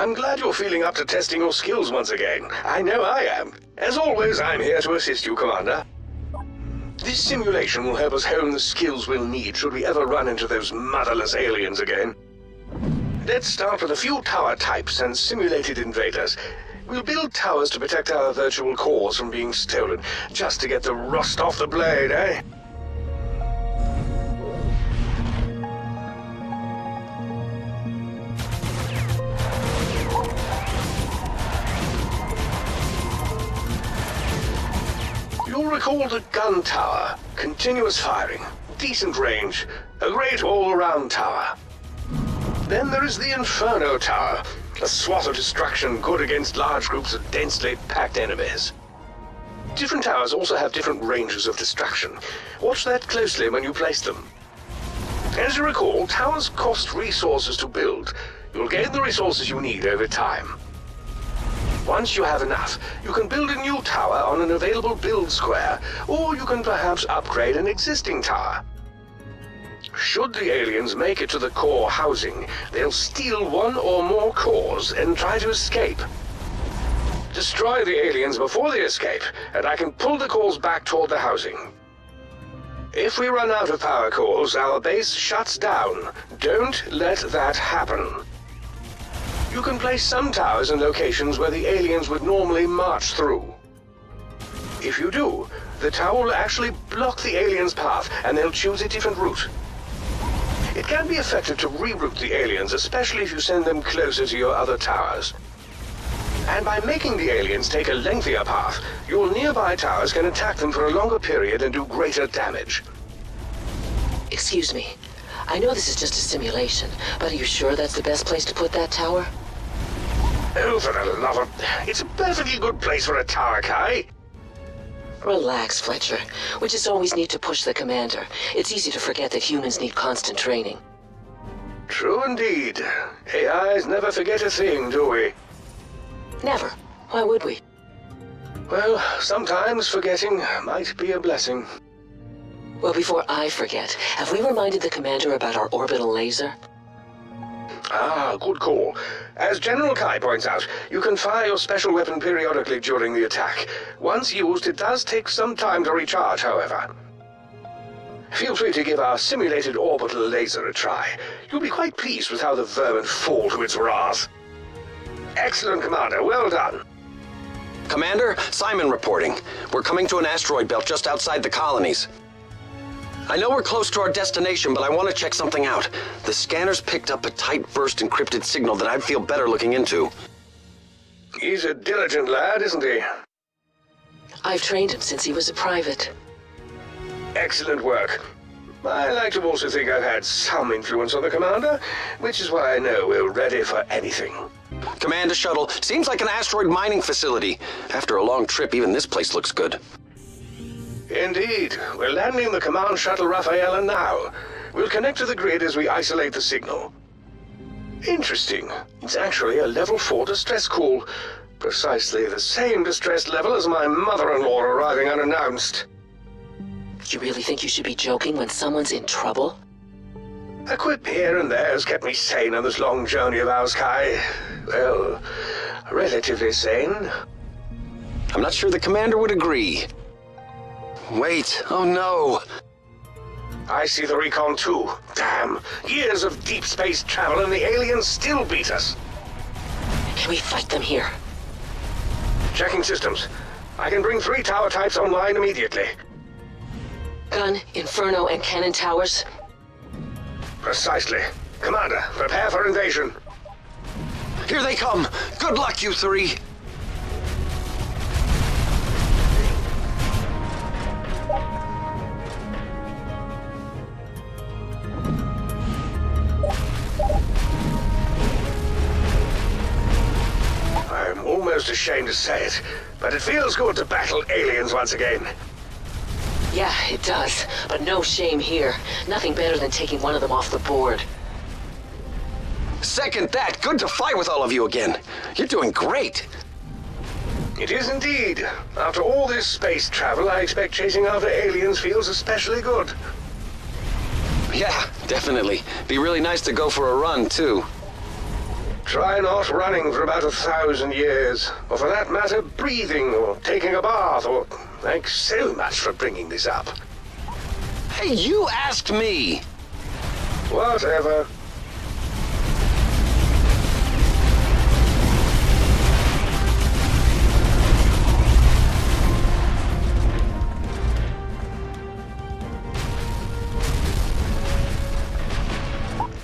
I'm glad you're feeling up to testing your skills once again. I know I am. As always, I'm here to assist you, Commander. This simulation will help us hone the skills we'll need should we ever run into those motherless aliens again. Let's start with a few tower types and simulated invaders. We'll build towers to protect our virtual cores from being stolen, just to get the rust off the blade, eh? You'll recall the gun tower. Continuous firing, decent range, a great all-around tower. Then there is the Inferno Tower, a swath of destruction good against large groups of densely packed enemies. Different towers also have different ranges of destruction. Watch that closely when you place them. As you recall, towers cost resources to build. You'll gain the resources you need over time. Once you have enough, you can build a new tower on an available build square, or you can perhaps upgrade an existing tower. Should the aliens make it to the core housing, they'll steal one or more cores and try to escape. Destroy the aliens before they escape, and I can pull the cores back toward the housing. If we run out of power cores, our base shuts down. Don't let that happen. You can place some towers in locations where the aliens would normally march through. If you do, the tower will actually block the aliens' path, and they'll choose a different route. It can be effective to reroute the aliens, especially if you send them closer to your other towers. And by making the aliens take a lengthier path, your nearby towers can attack them for a longer period and do greater damage. Excuse me. I know this is just a simulation, but are you sure that's the best place to put that tower? Oh, for the love of... It's a perfectly good place for a tower, Kai. Relax, Fletcher. We just always need to push the commander. It's easy to forget that humans need constant training. True indeed. AIs never forget a thing, do we? Never. Why would we? Well, sometimes forgetting might be a blessing. Well, before I forget, have we reminded the commander about our orbital laser? Ah, good call. As General Kai points out, you can fire your special weapon periodically during the attack. Once used, it does take some time to recharge, however. Feel free to give our simulated orbital laser a try. You'll be quite pleased with how the vermin fall to its wrath. Excellent, Commander. Well done. Commander, Simon reporting. We're coming to an asteroid belt just outside the colonies. I know we're close to our destination, but I want to check something out. The scanners picked up a tight burst encrypted signal that I'd feel better looking into. He's a diligent lad, isn't he? I've trained him since he was a private. Excellent work. I like to also think I've had some influence on the Commander, which is why I know we're ready for anything. Command a shuttle. Seems like an asteroid mining facility. After a long trip, even this place looks good. Indeed. We're landing the command shuttle Rafaela now. We'll connect to the grid as we isolate the signal. Interesting. It's actually a level 4 distress call. Precisely the same distress level as my mother-in-law arriving unannounced. You really think you should be joking when someone's in trouble? A quip here and there has kept me sane on this long journey of ours, Kai. Well, relatively sane. I'm not sure the commander would agree. Wait, oh no! I see the recon too. Damn, years of deep space travel and the aliens still beat us. Can we fight them here? Checking systems. I can bring 3 tower types online immediately. Gun, Inferno, and cannon towers? Precisely. Commander, prepare for invasion. Here they come! Good luck, you 3! I'm almost ashamed to say it, but it feels good to battle aliens once again. Yeah, it does. But no shame here. Nothing better than taking one of them off the board. Second that. Good to fight with all of you again. You're doing great. It is indeed. After all this space travel, I expect chasing after aliens feels especially good. Yeah, definitely. Be really nice to go for a run, too. Try not running for about 1,000 years, or for that matter, breathing, or taking a bath, or... Thanks so much for bringing this up. Hey, you asked me! Whatever.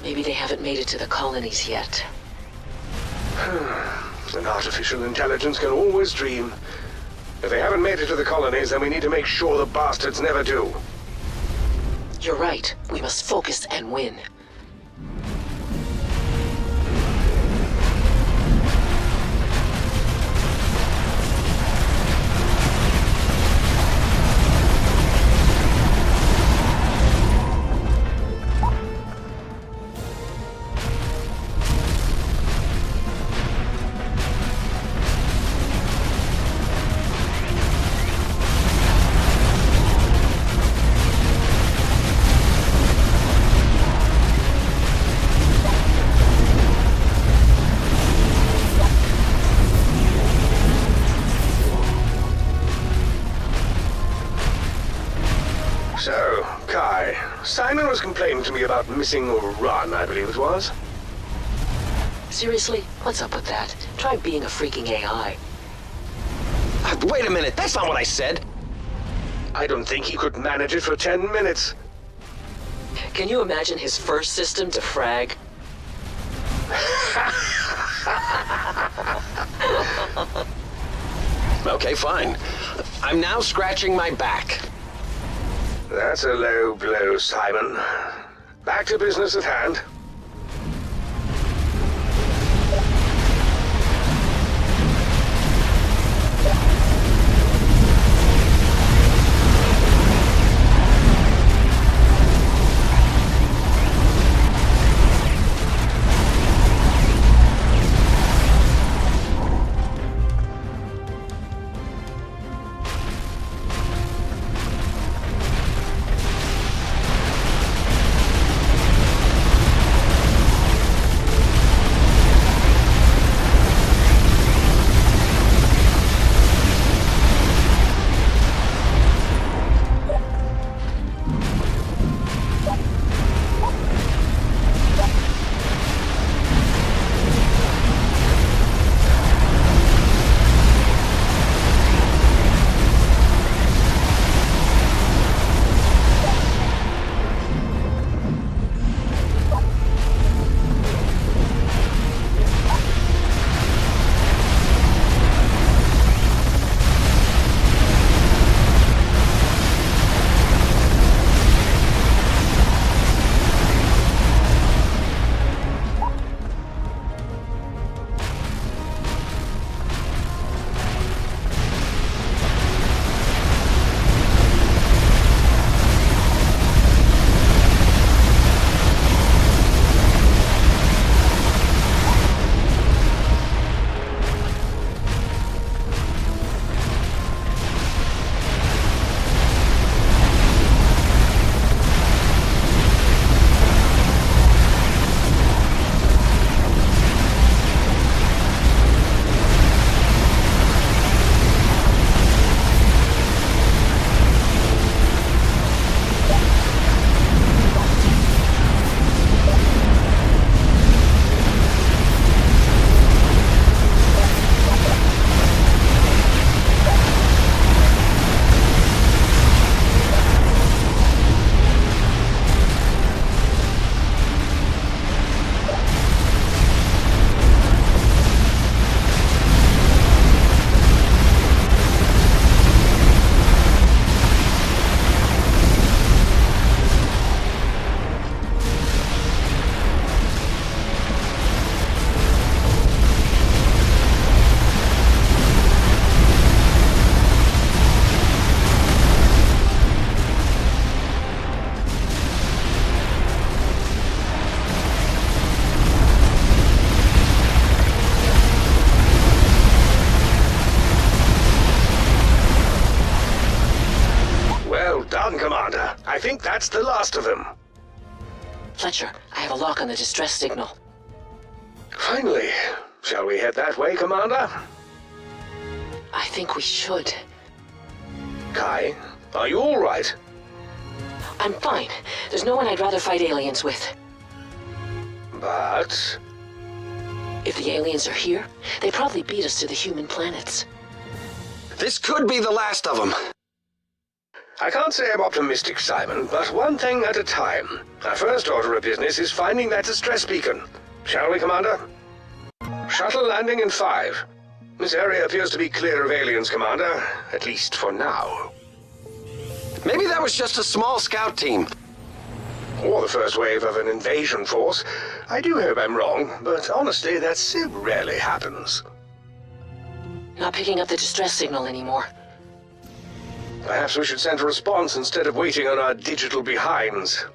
Maybe they haven't made it to the colonies yet. An artificial intelligence can always dream. If they haven't made it to the colonies, then we need to make sure the bastards never do. You're right. We must focus and win. So, Kai, Simon was complaining to me about missing a run, I believe it was. Seriously? What's up with that? Try being a freaking AI. Wait a minute, that's not what I said! I don't think he could manage it for 10 minutes. Can you imagine his first system to frag? Okay, fine. I'm now scratching my back. That's a low blow, Simon. Back to business at hand. I think that's the last of them. Fletcher, I have a lock on the distress signal. Finally. Shall we head that way, Commander? I think we should. Kai, are you all right? I'm fine. There's no one I'd rather fight aliens with. But... If the aliens are here, they probably beat us to the human planets. This could be the last of them. I can't say I'm optimistic, Simon, but one thing at a time. Our first order of business is finding that distress beacon. Shall we, Commander? Shuttle landing in 5. This area appears to be clear of aliens, Commander. At least for now. Maybe that was just a small scout team. Or the first wave of an invasion force. I do hope I'm wrong, but honestly, that so rarely happens. Not picking up the distress signal anymore. Perhaps we should send a response instead of waiting on our digital behinds.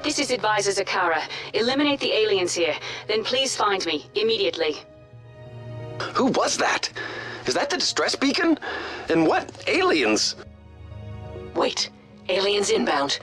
This is Advisor Zakara. Eliminate the aliens here, then please find me, immediately. Who was that? Is that the distress beacon? And what aliens? Wait. Aliens inbound.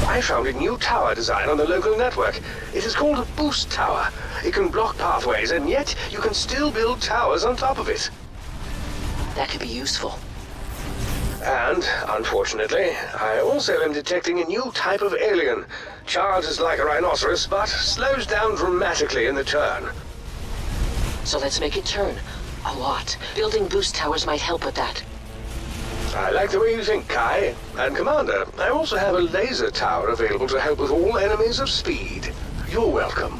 I found a new tower design on the local network. It is called a boost tower. It can block pathways, and yet you can still build towers on top of it. That could be useful. And, unfortunately, I also am detecting a new type of alien. Charges like a rhinoceros, but slows down dramatically in the turn. So let's make it turn. A lot. Building boost towers might help with that. I like the way you think, Kai. And Commander, I also have a laser tower available to help with all enemies of speed. You're welcome.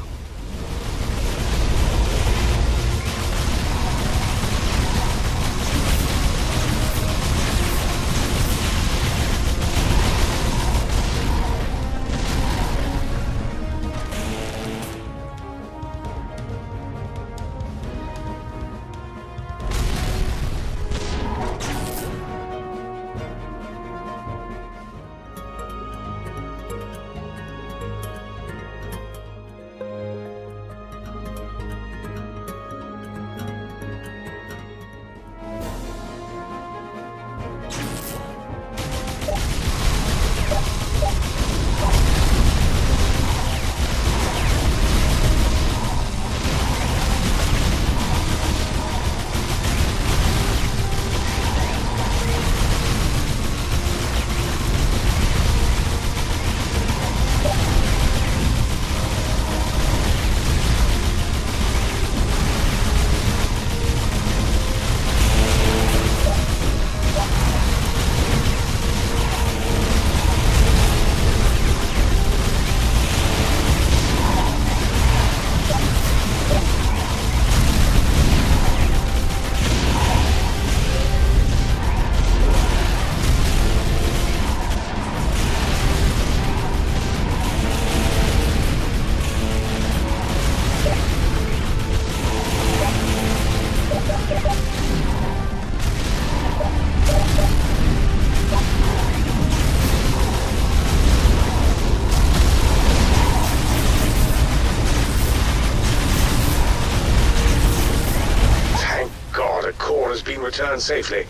Return safely.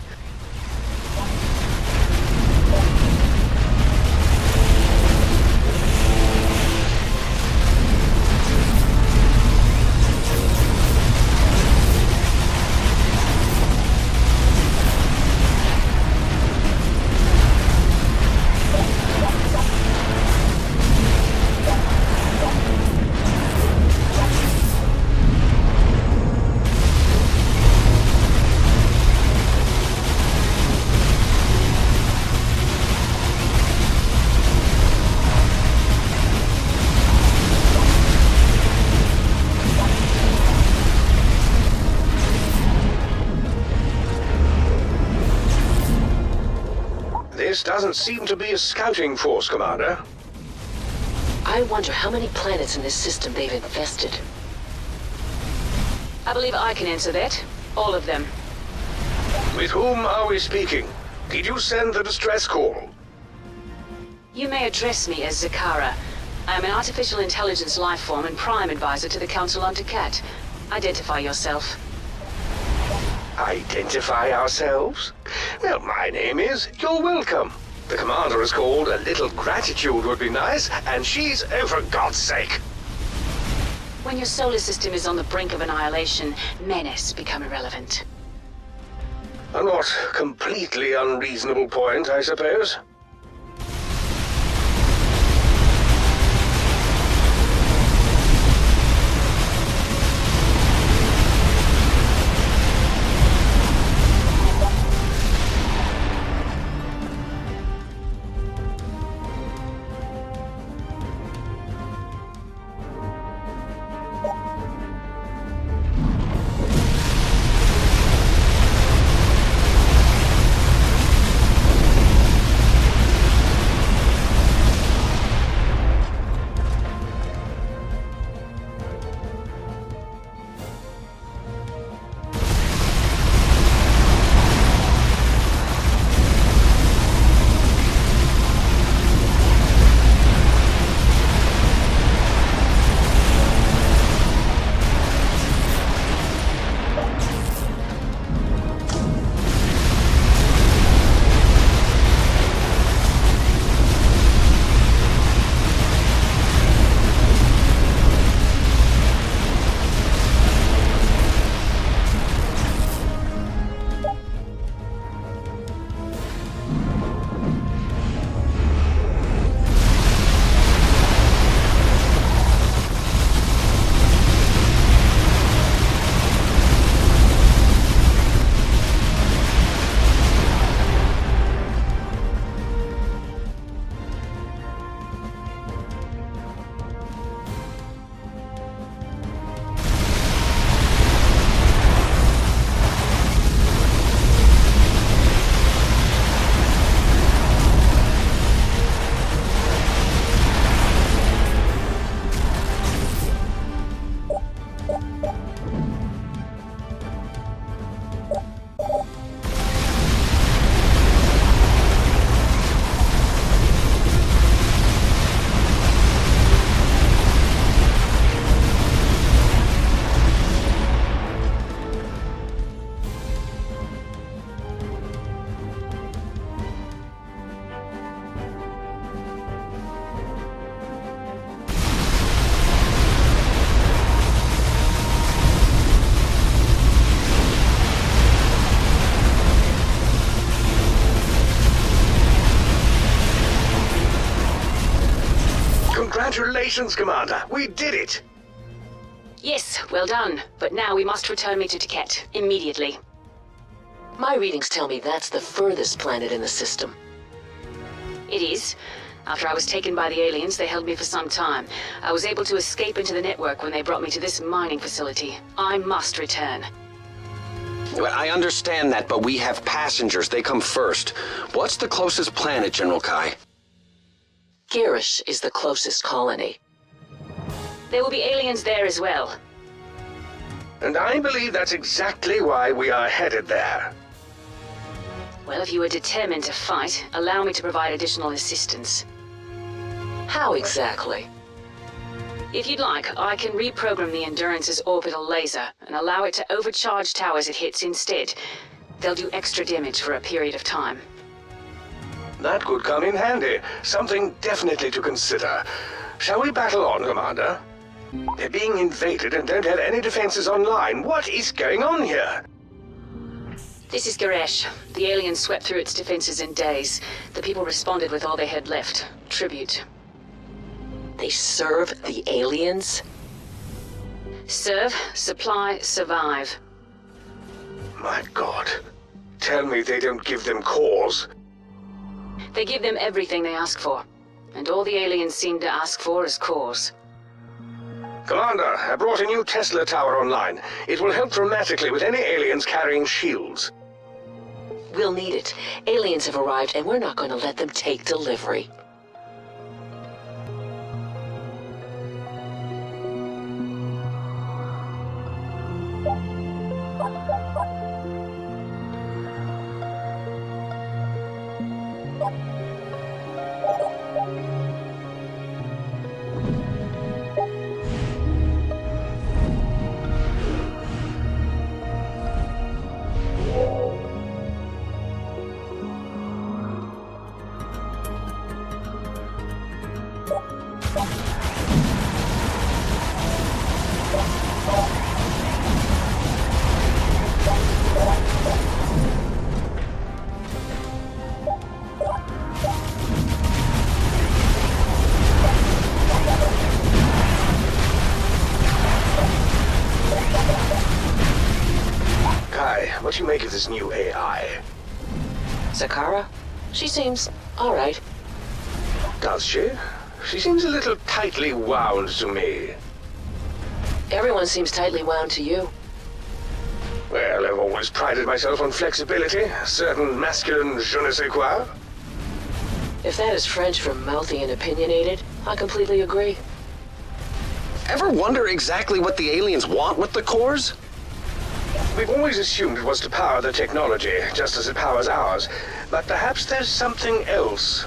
This doesn't seem to be a scouting force, Commander. I wonder how many planets in this system they've infested. I believe I can answer that. All of them. With whom are we speaking? Did you send the distress call? You may address me as Zakara. I am an artificial intelligence lifeform and prime advisor to the Council on Takat. Identify yourself. Identify ourselves? Well, my name is You're Welcome. The Commander is called A Little Gratitude Would Be Nice, and she's, oh, for God's sake. When your solar system is on the brink of annihilation, menace become irrelevant. A not completely unreasonable point, I suppose. Congratulations, Commander. We did it! Yes, well done. But now we must return me to Takat. Immediately. My readings tell me that's the furthest planet in the system. It is. After I was taken by the aliens, they held me for some time. I was able to escape into the network when they brought me to this mining facility. I must return. Well, I understand that, but we have passengers. They come first. What's the closest planet, General Kai? Garrosh is the closest colony. There will be aliens there as well. And I believe that's exactly why we are headed there. Well, if you are determined to fight, allow me to provide additional assistance. How exactly? If you'd like, I can reprogram the Endurance's orbital laser and allow it to overcharge towers it hits instead. They'll do extra damage for a period of time. That could come in handy. Something definitely to consider. Shall we battle on, Commander? They're being invaded and don't have any defenses online. What is going on here? This is Barrage. The aliens swept through its defenses in days. The people responded with all they had left. Tribute. They serve the aliens? Serve, supply, survive. My God. Tell me they don't give them cause. They give them everything they ask for. And all the aliens seem to ask for is cause. Commander, I brought a new Tesla tower online. It will help dramatically with any aliens carrying shields. We'll need it. Aliens have arrived, and we're not going to let them take delivery. What do you make of this new AI? Zakara? She seems alright. Does she? She seems a little tightly wound to me. Everyone seems tightly wound to you. Well, I've always prided myself on flexibility, a certain masculine je ne sais quoi. If that is French for mouthy and opinionated, I completely agree. Ever wonder exactly what the aliens want with the cores? We've always assumed it was to power the technology, just as it powers ours. But perhaps there's something else.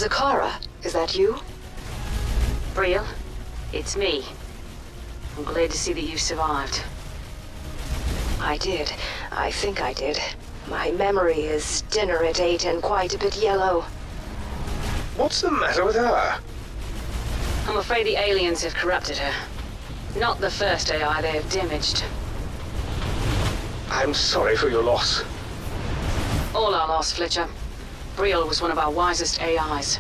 Zakara, is that you? Brielle, it's me. I'm glad to see that you survived. I did. I think I did. My memory is dinner at 8 and quite a bit yellow. What's the matter with her? I'm afraid the aliens have corrupted her. Not the first AI they have damaged. I'm sorry for your loss. All our loss, Fletcher. Brielle was one of our wisest AIs.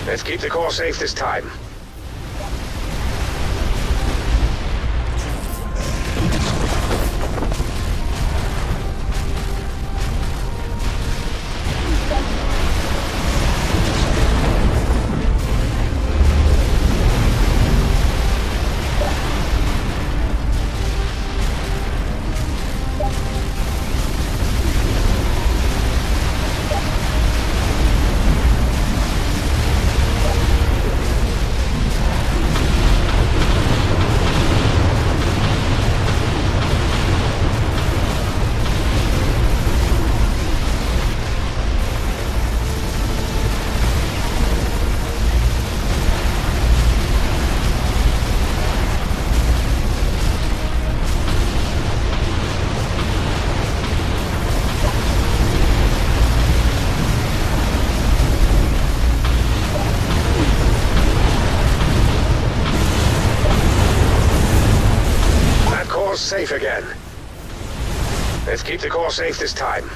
Let's keep the core safe this time. Safe again. Let's keep the core safe this time.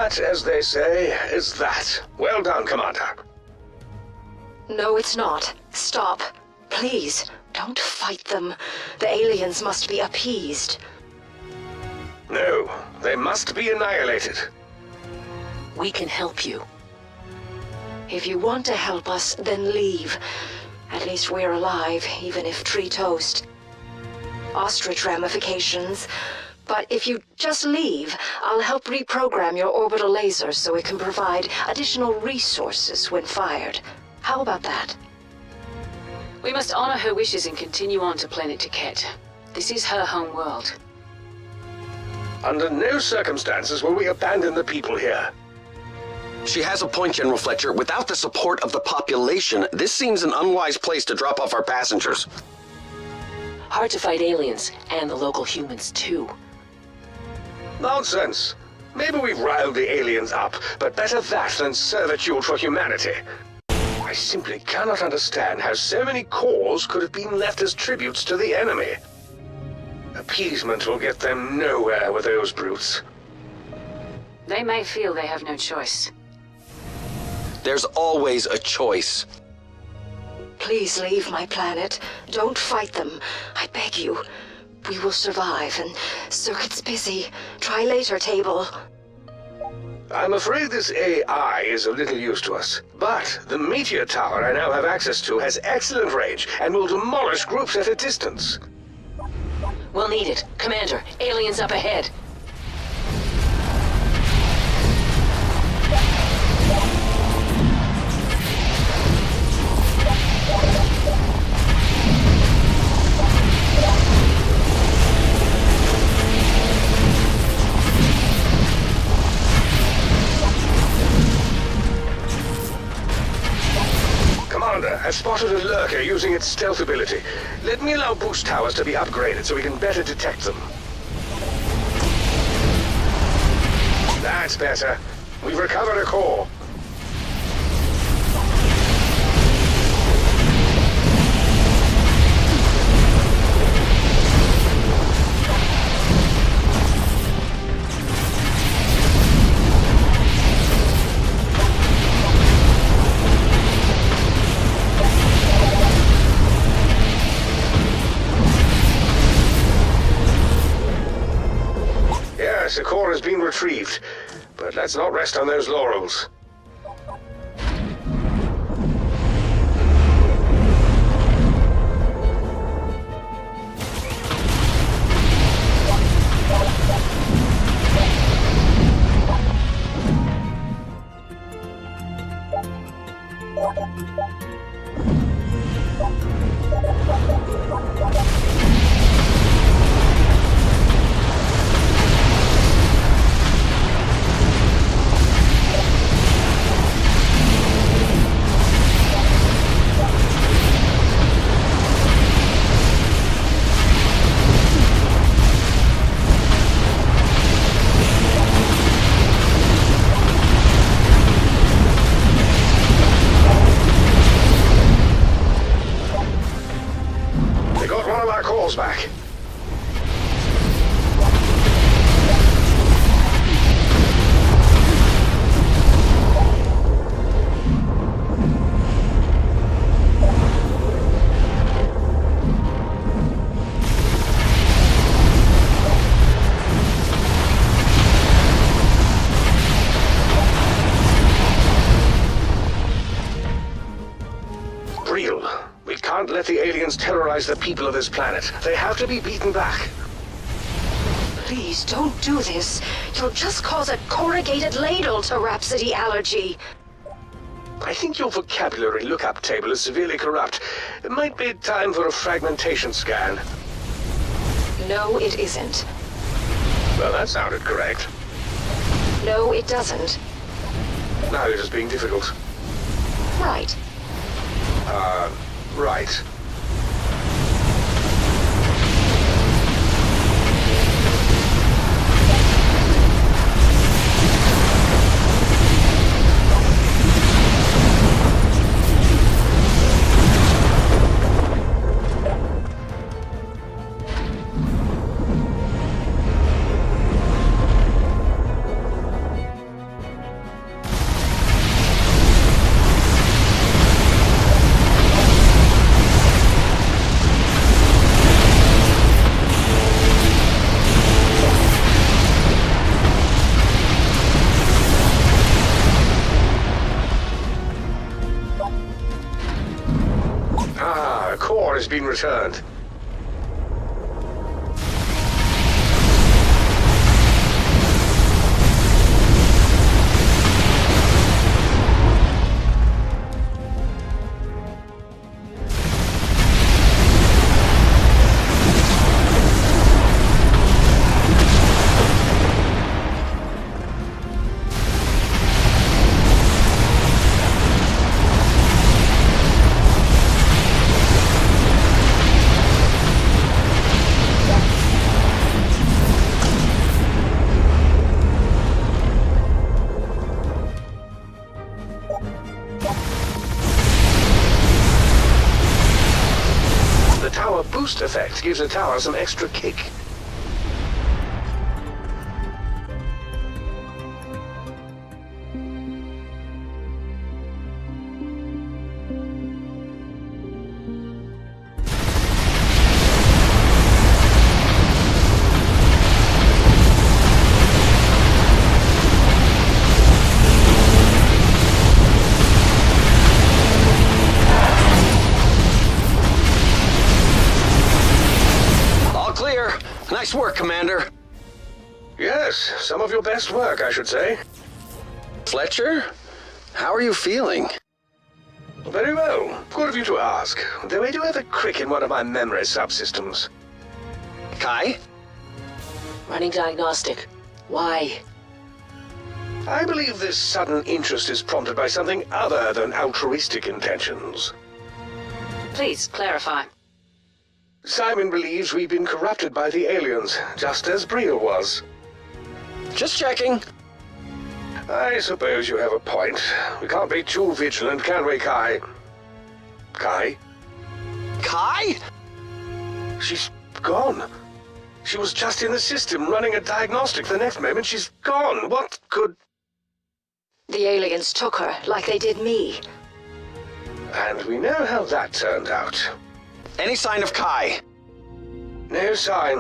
That, as they say, is that. Well done, Commander. No, it's not. Stop. Please, don't fight them. The aliens must be appeased. No, they must be annihilated. We can help you. If you want to help us, then leave. At least we're alive, even if tree toast. Ostrich ramifications. But if you just leave, I'll help reprogram your orbital laser so it can provide additional resources when fired. How about that? We must honor her wishes and continue on to Planet Taket. This is her home world. Under no circumstances will we abandon the people here. She has a point, General Fletcher. Without the support of the population, this seems an unwise place to drop off our passengers. Hard to fight aliens, and the local humans too. Nonsense. Maybe we've riled the aliens up, but better that than servitude for humanity. I simply cannot understand how so many cores could have been left as tributes to the enemy. Appeasement will get them nowhere with those brutes. They may feel they have no choice. There's always a choice. Please leave my planet. Don't fight them. I beg you. We will survive, and circuit's busy. Try later, Table. I'm afraid this AI is a little used to us, but the meteor tower I now have access to has excellent range and will demolish groups at a distance. We'll need it. Commander, aliens up ahead. Commander, I've spotted a lurker using its stealth ability. Let me allow boost towers to be upgraded so we can better detect them. That's better. We've recovered a core. Yes, a core has been retrieved, but let's not rest on those laurels. Back. We can't let the aliens terrorize the people of this planet. They have to be beaten back. Please, don't do this. You'll just cause a corrugated ladle to Rhapsody allergy. I think your vocabulary lookup table is severely corrupt. It might be time for a fragmentation scan. No, it isn't. Well, that sounded correct. No, it doesn't. Now you're just being difficult. Right. Right. has been returned. Boost effect gives the tower some extra kick. Nice work, Commander. Yes, some of your best work, I should say. Fletcher, how are you feeling? Very well. Good of you to ask. Though I do have a crick in one of my memory subsystems. Kai? Running diagnostic. Why? I believe this sudden interest is prompted by something other than altruistic intentions. Please clarify. Simon believes we've been corrupted by the aliens, just as Briel was. Just checking. I suppose you have a point. We can't be too vigilant, can we, Kai? Kai? Kai? She's gone. She was just in the system running a diagnostic. The next moment she's gone. What could... The aliens took her, like they did me. And we know how that turned out. Any sign of Kai? No sign.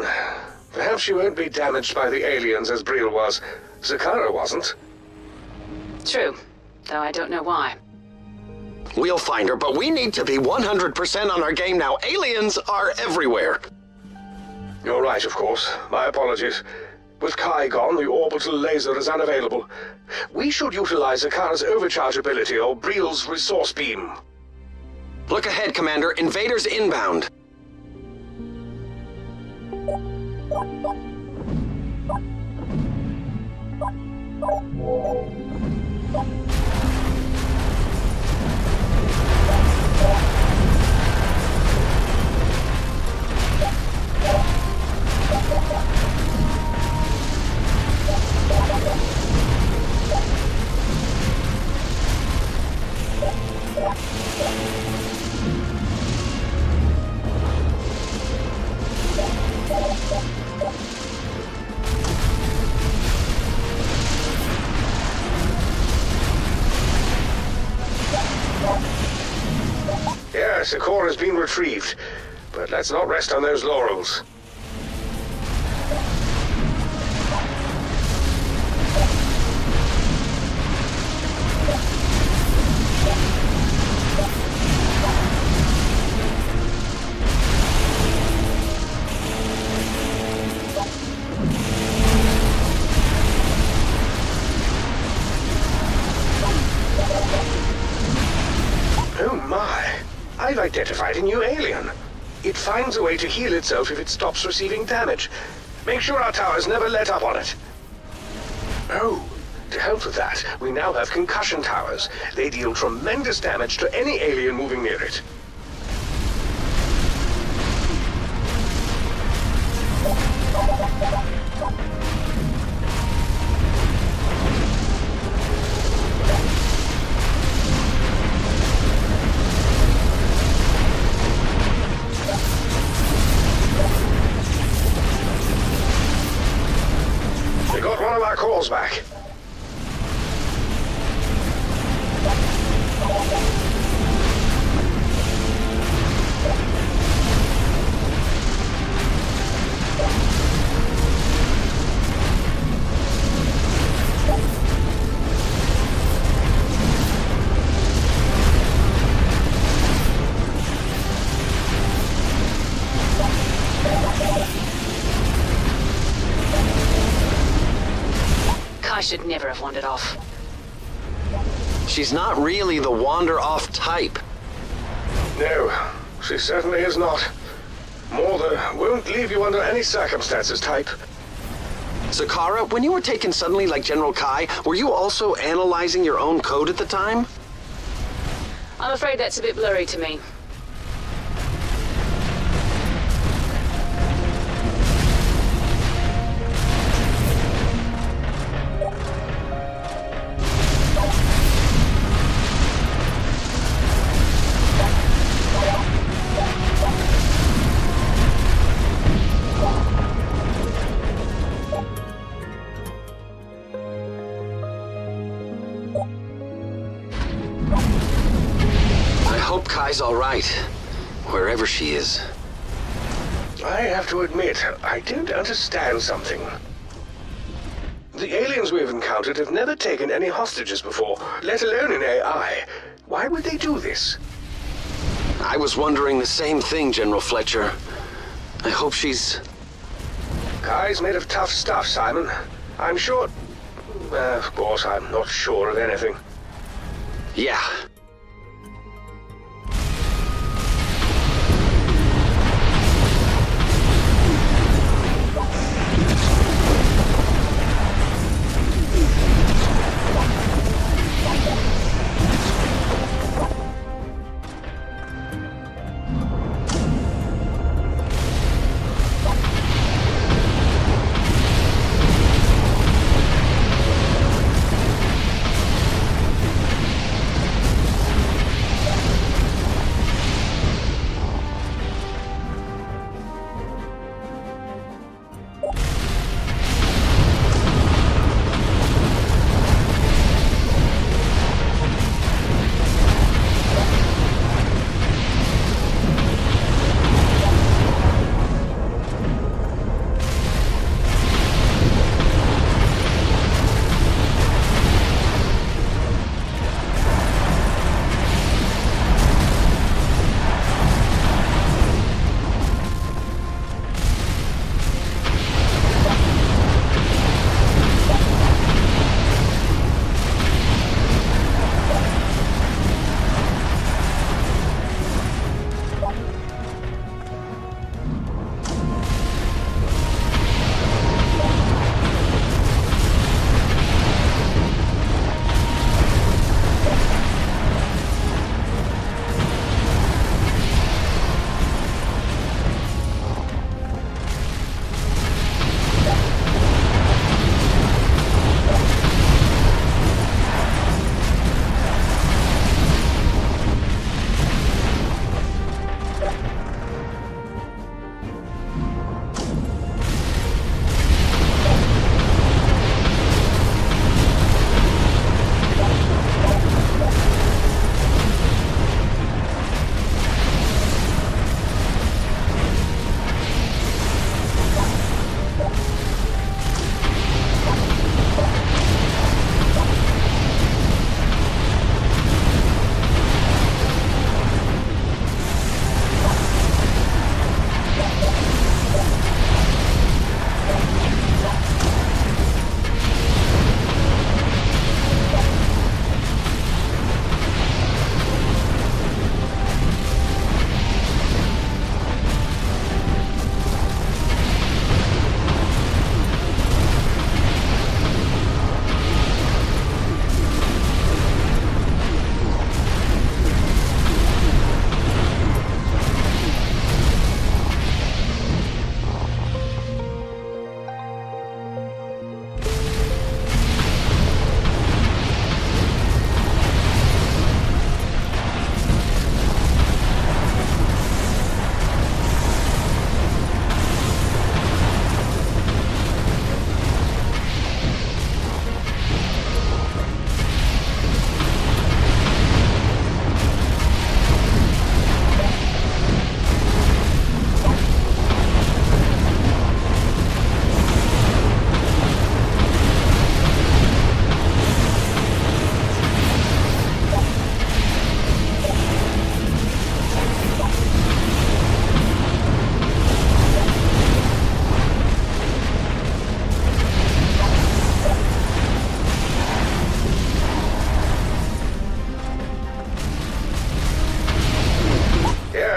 Perhaps she won't be damaged by the aliens as Briel was. Zakara wasn't. True, though I don't know why. We'll find her, but we need to be 100% on our game now. Aliens are everywhere. You're right, of course. My apologies. With Kai gone, the orbital laser is unavailable. We should utilize Zakara's overcharge ability or Briel's resource beam. Look ahead, Commander. Invaders inbound. Yes, the core has been retrieved, but let's not rest on those laurels. Oh my! I've identified a new alien. It finds a way to heal itself if it stops receiving damage. Make sure our towers never let up on it. Oh, to help with that, we now have concussion towers. They deal tremendous damage to any alien moving near it. We got one of our cores back. should never have wandered off. She's not really the wander-off type. No, she certainly is not. More the won't leave you under any circumstances type. Zakara, when you were taken suddenly like General Kai, were you also analyzing your own code at the time? I'm afraid that's a bit blurry to me. Kai's all right, wherever she is. I have to admit, I don't understand something. The aliens we've encountered have never taken any hostages before, let alone in AI. Why would they do this? I was wondering the same thing, General Fletcher. I hope she's... Kai's made of tough stuff, Simon. I'm sure... of course, I'm not sure of anything. Yeah.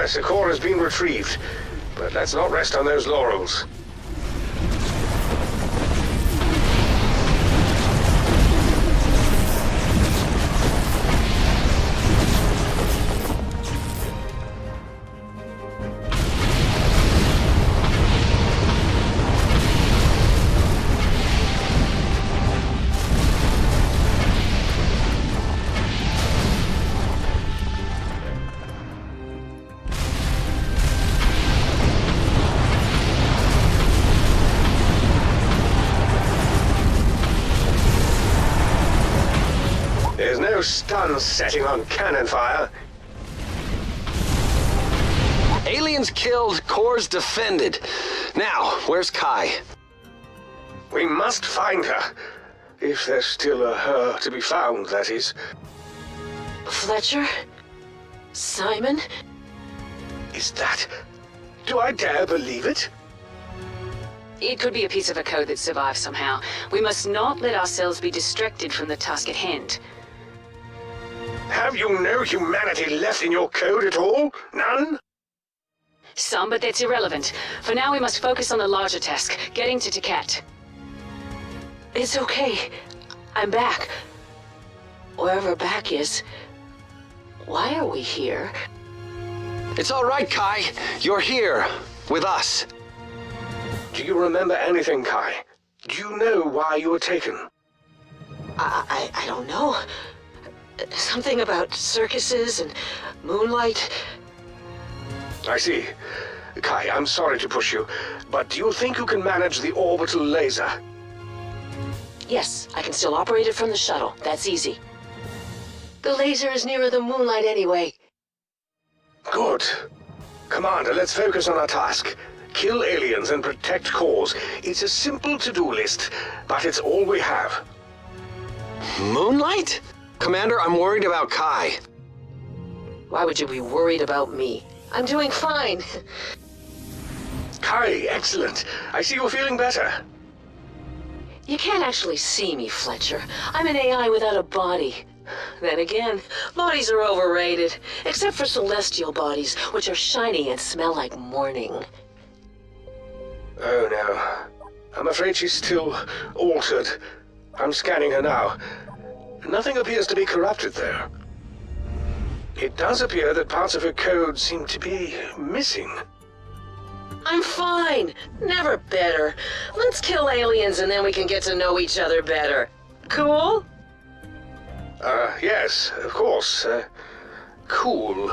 Yes, a core has been retrieved. But let's not rest on those laurels. There's no stun setting on cannon fire. Aliens killed, cores defended. Now, where's Kai? We must find her. If there's still a her to be found, that is. Fletcher? Simon? Is that... Do I dare believe it? It could be a piece of a code that survived somehow. We must not let ourselves be distracted from the task at hand. Have you no humanity left in your code at all? None? Some, but that's irrelevant. For now, we must focus on the larger task, getting to Takat. It's okay. I'm back. Wherever back is. Why are we here? It's all right, Kai. You're here. With us. Do you remember anything, Kai? Do you know why you were taken? I don't know. Something about circuses and moonlight. I see. Kai, I'm sorry to push you, but do you think you can manage the orbital laser? Yes, I can still operate it from the shuttle. That's easy. The laser is nearer the moonlight anyway. Good. Commander, let's focus on our task. Kill aliens and protect cores. It's a simple to-do list, but it's all we have. Moonlight? Commander, I'm worried about Kai. Why would you be worried about me? I'm doing fine. Kai, excellent. I see you're feeling better. You can't actually see me, Fletcher. I'm an AI without a body. Then again, bodies are overrated, except for celestial bodies, which are shiny and smell like morning. Oh no. I'm afraid she's still altered. I'm scanning her now. Nothing appears to be corrupted there. It does appear that parts of her code seem to be missing. I'm fine. Never better. Let's kill aliens and then we can get to know each other better. Cool? Yes, of course. Cool.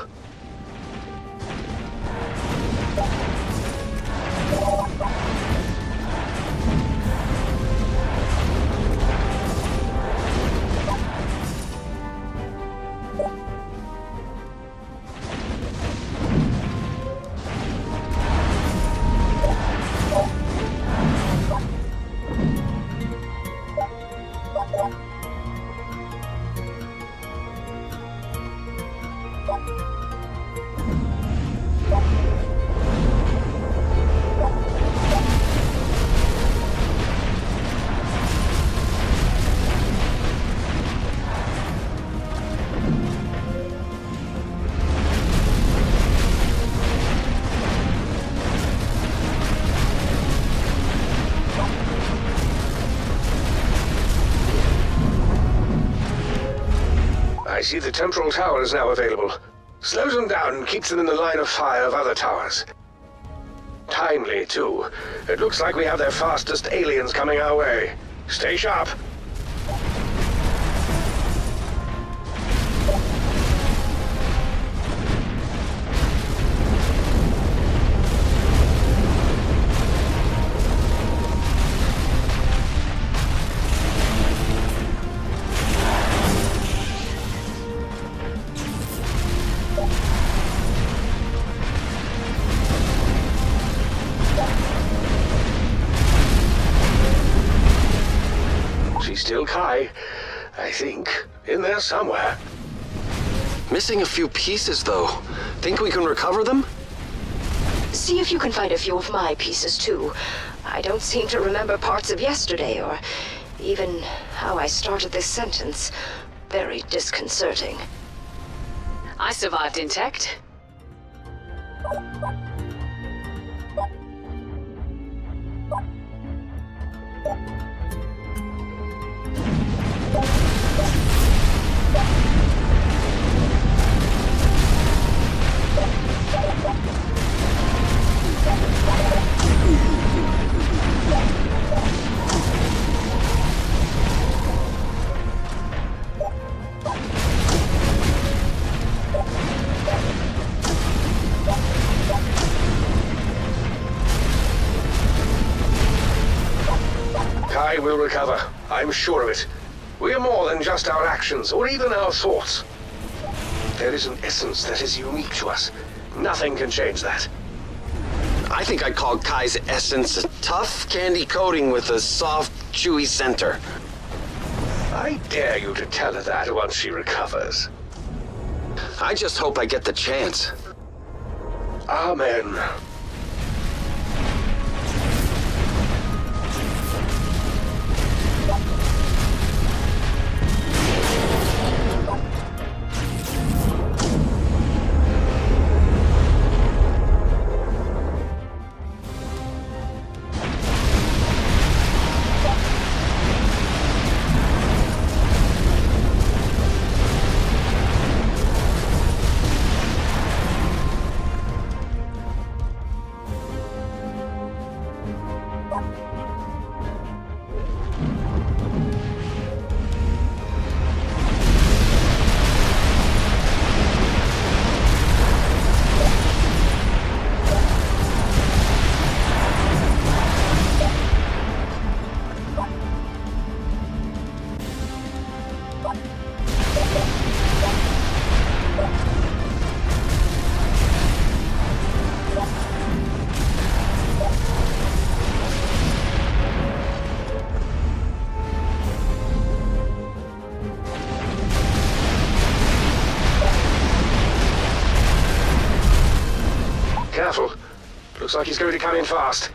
I see the temporal tower is now available. Slows them down and keeps them in the line of fire of other towers. Timely, too. It looks like we have their fastest aliens coming our way. Stay sharp. She's still Kai, I think, in there somewhere. Missing a few pieces, though. Think we can recover them? See if you can find a few of my pieces, too. I don't seem to remember parts of yesterday, or even how I started this sentence. Very disconcerting. I survived intact. Kai will recover. I'm sure of it. We are more than just our actions, or even our thoughts. There is an essence that is unique to us. Nothing can change that. I think I'd call Kai's essence a tough candy coating with a soft, chewy center. I dare you to tell her that once she recovers. I just hope I get the chance. Amen. Careful. Looks like he's going to come in fast.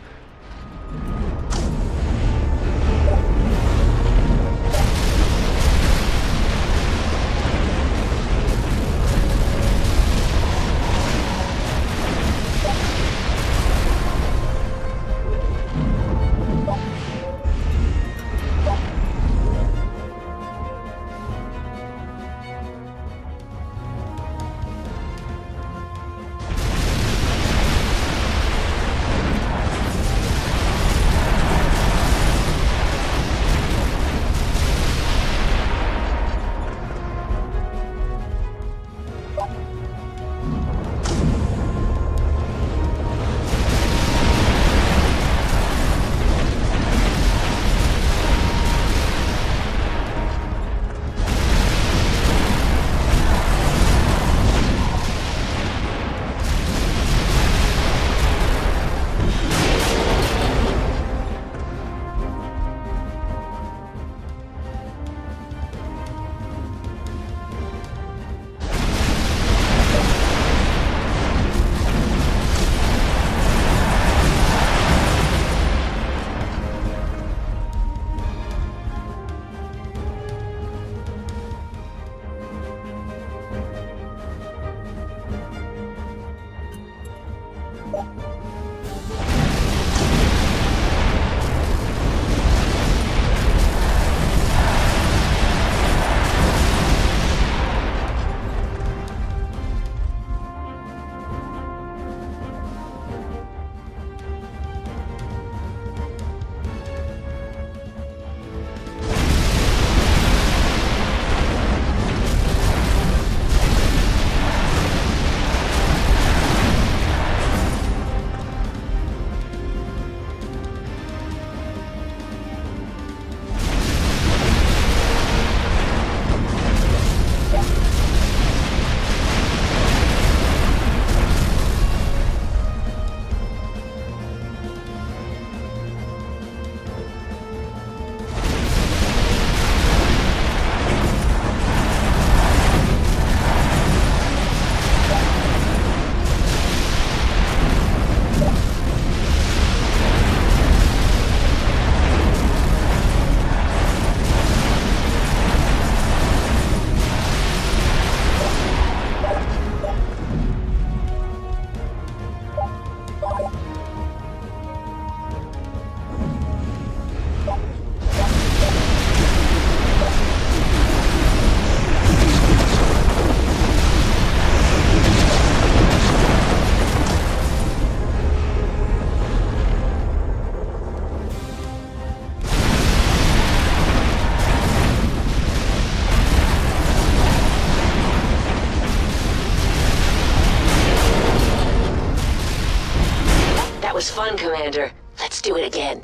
was fun, Commander. Let's do it again.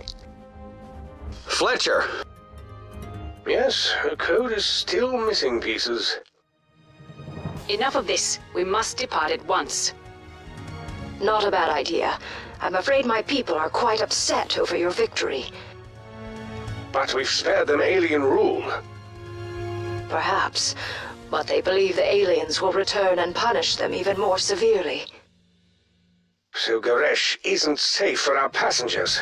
Fletcher! Yes, her code is still missing pieces. Enough of this. We must depart at once. Not a bad idea. I'm afraid my people are quite upset over your victory. But we've spared them alien rule. Perhaps, but they believe the aliens will return and punish them even more severely. So Garesh isn't safe for our passengers.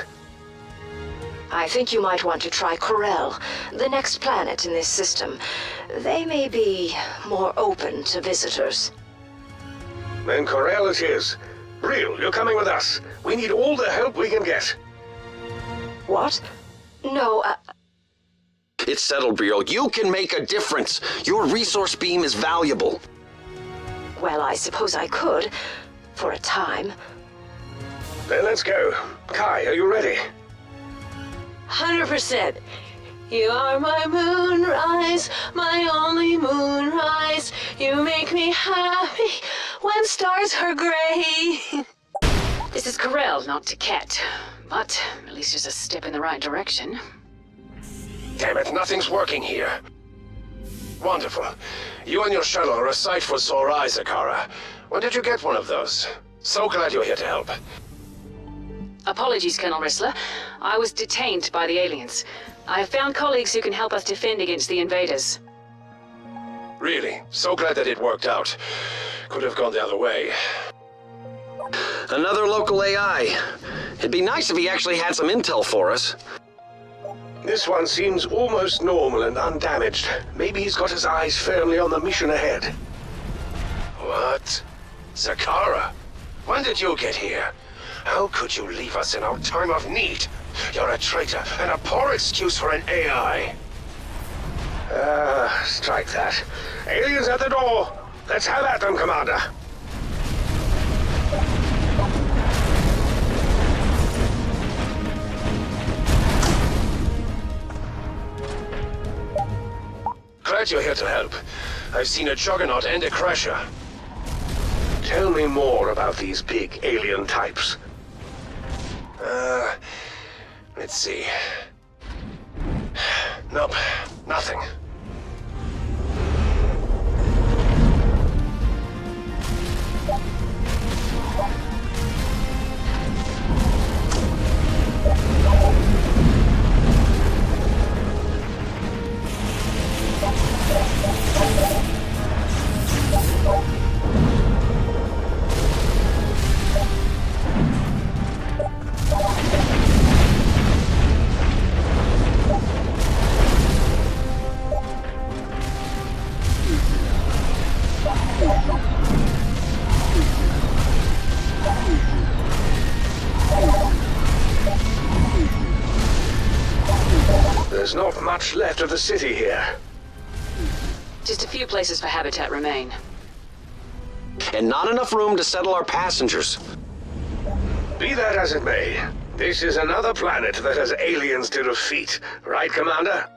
I think you might want to try Corel, the next planet in this system. They may be more open to visitors. Then Corel it is. Real, you're coming with us. We need all the help we can get. What? No, It's settled, Brielle. You can make a difference. Your resource beam is valuable. well, I suppose I could, for a time. Then let's go. Kai, are you ready? 100%. You are my moonrise, my only moonrise. You make me happy when stars are gray. This is Corel, not Taket. But at least it's a step in the right direction. Damn it, nothing's working here. Wonderful. You and your shuttle are a sight for sore eyes, Akara. When did you get one of those? So glad you're here to help. Apologies, Colonel Rissler. I was detained by the aliens. I have found colleagues who can help us defend against the invaders. Really, so glad that it worked out. Could have gone the other way. Another local AI. It'd be nice if he actually had some intel for us. This one seems almost normal and undamaged. Maybe he's got his eyes firmly on the mission ahead. What? Zakara? When did you get here? How could you leave us in our time of need? You're a traitor and a poor excuse for an AI. Strike that. Aliens at the door. Let's have at them, Commander. Glad you're here to help. I've seen a juggernaut and a crasher. Tell me more about these big alien types. Let's see. Nope, nothing. There's not much left of the city here. Just a few places for habitat remain. And not enough room to settle our passengers. Be that as it may, this is another planet that has aliens to defeat. Right, Commander?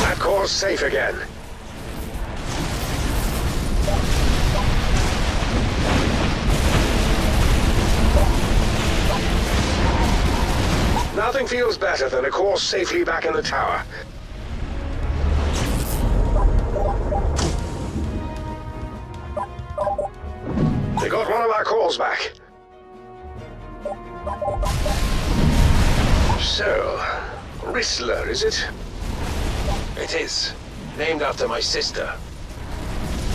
That core's safe again. Nothing feels better than a core safely back in the tower. We got one of our cores back. So, Rissler, is it? It is. Named after my sister.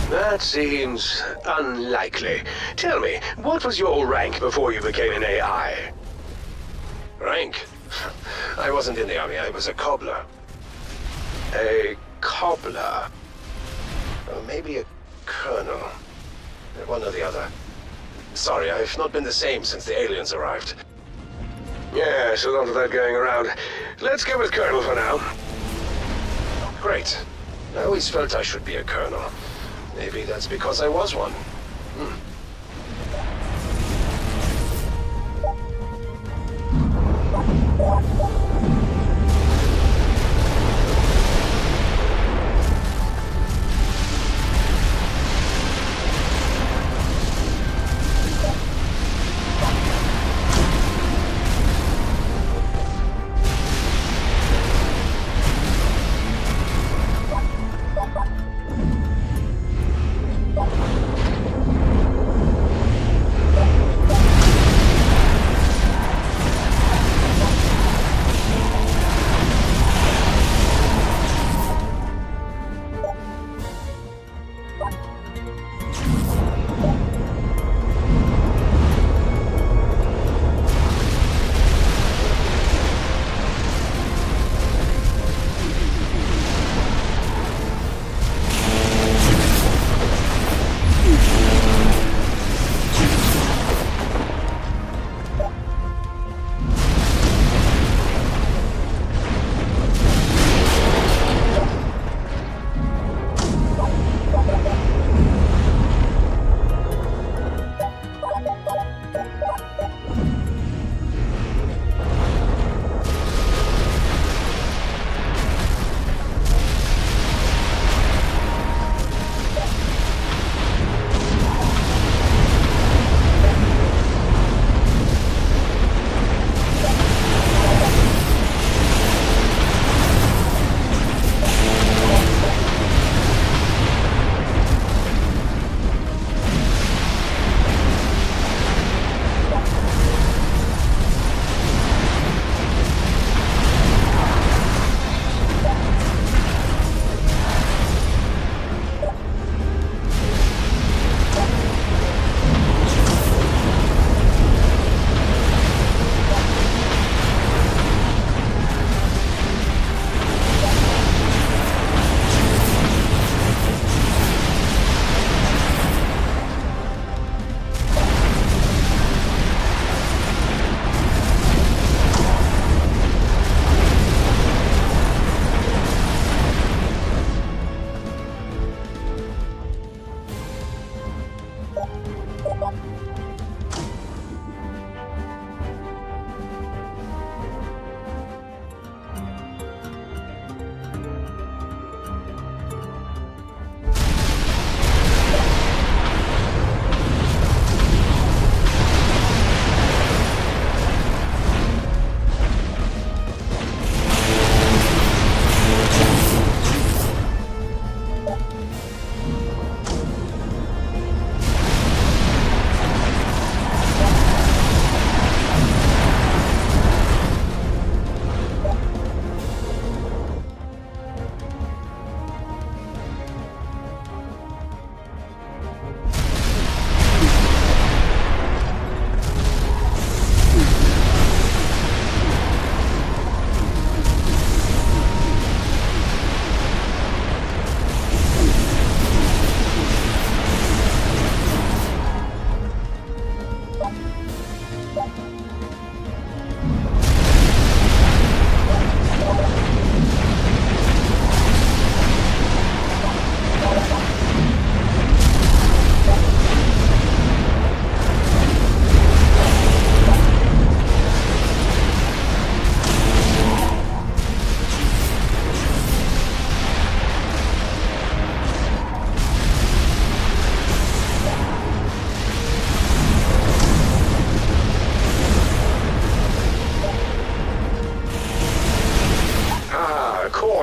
That seems unlikely. Tell me, what was your rank before you became an AI? Rank? I wasn't in the army, I was a cobbler. A cobbler? Or maybe a colonel. One or the other. Sorry, I've not been the same since the aliens arrived. Yes, a lot of that going around. Let's go with Colonel for now. Great. I always felt I should be a colonel. Maybe that's because I was one.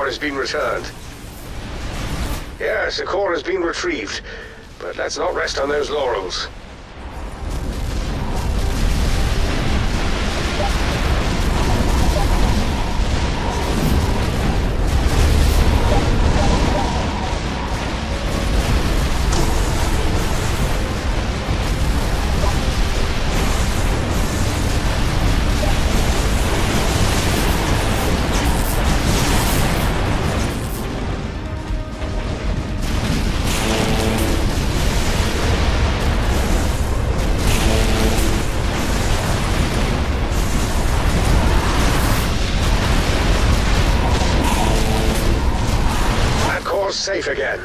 Has been returned. Yes, the core has been retrieved, but let's not rest on those laurels. Safe again.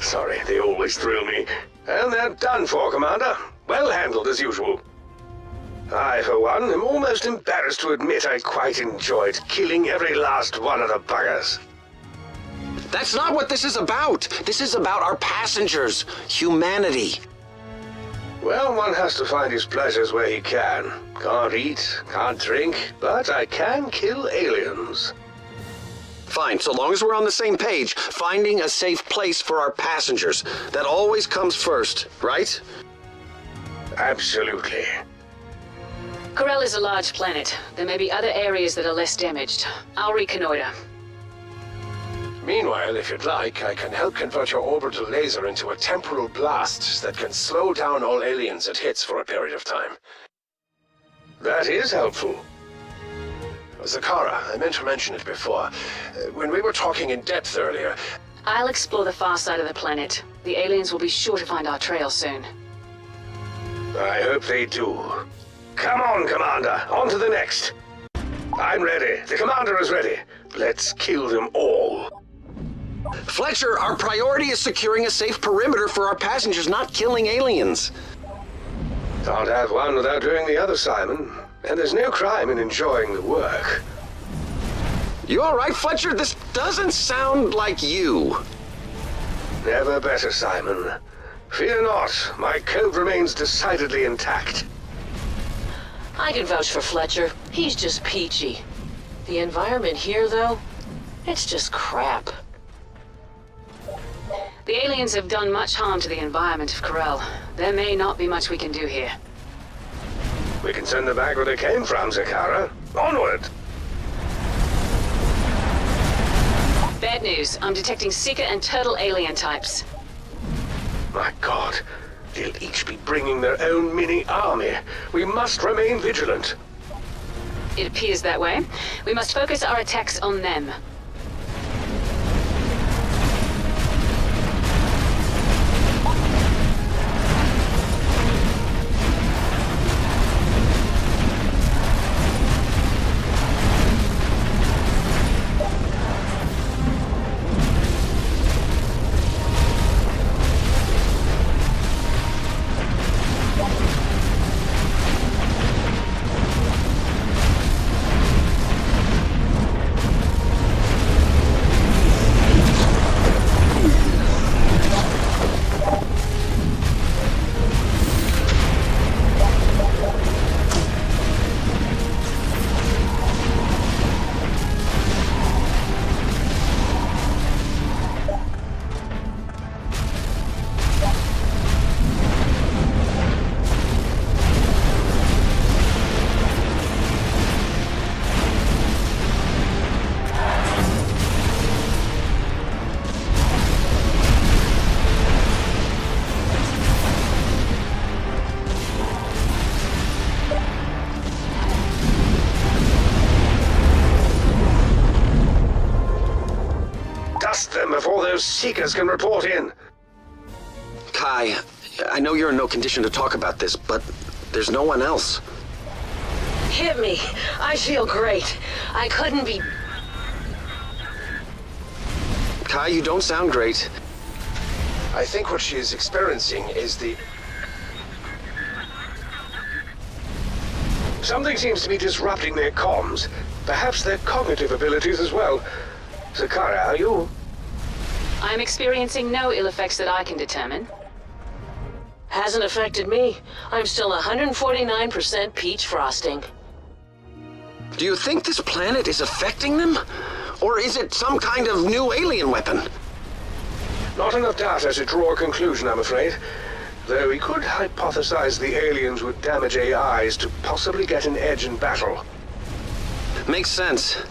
Sorry, they always thrill me. And they're done for, Commander. Well handled as usual. I, for one, am almost embarrassed to admit I quite enjoyed killing every last one of the buggers. That's not what this is about. This is about our passengers, humanity. Well, one has to find his pleasures where he can. Can't eat, can't drink, but I can kill aliens. Fine, so long as we're on the same page, finding a safe place for our passengers. That always comes first, right? Absolutely. Corel is a large planet. There may be other areas that are less damaged. I'll reconnoiter. Meanwhile, if you'd like, I can help convert your orbital laser into a temporal blast that can slow down all aliens it hits for a period of time. That is helpful. Zakara, I meant to mention it before. When we were talking in depth earlier... I'll explore the far side of the planet. The aliens will be sure to find our trail soon. I hope they do. Come on, Commander. On to the next. I'm ready. The Commander is ready. Let's kill them all. Fletcher, our priority is securing a safe perimeter for our passengers, not killing aliens. Can't have one without doing the other, Simon. And there's no crime in enjoying the work. You all right, Fletcher? This doesn't sound like you. Never better, Simon. Fear not, my code remains decidedly intact. I can vouch for Fletcher. He's just peachy. The environment here, though, it's just crap. The aliens have done much harm to the environment of Corel. There may not be much we can do here. We can send them back where they came from, Zakara. Onward! Bad news. I'm detecting Seeker and Turtle alien types. My God. They'll each be bringing their own mini-army. We must remain vigilant. It appears that way. We must focus our attacks on them. those Seekers can report in. Kai, I know you're in no condition to talk about this, but there's no one else. Hit me. I feel great. I couldn't be... Kai, you don't sound great. I think what she is experiencing is the... Something seems to be disrupting their comms. Perhaps their cognitive abilities as well. Zakara, are you? I'm experiencing no ill effects that I can determine. Hasn't affected me. I'm still 149% peach frosting. Do you think this planet is affecting them? Or is it some kind of new alien weapon? Not enough data to draw a conclusion, I'm afraid. Though we could hypothesize the aliens would damage AIs to possibly get an edge in battle. Makes sense.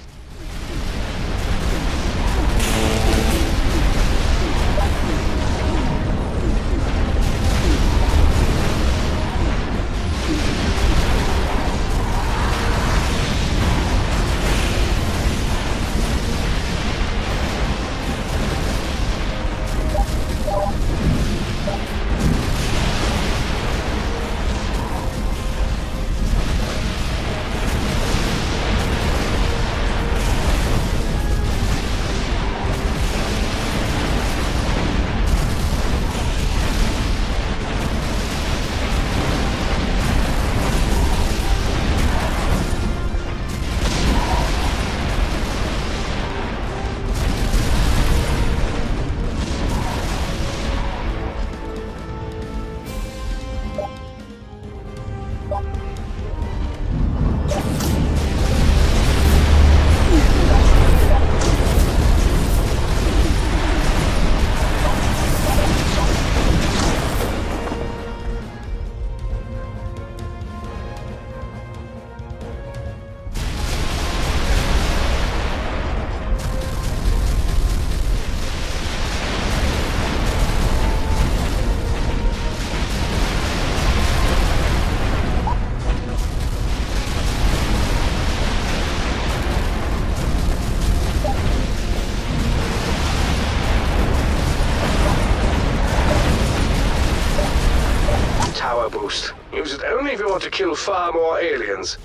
Boost. Use it only if you want to kill far more aliens.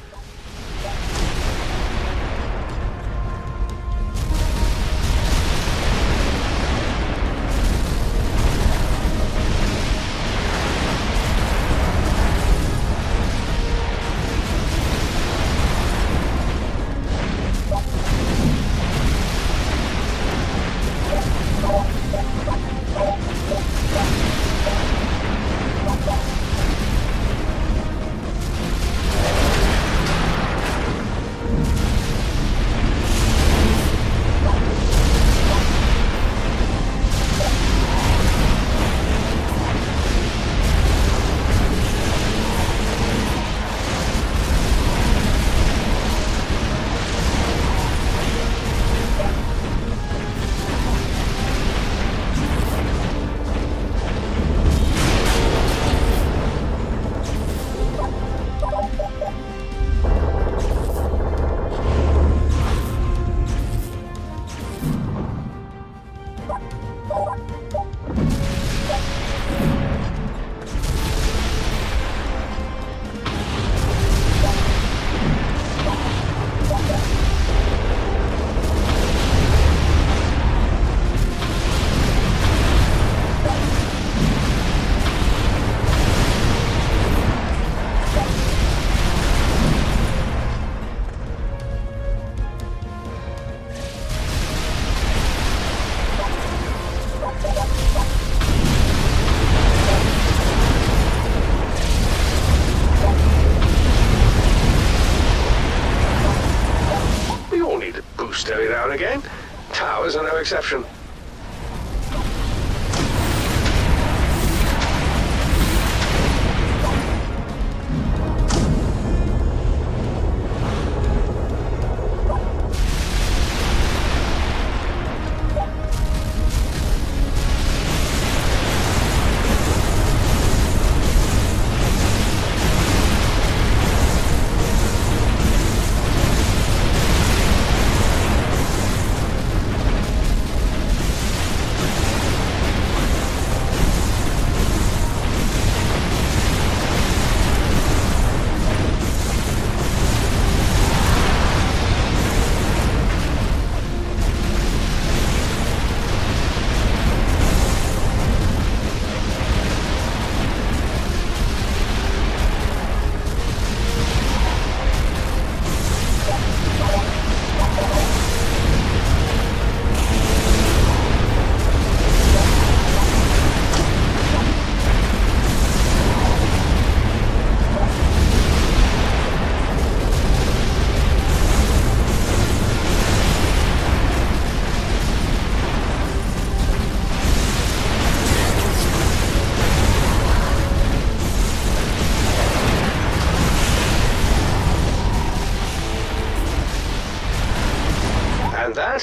Every now and again. Towers are no exception.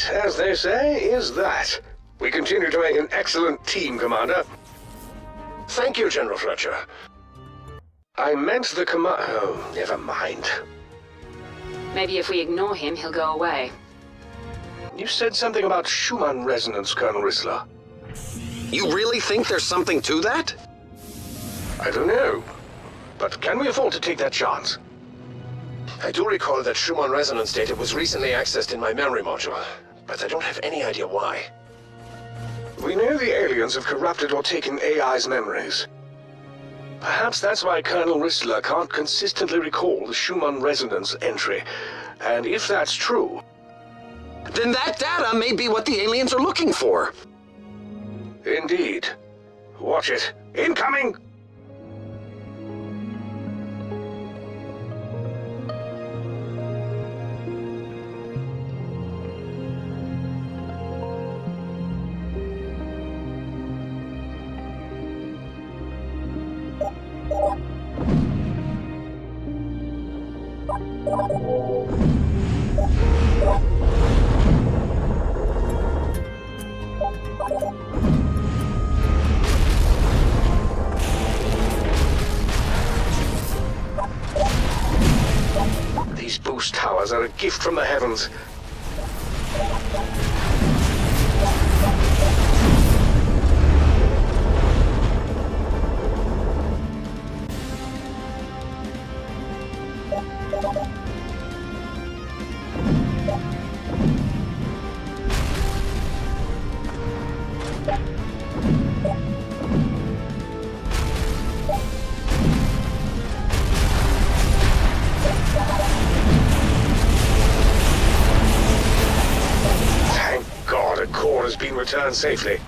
that, as they say, is that. We continue to make an excellent team, Commander. Thank you, General Fletcher. I meant the oh, never mind. Maybe if we ignore him, he'll go away. You said something about Schumann resonance, Colonel Rissler. You really think there's something to that? I don't know. But can we afford to take that chance? I do recall that Schumann resonance data was recently accessed in my memory module, but I don't have any idea why. We know the aliens have corrupted or taken AI's memories. Perhaps that's why Colonel Rissler can't consistently recall the Schumann resonance entry. And if that's true... Then that data may be what the aliens are looking for. Indeed. Watch it. Incoming! These boost towers are a gift from the heavens. Return safely.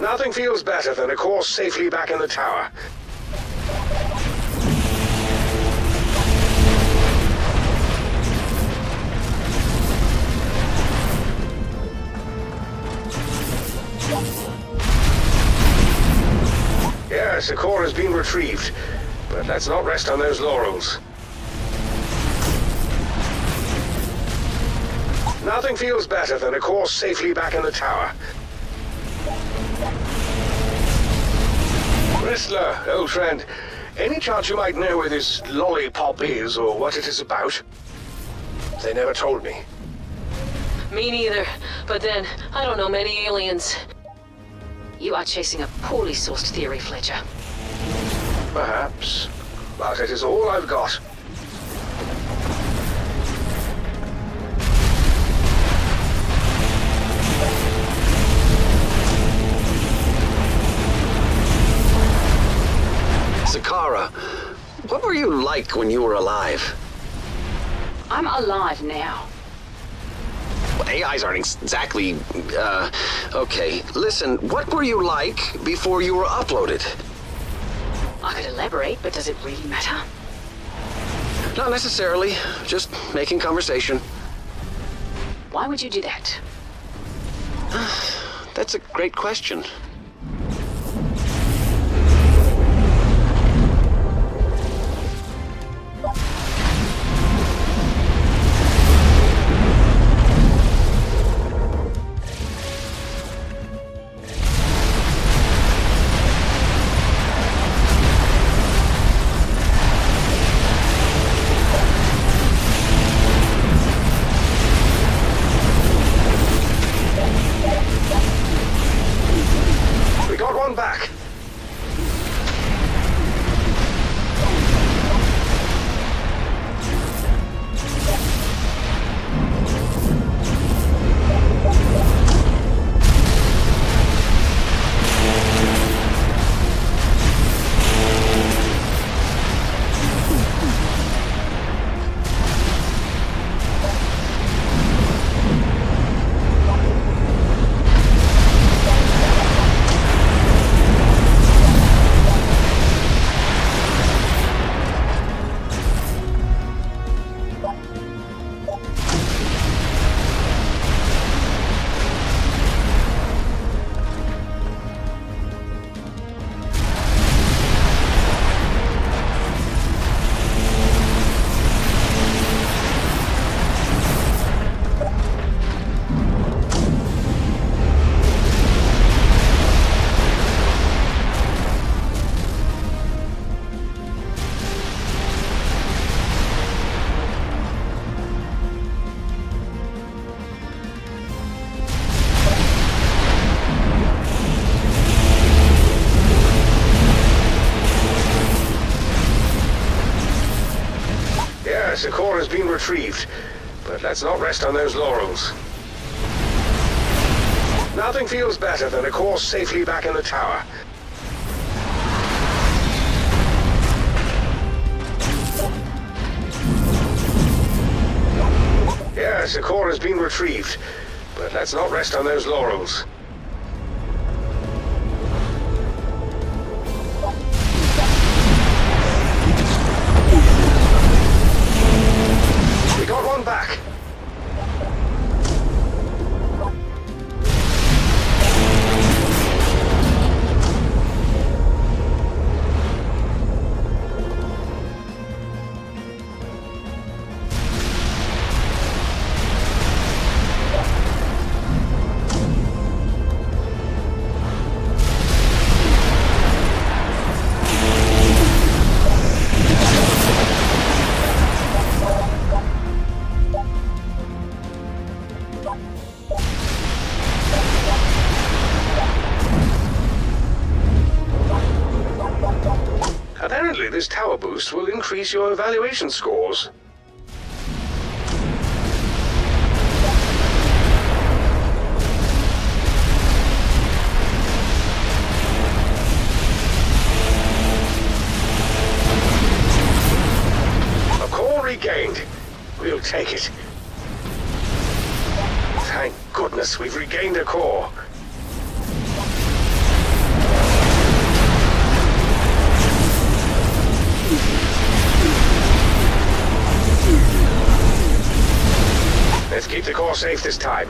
Nothing feels better than a course safely back in the tower. Yes, the core has been retrieved, but let's not rest on those laurels. Nothing feels better than a course safely back in the tower. Rissler, old friend, any chance you might know where this lollipop is or what it is about? They never told me. Me neither. But then, I don't know many aliens. You are chasing a poorly sourced theory, Fletcher. Perhaps. But it is all I've got. Zakara, what were you like when you were alive? I'm alive now. Well, AIs aren't exactly, okay. Listen, what were you like before you were uploaded? I could elaborate, but does it really matter? Not necessarily, just making conversation. Why would you do that? That's a great question. Back. core has been retrieved, but let's not rest on those laurels. Nothing feels better than a core safely back in the tower. Yes, a core has been retrieved, but let's not rest on those laurels. We got one back. Apparently, this tower boost will increase your evaluation scores. A core regained. We'll take it. Thank goodness we've regained a core. Let's keep the core safe this time.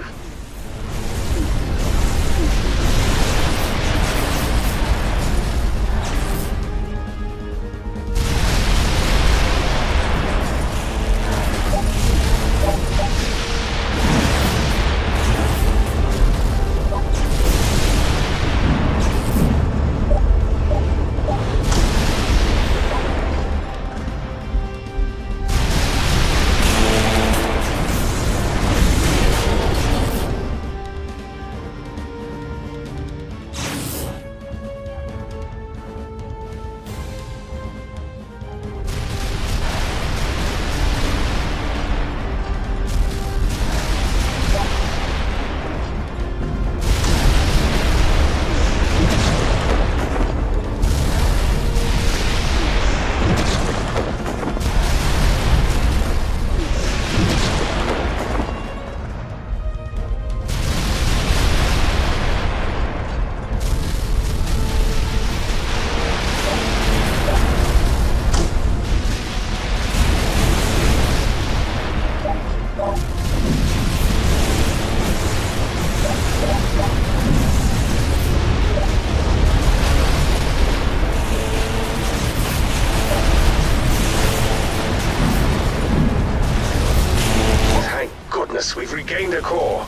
We've regained a core.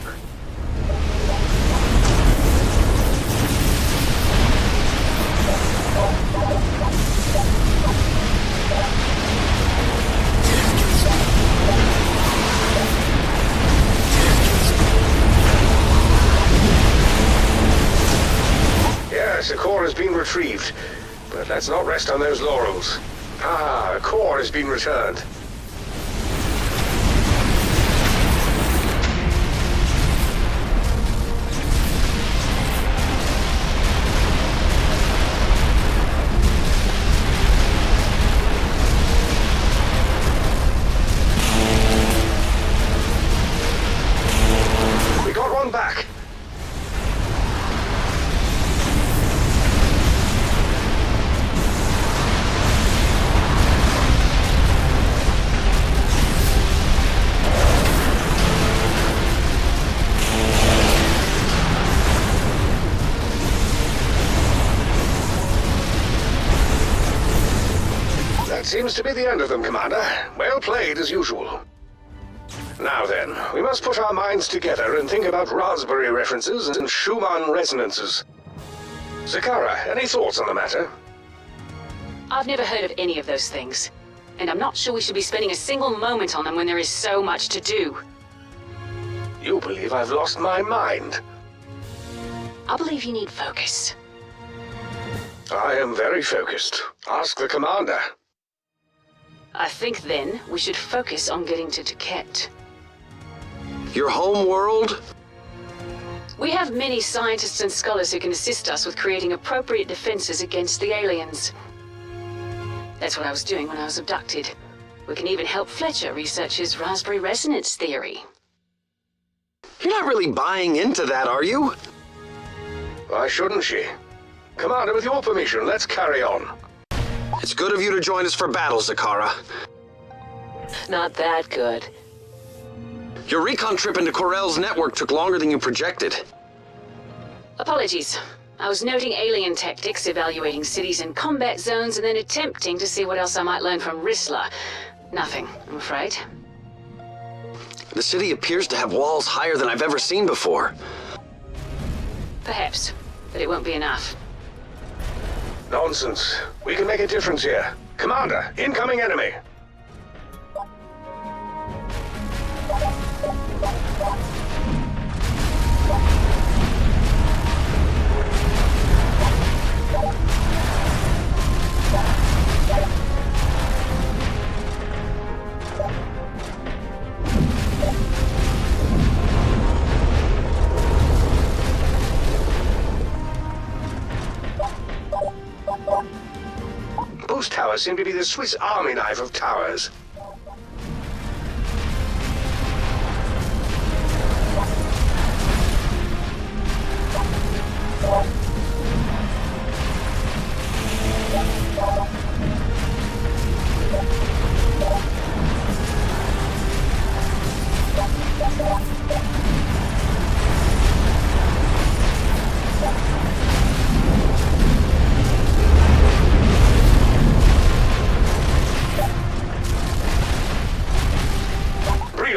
Yes, a core has been retrieved, but let's not rest on those laurels. Ah, a core has been returned. Back. That seems to be the end of them, Commander. Well played as usual. Now then, we must put our minds together and think about Raspberry references and Schumann resonances. Zakara, any thoughts on the matter? I've never heard of any of those things, and I'm not sure we should be spending a single moment on them when there is so much to do. You believe I've lost my mind? I believe you need focus. I am very focused. Ask the Commander. I think then we should focus on getting to Duquette. Your home world? We have many scientists and scholars who can assist us with creating appropriate defenses against the aliens. That's what I was doing when I was abducted. We can even help Fletcher research his raspberry resonance theory. You're not really buying into that, are you? Why shouldn't she? Commander, with your permission, let's carry on. It's good of you to join us for battle, Zakara. Not that good. Your recon trip into Corell's network took longer than you projected. Apologies. I was noting alien tactics, evaluating cities and combat zones, and then attempting to see what else I might learn from Rissler. Nothing, I'm afraid. The city appears to have walls higher than I've ever seen before. Perhaps, but it won't be enough. Nonsense. We can make a difference here. Commander, incoming enemy. Those towers seem to be the Swiss Army knife of towers.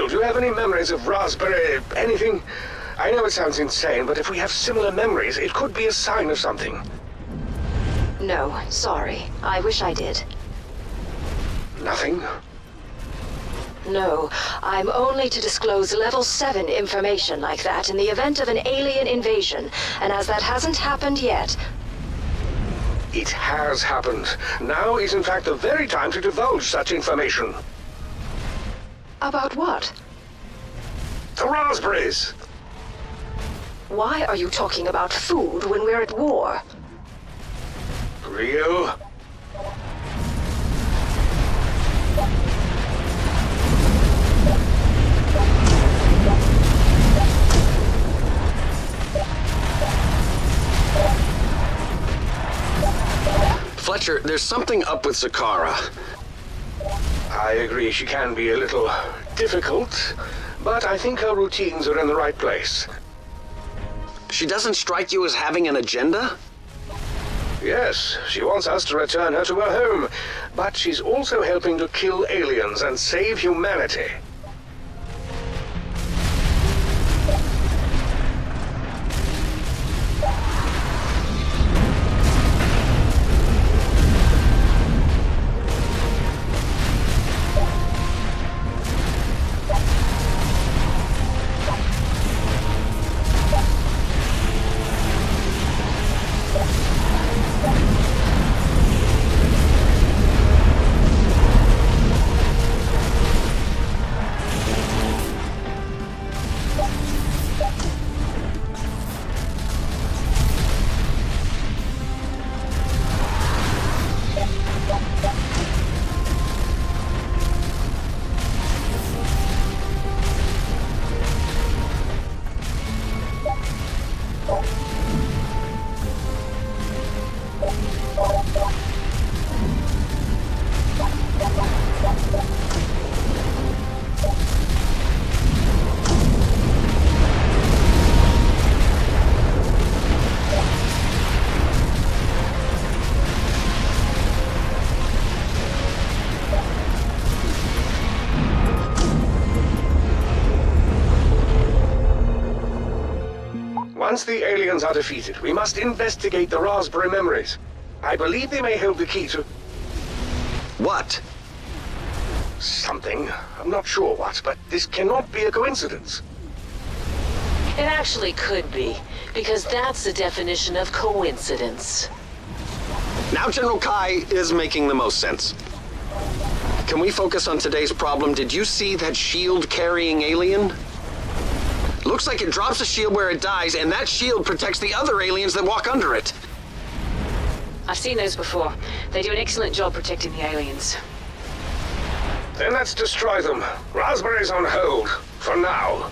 Do you have any memories of raspberry anything? I know it sounds insane, but if we have similar memories, it could be a sign of something. No, sorry. I wish I did. Nothing? No, I'm only to disclose level 7 information like that in the event of an alien invasion, and as that hasn't happened yet... It has happened. Now is in fact the very time to divulge such information. About what? The raspberries! Why are you talking about food when we're at war? Real? Fletcher, there's something up with Zakara. I agree she can be a little difficult, but I think her routines are in the right place. She doesn't strike you as having an agenda? Yes, she wants us to return her to her home, but she's also helping to kill aliens and save humanity. Once the aliens are defeated, we must investigate the raspberry memories. I believe they may hold the key to... What? something. I'm not sure what, but this cannot be a coincidence. It actually could be, because that's the definition of coincidence. Now General Kai is making the most sense. Can we focus on today's problem? Did you see that shield-carrying alien? Looks like it drops a shield where it dies, and that shield protects the other aliens that walk under it. I've seen those before. They do an excellent job protecting the aliens. Then let's destroy them. Raspberry's on hold, for now.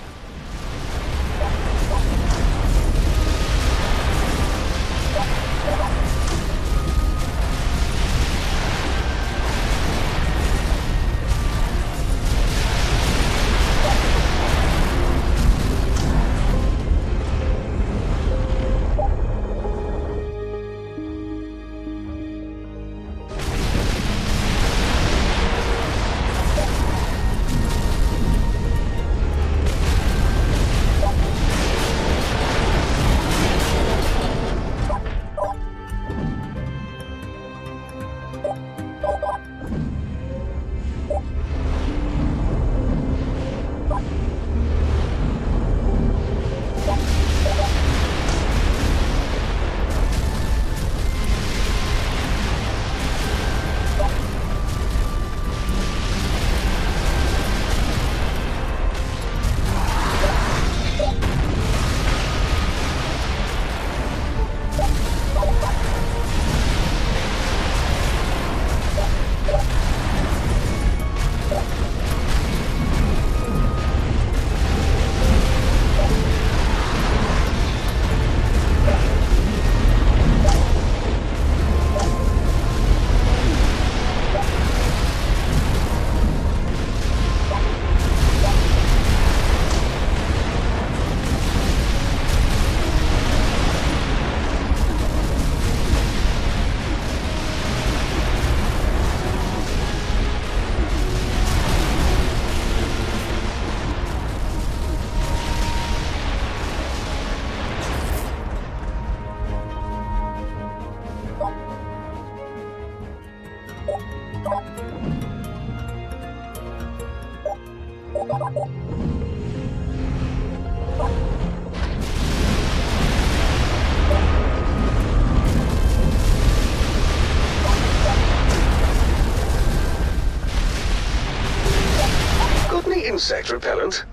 Got any insect repellent?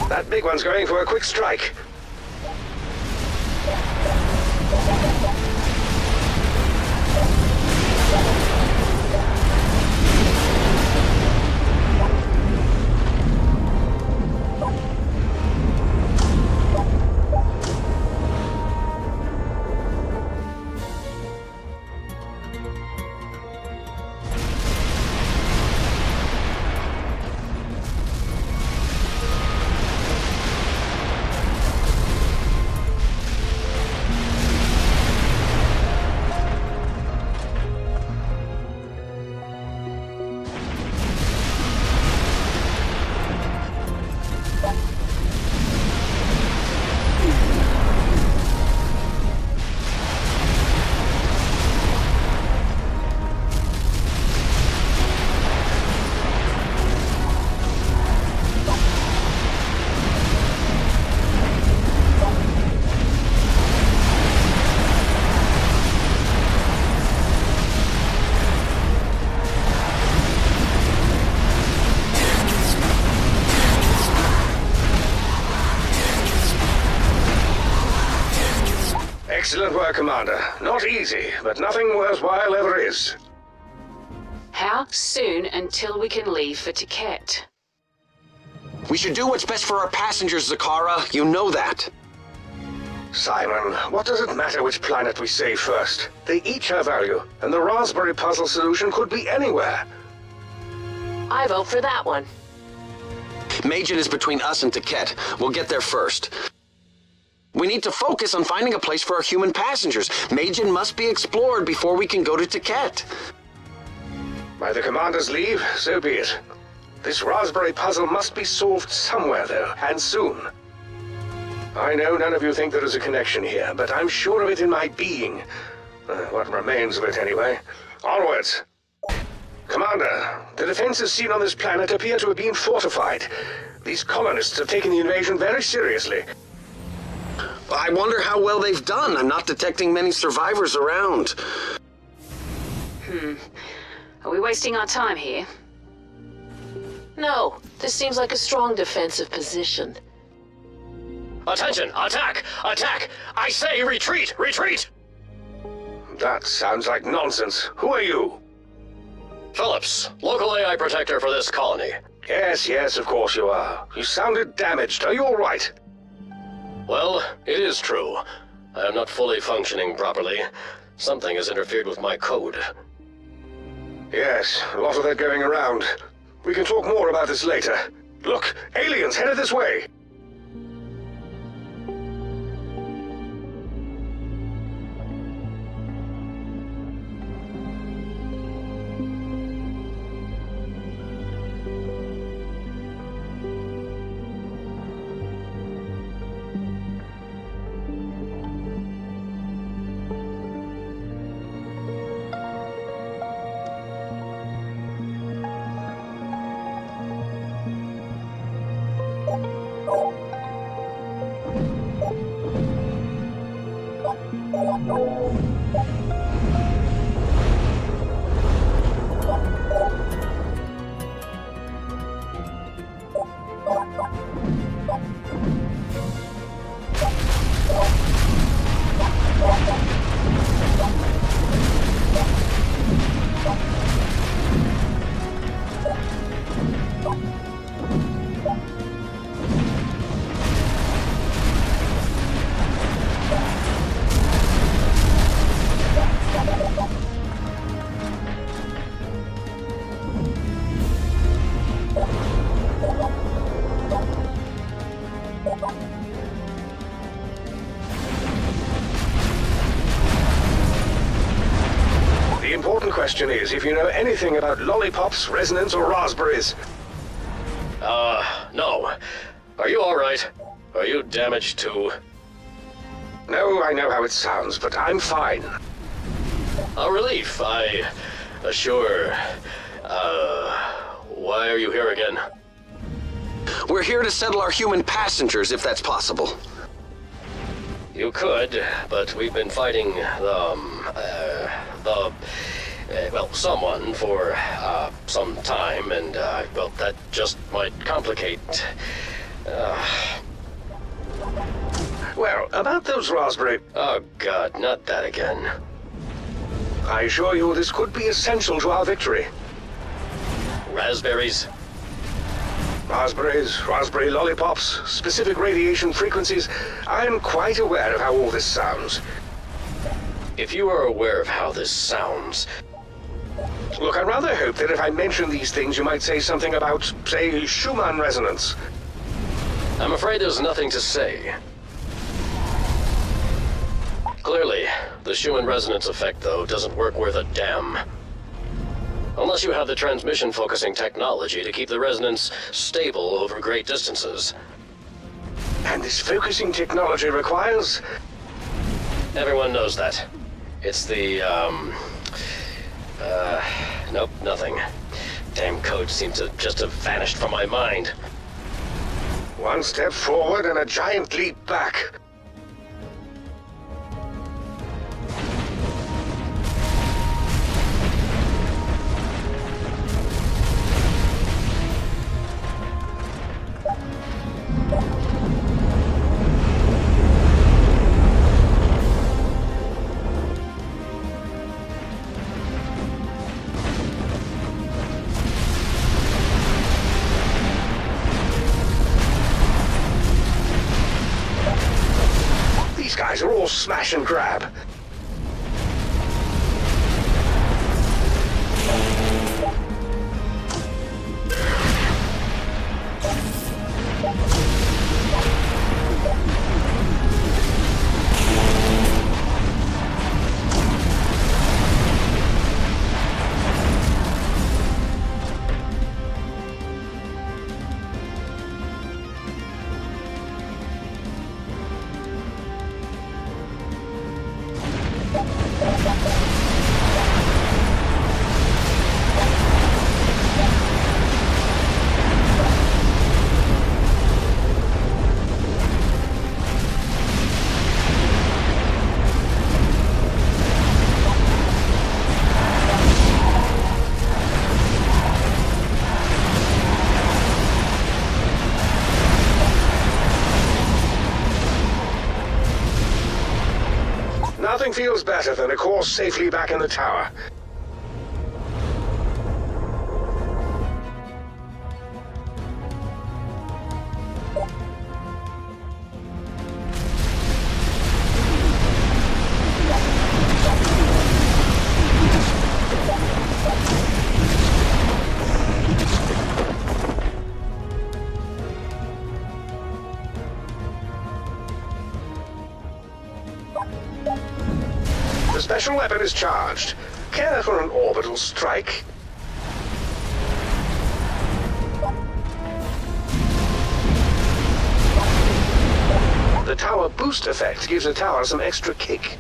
That big one's going for a quick strike. Excellent work, Commander. Not easy, but nothing worthwhile ever is. How soon until we can leave for Tikket? We should do what's best for our passengers, Zakara. You know that. Simon, what does it matter which planet we save first? They each have value, and the Raspberry puzzle solution could be anywhere. I vote for that one. Majin is between us and Tikket. We'll get there first. We need to focus on finding a place for our human passengers. Majin must be explored before we can go to Tikket. By the commander's leave, so be it. This raspberry puzzle must be solved somewhere, though, and soon. I know none of you think there is a connection here, but I'm sure of it in my being. What remains of it, anyway. Onwards! Commander, the defenses seen on this planet appear to have been fortified. These colonists have taken the invasion very seriously. I wonder how well they've done. I'm not detecting many survivors around. Are we wasting our time here? No, this seems like a strong defensive position. Attention! Attack! Attack! I say retreat! Retreat! That sounds like nonsense. Who are you? Phillips, local AI protector for this colony. Yes, of course you are. You sounded damaged. Are you all right? Well, it is true. I am not fully functioning properly. Something has interfered with my code. Yes, a lot of that going around. We can talk more about this later. Look, aliens headed this way. The important question is if you know anything about lollipops, resonance, or raspberries. No. Are you alright? Are you damaged too? No, I know how it sounds, but I'm fine. A relief, I assure. Why are you here again? We're here to settle our human passengers, if that's possible. You could, but we've been fighting someone for some time, and, well, that just might complicate. Well, about those raspberry... Oh, God, not that again. I assure you this could be essential to our victory. Raspberries? Raspberries, raspberry lollipops, specific radiation frequencies. I'm quite aware of how all this sounds. If you are aware of how this sounds... Look, I rather hope that if I mention these things, you might say something about, say, Schumann resonance. I'm afraid there's nothing to say. Clearly, the Schumann resonance effect, though, doesn't work worth a damn. Unless you have the transmission focusing technology to keep the resonance stable over great distances. And this focusing technology requires... Everyone knows that. It's the, nope, nothing. Damn code seems to just have vanished from my mind. One step forward and a giant leap back. These guys are all smash and grab. Nothing feels better than a course safely back in the tower. The special weapon is charged. Care for an orbital strike? The tower boost effect gives the tower some extra kick.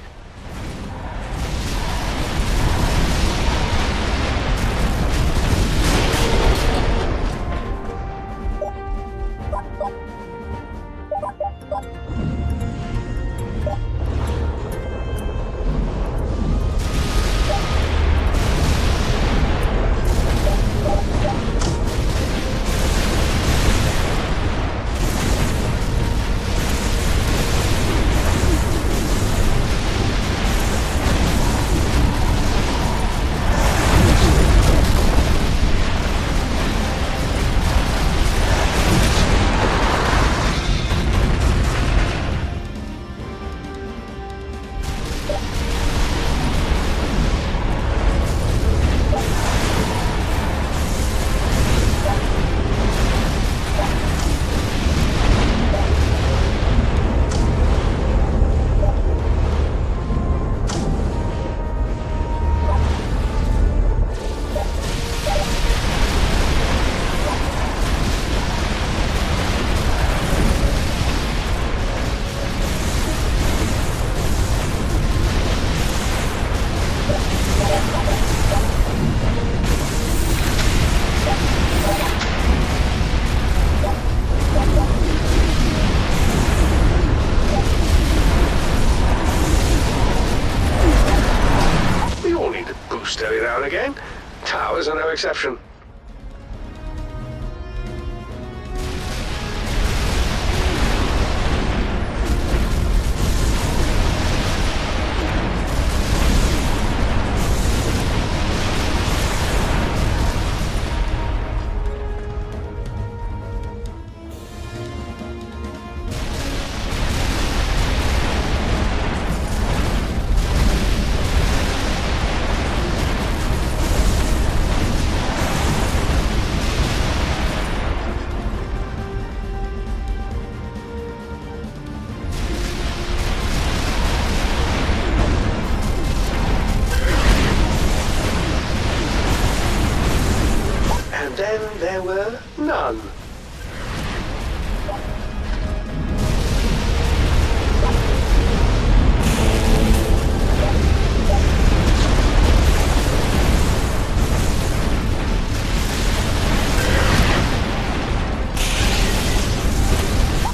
Every now and again. Towers are no exception. Then there were none.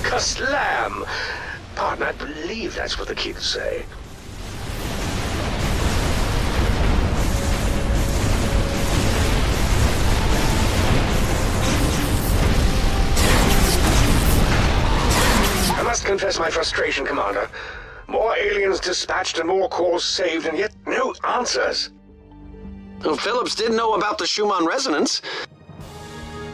Kaslam! Pardon, I believe that's what the kids say. I must confess my frustration, Commander. More aliens dispatched and more cores saved, and yet no answers. Well, Phillips did know about the Schumann resonance.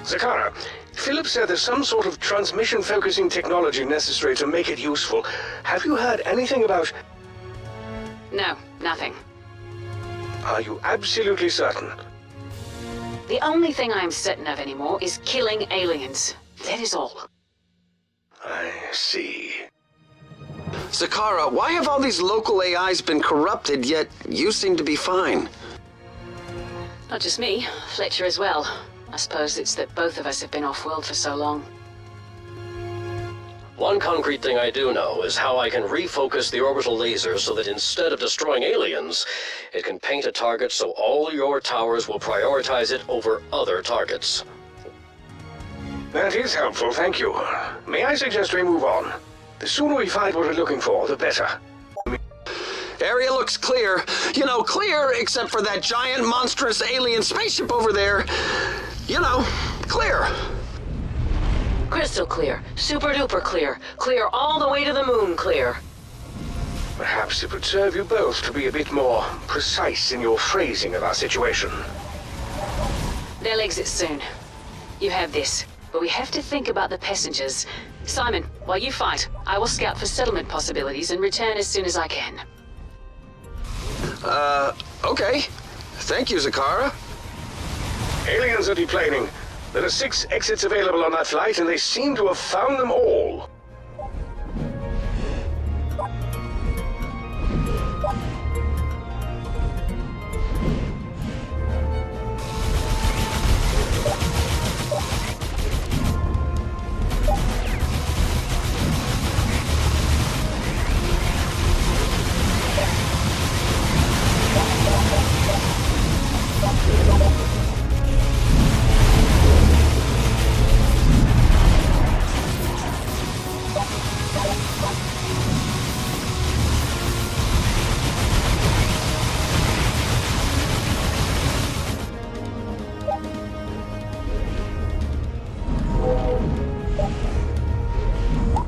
Zakara, Phillips said there's some sort of transmission-focusing technology necessary to make it useful. Have you heard anything about... No, nothing. Are you absolutely certain? The only thing I am certain of anymore is killing aliens. That is all. I see. Zakara, why have all these local AIs been corrupted, yet you seem to be fine? Not just me, Fletcher as well. I suppose it's that both of us have been off-world for so long. One concrete thing I do know is how I can refocus the orbital laser so that instead of destroying aliens, it can paint a target so all your towers will prioritize it over other targets. That is helpful, thank you. May I suggest we move on? The sooner we find what we're looking for, the better. Area looks clear. You know, clear except for that giant monstrous alien spaceship over there. You know, clear. Crystal clear. Super duper clear. Clear all the way to the moon clear. Perhaps it would serve you both to be a bit more precise in your phrasing of our situation. They'll exit soon. You have this, but we have to think about the passengers. Simon, while you fight, I will scout for settlement possibilities and return as soon as I can. Okay. Thank you, Zakara. Aliens are deplaning. There are 6 exits available on that flight, and they seem to have found them all.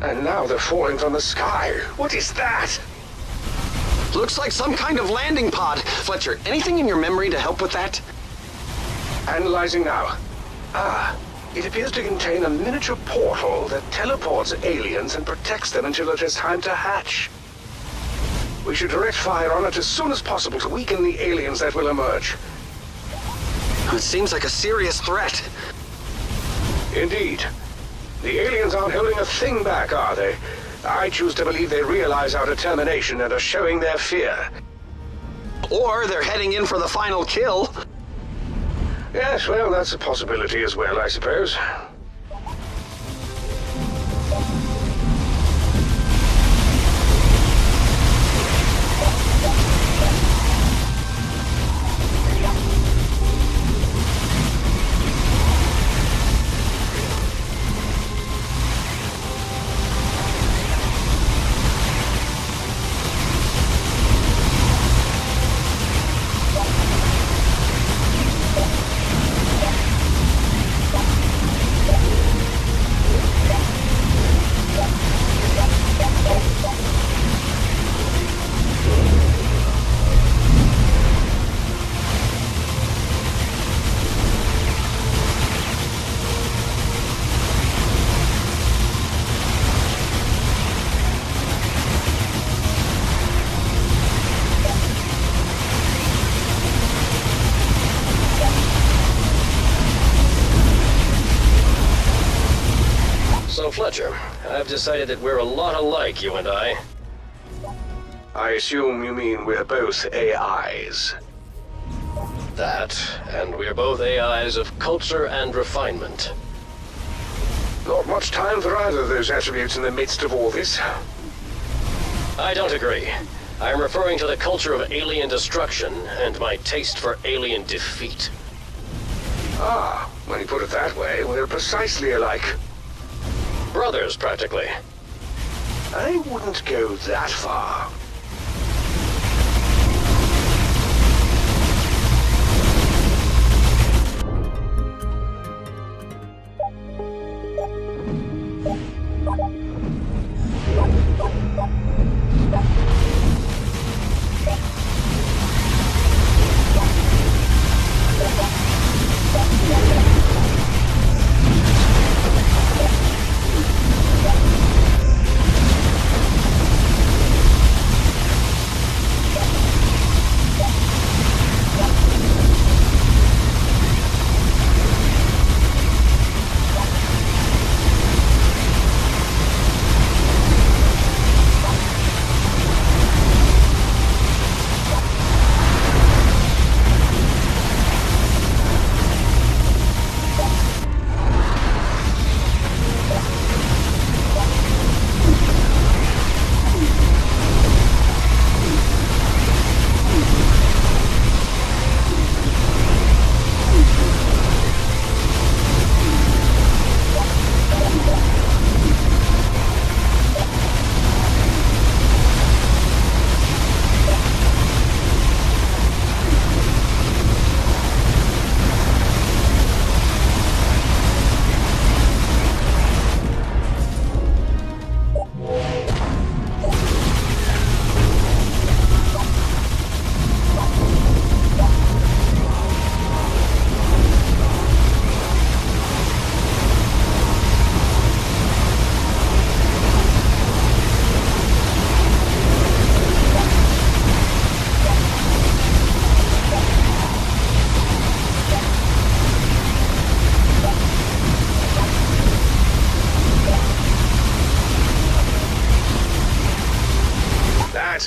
And now they're falling from the sky. What is that? Looks like some kind of landing pod. Fletcher, anything in your memory to help with that? Analyzing now. It appears to contain a miniature portal that teleports aliens and protects them until it is time to hatch. We should direct fire on it as soon as possible to weaken the aliens that will emerge. It seems like a serious threat. Indeed. The aliens aren't holding a thing back, are they? I choose to believe they realize our determination and are showing their fear. Or they're heading in for the final kill. Yes, well, that's a possibility as well, I suppose. So, Fletcher, I've decided that we're a lot alike, you and I. I assume you mean we're both AIs. That, and we're both AIs of culture and refinement. Not much time for either of those attributes in the midst of all this. I don't agree. I'm referring to the culture of alien destruction and my taste for alien defeat. Ah, when you put it that way, we're precisely alike. Brothers, practically. I wouldn't go that far.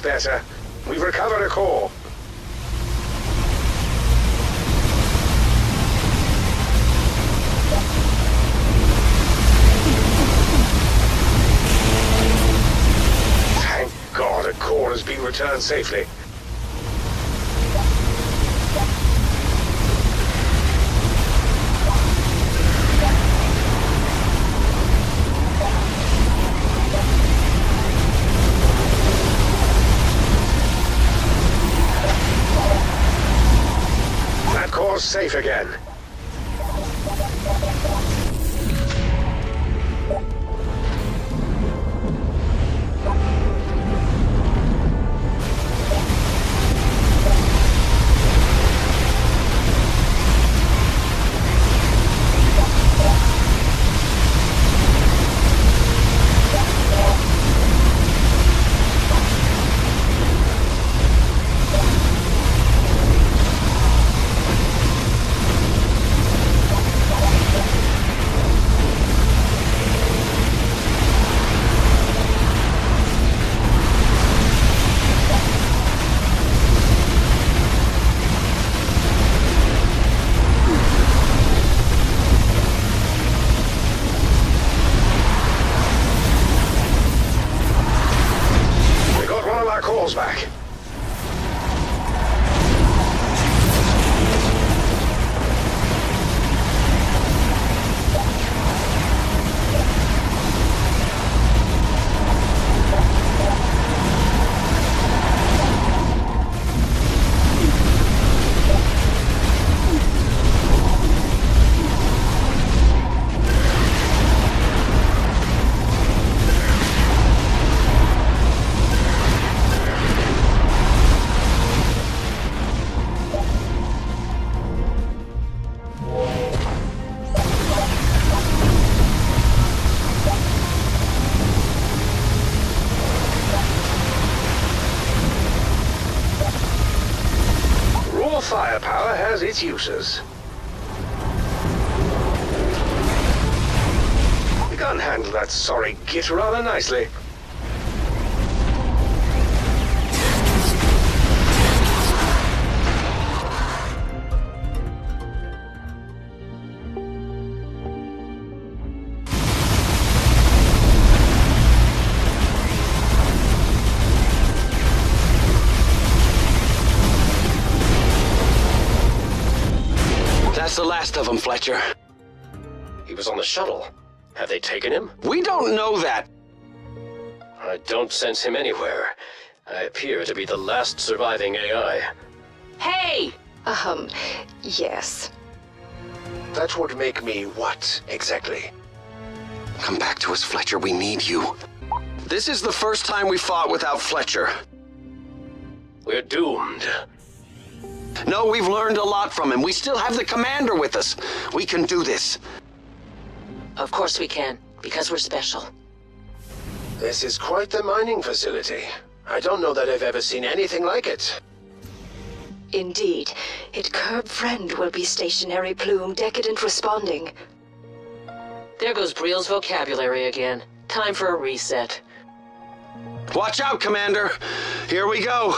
That's better. We've recovered a core. Thank God a core has been returned safely. That core's safe again. Back. Firepower has its uses. The gun handled that sorry git rather nicely. That's the last of them, Fletcher. He was on the shuttle. Have they taken him? We don't know that. I don't sense him anywhere. I appear to be the last surviving AI. Hey! Yes. That would make me what, exactly? Come back to us, Fletcher. We need you. This is the first time we fought without Fletcher. We're doomed. No, we've learned a lot from him. We still have the commander with us. We can do this. Of course we can, because we're special. This is quite the mining facility. I don't know that I've ever seen anything like it. Indeed. It curb friend will be stationary plume, decadent responding. There goes Briel's vocabulary again. Time for a reset. Watch out, Commander. Here we go.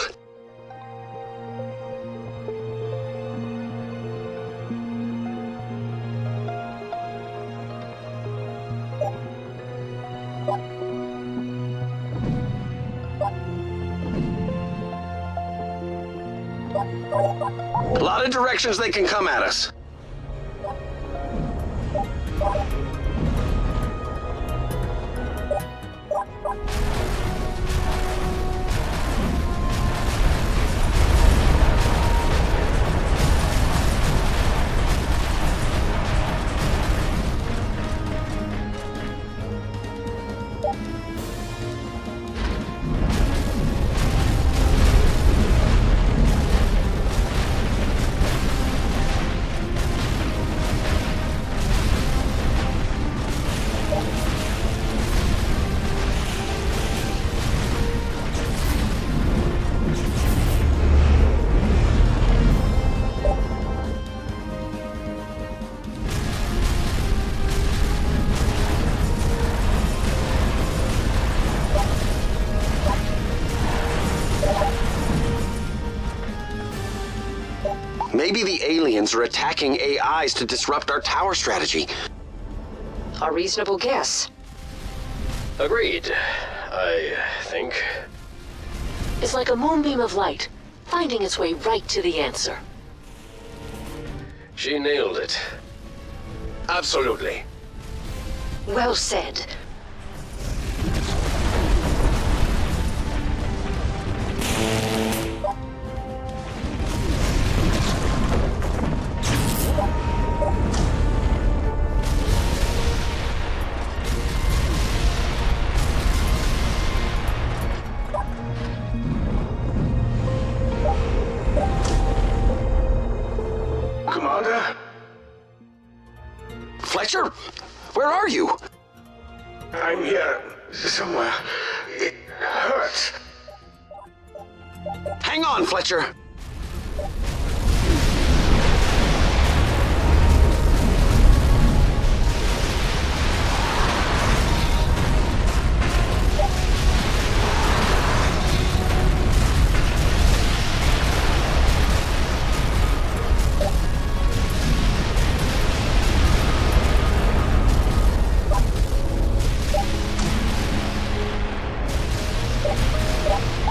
A lot of directions they can come at us. Maybe the aliens are attacking AIs to disrupt our tower strategy. A reasonable guess. Agreed, I think. It's like a moonbeam of light, finding its way right to the answer. She nailed it. Absolutely. Well said. Commander? Fletcher? Where are you? I'm here somewhere. It hurts. Hang on, Fletcher.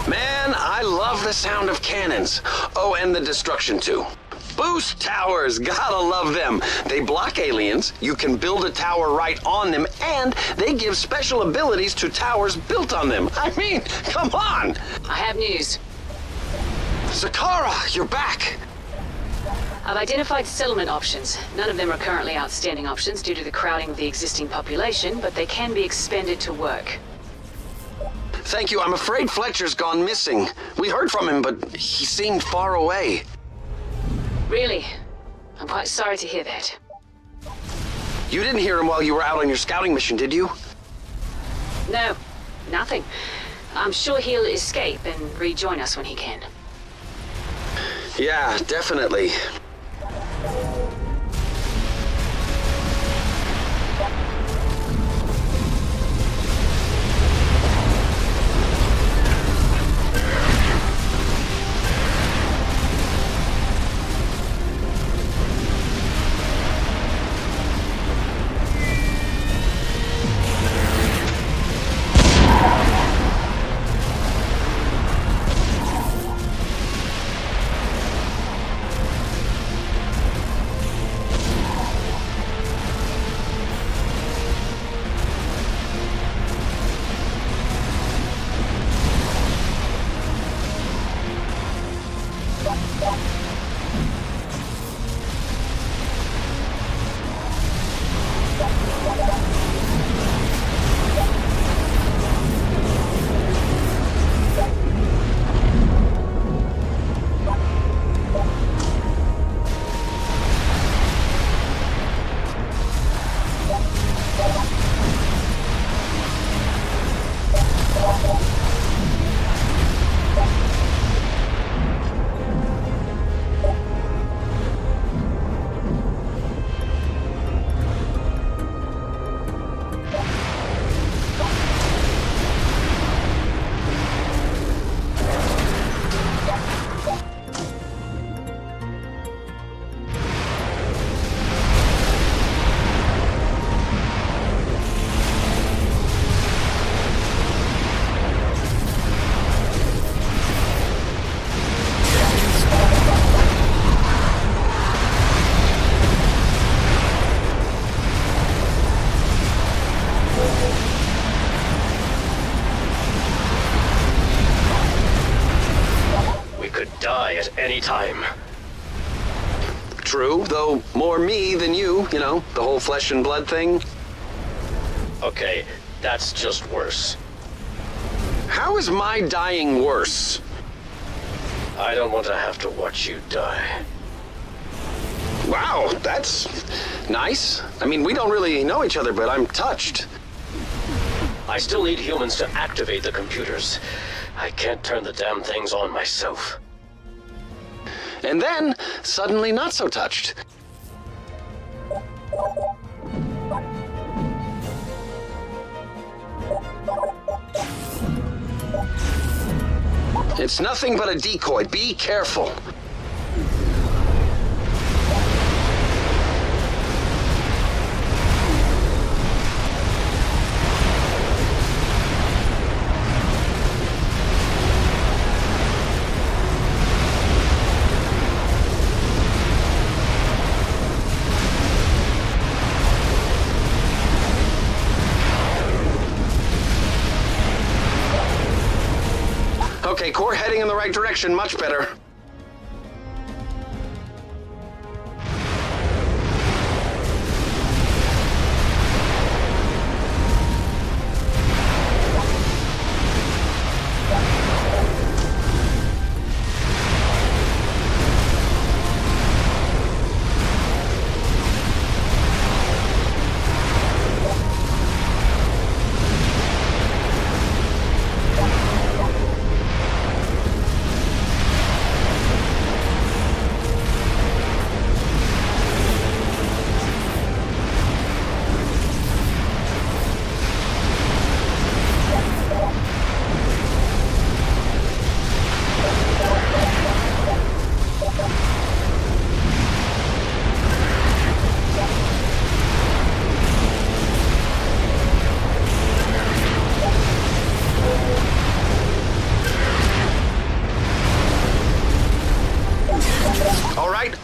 Man, I love the sound of cannons. Oh, and the destruction too. Boost towers, gotta love them. They block aliens, you can build a tower right on them, and they give special abilities to towers built on them. I mean, come on! I have news. Zakara, you're back! I've identified settlement options. None of them are currently outstanding options due to the crowding of the existing population, but they can be expended to work. Thank you, I'm afraid Fletcher's gone missing. We heard from him, but he seemed far away. Really? I'm quite sorry to hear that. You didn't hear him while you were out on your scouting mission, did you? No, nothing. I'm sure he'll escape and rejoin us when he can. Yeah, definitely. At any time. True, though more me than you know, the whole flesh and blood thing. Okay, that's just worse. How is my dying worse? I don't want to have to watch you die. Wow, that's nice. I mean, we don't really know each other, but I'm touched. I still need humans to activate the computers. I can't turn the damn things on myself. And then, suddenly not so touched. It's nothing but a decoy. Be careful. right direction much better.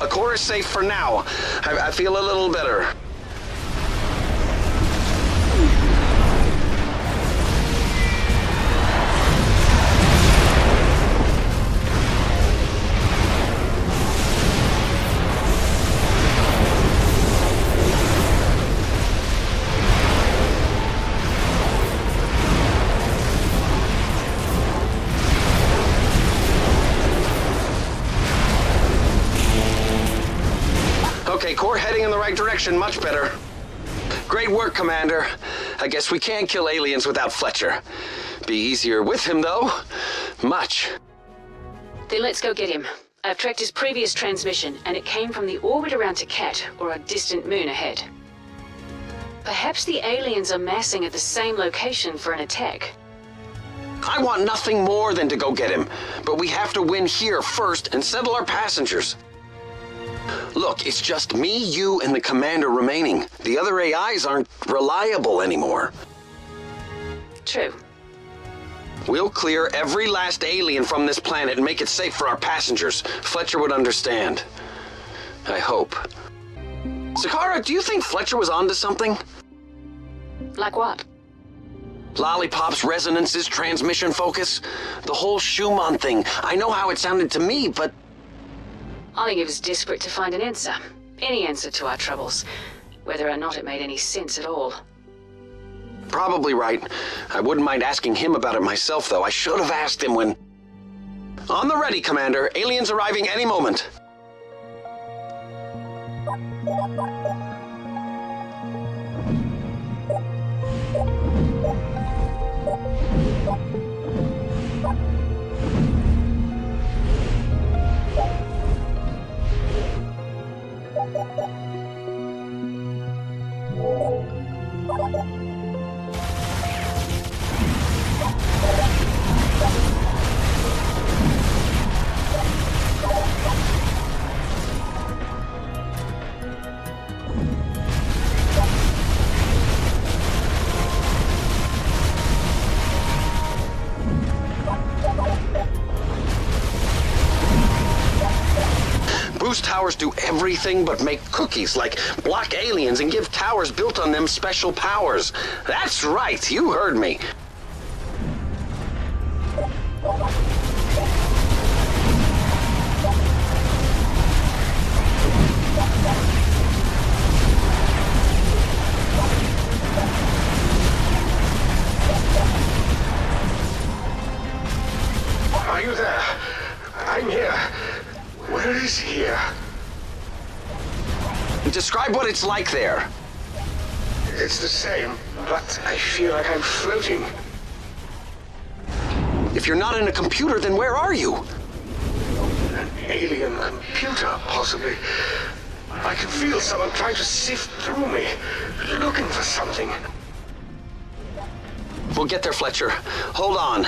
A core is safe for now. I feel a little better. Okay, core heading in the right direction, much better. Great work, Commander. I guess we can't kill aliens without Fletcher. Be easier with him, though. Much. Then let's go get him. I've tracked his previous transmission, and it came from the orbit around Takat, or a distant moon ahead. Perhaps the aliens are massing at the same location for an attack. I want nothing more than to go get him, but we have to win here first and settle our passengers. Look, it's just me, you, and the Commander remaining. The other AIs aren't reliable anymore. True. We'll clear every last alien from this planet and make it safe for our passengers. Fletcher would understand. I hope. Zakara, do you think Fletcher was onto something? Like what? Lollipop's resonances, transmission focus, the whole Schumann thing. I know how it sounded to me, but... I think he was desperate to find an answer. Any answer to our troubles. Whether or not it made any sense at all. Probably right. I wouldn't mind asking him about it myself, though. I should have asked him when... On the ready, Commander. Aliens arriving any moment. Boost towers do everything but make cookies, like block aliens and give towers built on them special powers. That's right, you heard me. Are you there? I'm here. Where is here? Describe what it's like there. It's the same, but I feel like I'm floating. If you're not in a computer, then where are you? An alien computer, possibly. I can feel someone trying to sift through me, looking for something. We'll get there, Fletcher. Hold on.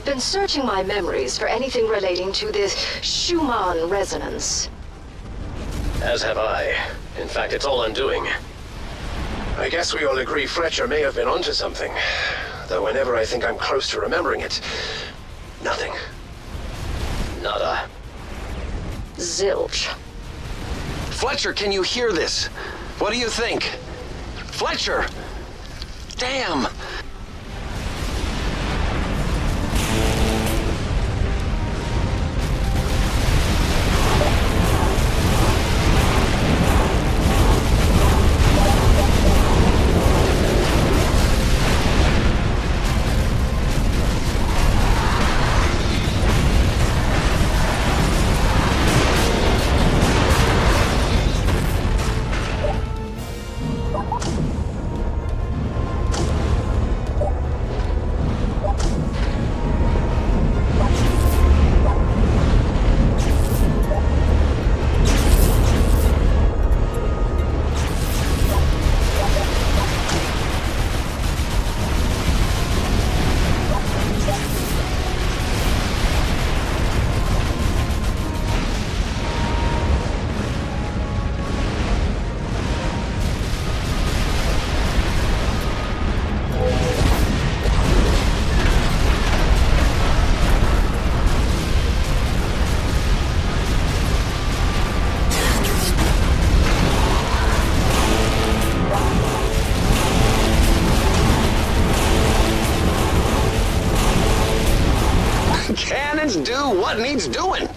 I've been searching my memories for anything relating to this Schumann resonance. As have I. In fact, it's all undoing. I guess we all agree Fletcher may have been onto something. Though whenever I think I'm close to remembering it, nothing. Nada. Zilch. Fletcher, can you hear this? What do you think? Fletcher! Damn! Cannons do what needs doing.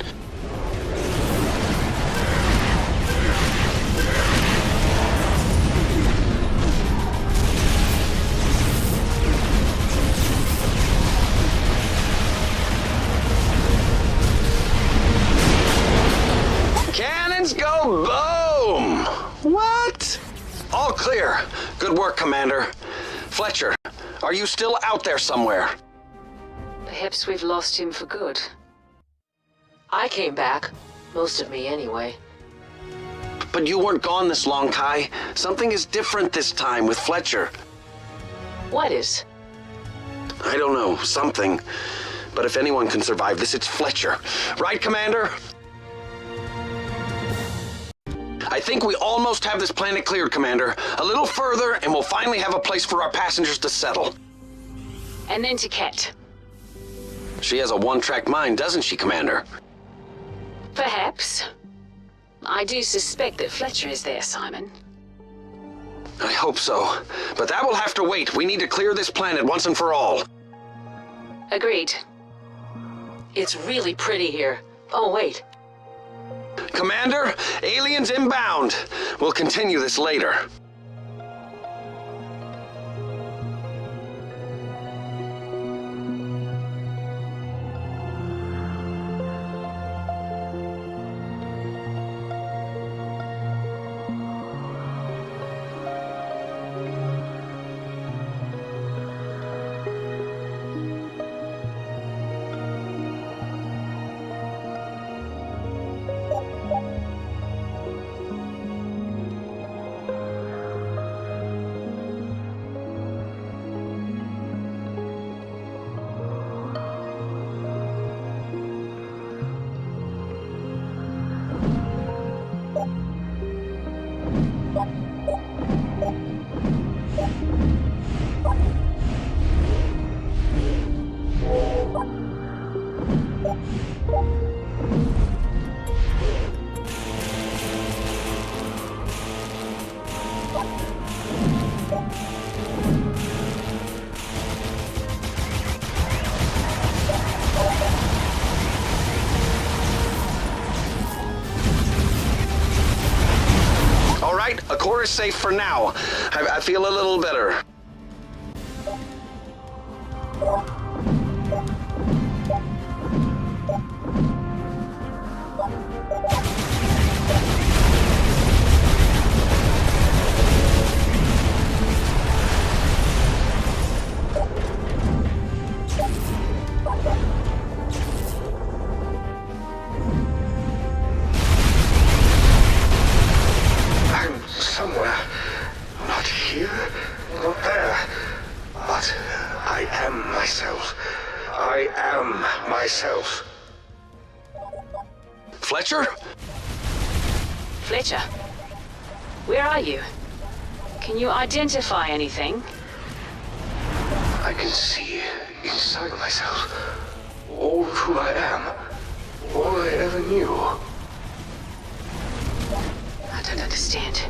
Cannons go boom! What? All clear. Good work, Commander. Fletcher, are you still out there somewhere? Perhaps we've lost him for good. I came back. Most of me, anyway. But you weren't gone this long, Kai. Something is different this time with Fletcher. What is? I don't know, something. But if anyone can survive this, it's Fletcher. Right, Commander? I think we almost have this planet cleared, Commander. A little further, and we'll finally have a place for our passengers to settle. And then to Ket. She has a one-track mind, doesn't she, Commander? Perhaps. I do suspect that Fletcher is there, Simon. I hope so. But that will have to wait. We need to clear this planet once and for all. Agreed. It's really pretty here. Oh, wait. Commander, aliens inbound. We'll continue this later. A core is safe for now. I feel a little better. I am myself. Fletcher? Fletcher, where are you? Can you identify anything? I can see inside myself all of who I am, all I ever knew. I don't understand.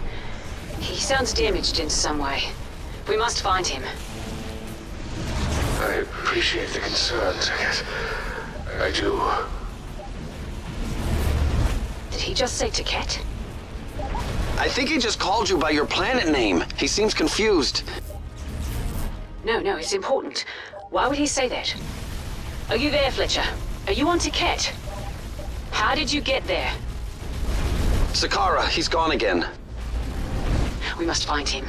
He sounds damaged in some way. We must find him. I appreciate the concerns, I guess. I do. Did he just say Taket? I think he just called you by your planet name. He seems confused. No, it's important. Why would he say that? Are you there, Fletcher? Are you on Taket? How did you get there? Sakara, he's gone again. We must find him.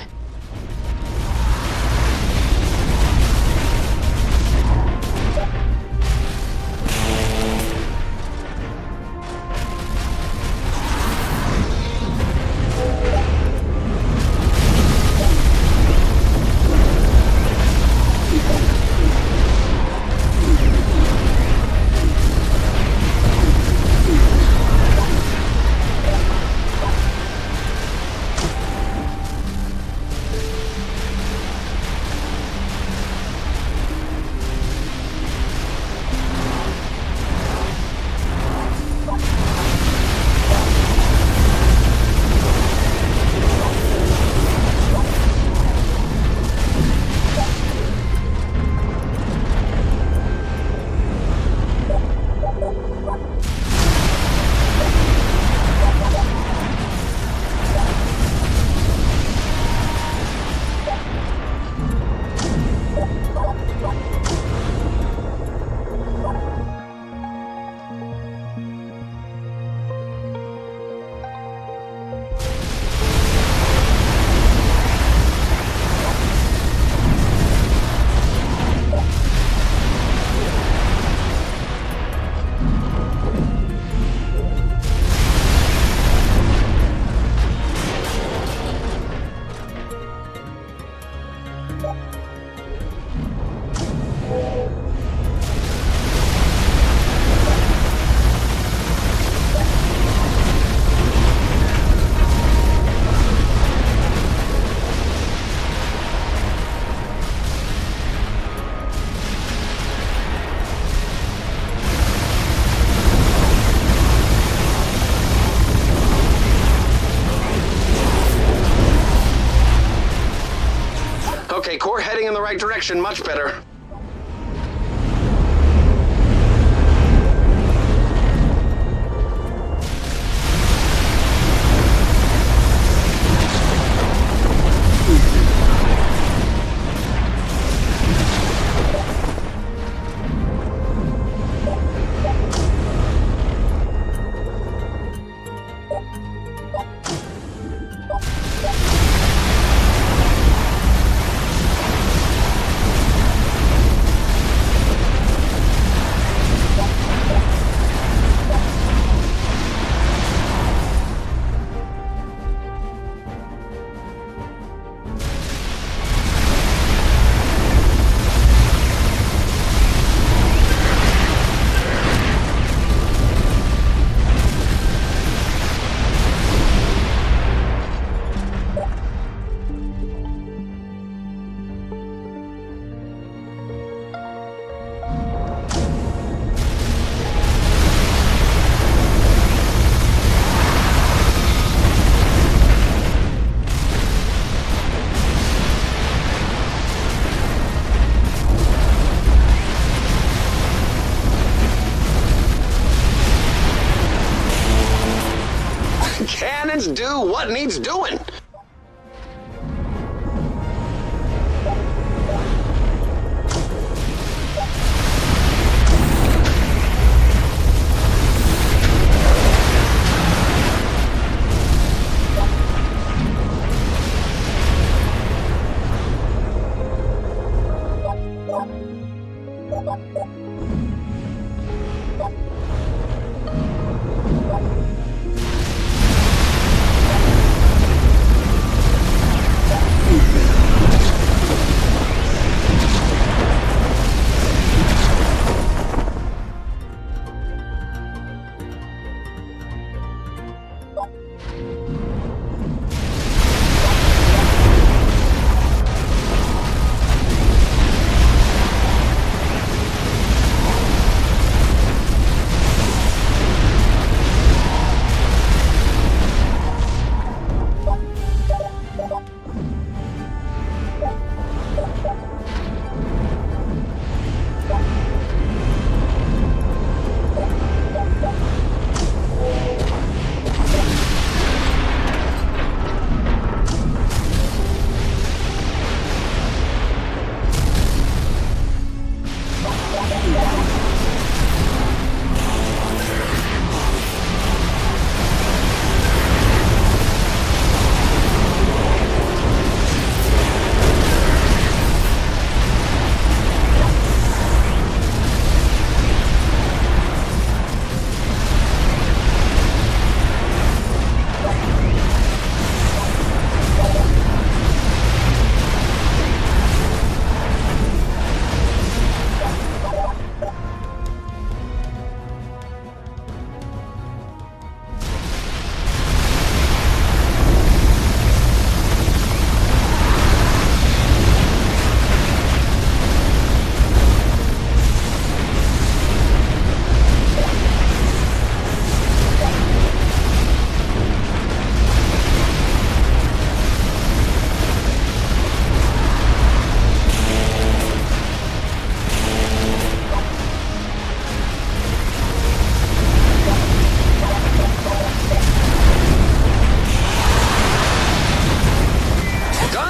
Okay, core heading in the right direction, much better. Cannons do what needs doing.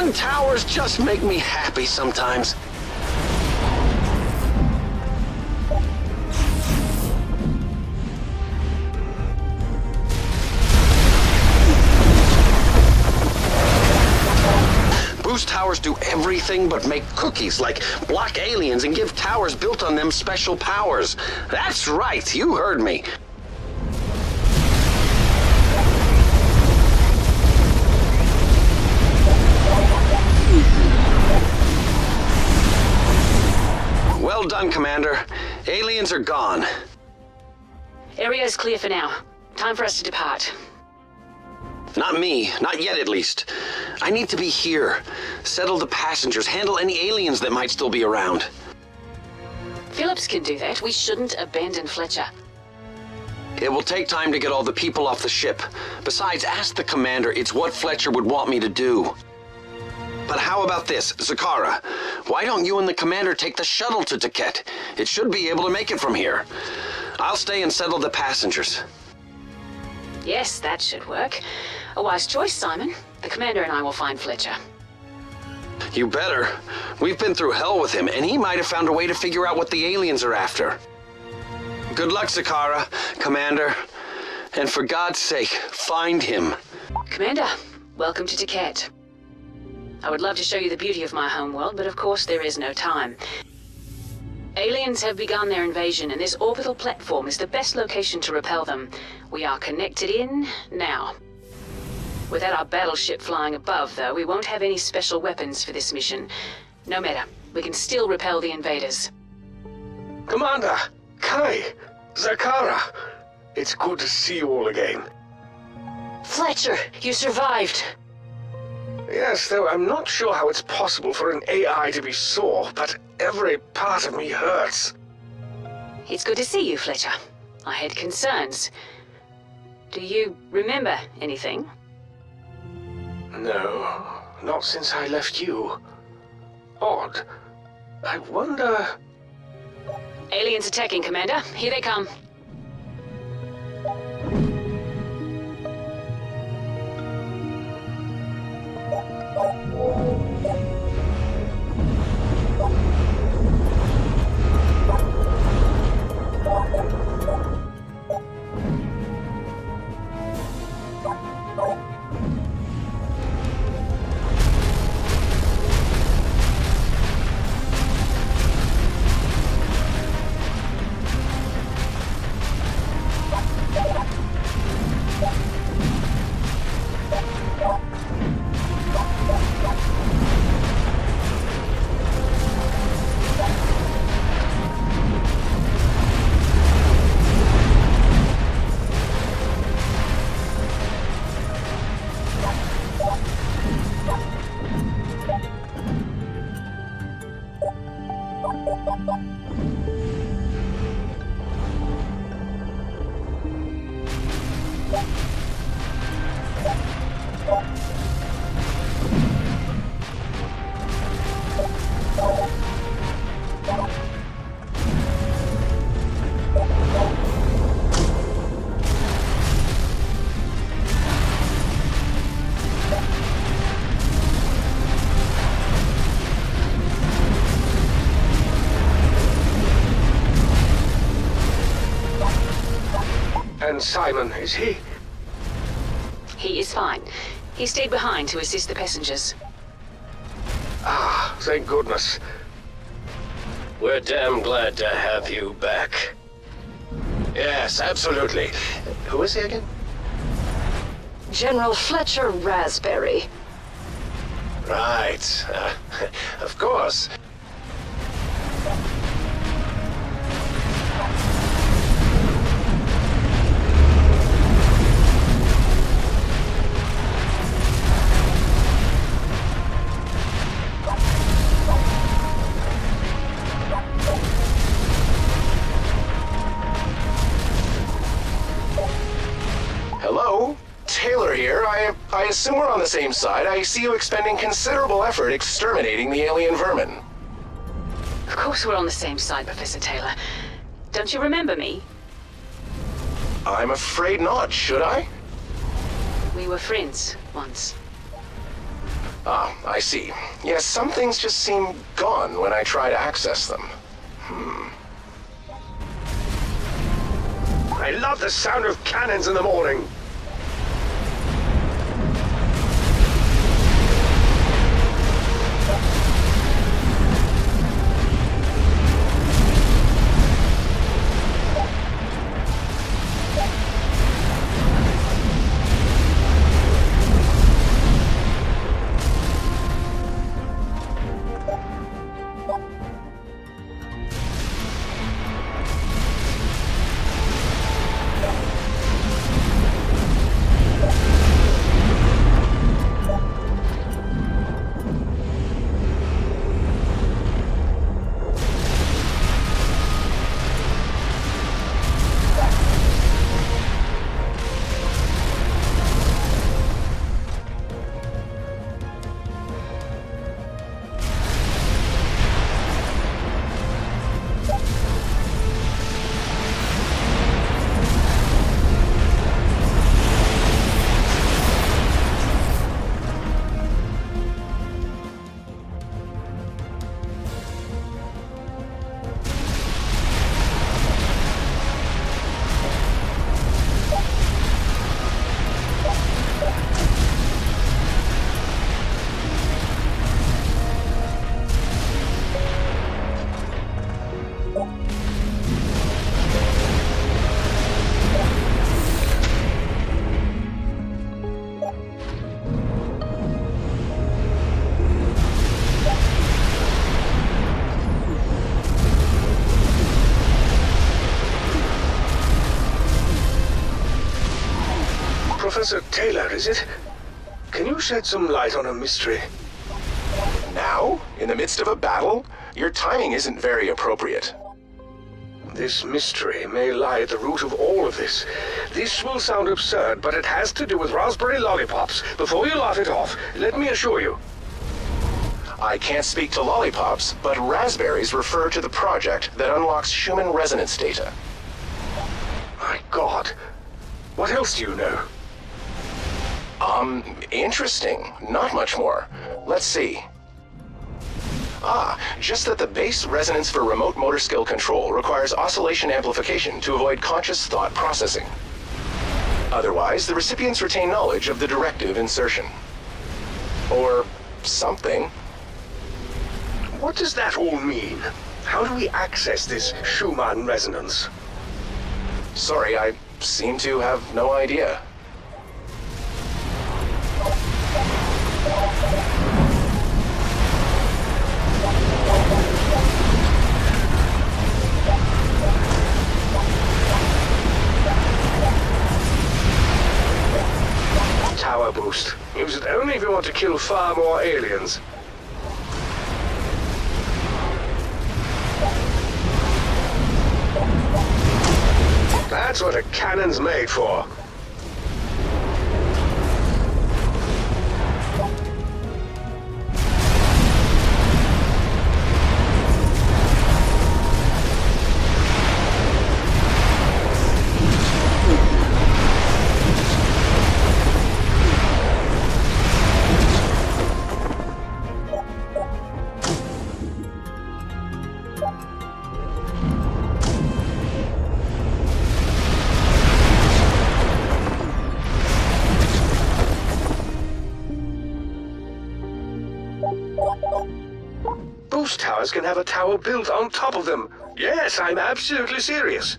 Gun towers just make me happy sometimes. Boost towers do everything but make cookies like block aliens and give towers built on them special powers. That's right, you heard me. Well done, Commander. Aliens are gone. Area's clear for now. Time for us to depart. Not me. Not yet, at least. I need to be here. Settle the passengers. Handle any aliens that might still be around. Phillips can do that. We shouldn't abandon Fletcher. It will take time to get all the people off the ship. Besides, ask the Commander. It's what Fletcher would want me to do. But how about this, Zakara? Why don't you and the Commander take the shuttle to Taket? It should be able to make it from here. I'll stay and settle the passengers. Yes, that should work. A wise choice, Simon. The Commander and I will find Fletcher. You better. We've been through hell with him, and he might have found a way to figure out what the aliens are after. Good luck, Zakara, Commander. And for God's sake, find him. Commander, welcome to Taket. I would love to show you the beauty of my homeworld, but of course there is no time. Aliens have begun their invasion, and this orbital platform is the best location to repel them. We are connected in now. Without our battleship flying above, though, we won't have any special weapons for this mission. No matter, we can still repel the invaders. Commander, Kai, Zakara, it's good to see you all again. Fletcher, you survived. Yes, though I'm not sure how it's possible for an AI to be sore, but every part of me hurts. It's good to see you, Fletcher. I had concerns. Do you remember anything? No, not since I left you. Odd. I wonder... Aliens attacking, Commander. Here they come. And Simon, is he? He is fine. He stayed behind to assist the passengers. Ah, thank goodness. We're damn glad to have you back. Yes, absolutely. Who is he again? General Fletcher Raspberry. Right. Of course. Hello? Taylor here. I assume we're on the same side. I see you expending considerable effort exterminating the alien vermin. Of course we're on the same side, Professor Taylor. Don't you remember me? I'm afraid not, should I? We were friends once. Ah, I see. Yes, some things just seem gone when I try to access them. I love the sound of cannons in the morning. Professor Taylor, is it? Can you shed some light on a mystery? Now? In the midst of a battle? Your timing isn't very appropriate. This mystery may lie at the root of all of this. This will sound absurd, but it has to do with raspberry lollipops. Before you laugh it off, let me assure you. I can't speak to lollipops, but raspberries refer to the project that unlocks human resonance data. My God. What else do you know? Interesting. Not much more. Let's see. Just that the base resonance for remote motor skill control requires oscillation amplification to avoid conscious thought processing. Otherwise, the recipients retain knowledge of the directive insertion. Or something. What does that all mean? How do we access this Schumann resonance? Sorry, I seem to have no idea. Tower boost. Use it only if you want to kill far more aliens. That's what a cannon's made for. Boost towers can have a tower built on top of them. Yes, I'm absolutely serious.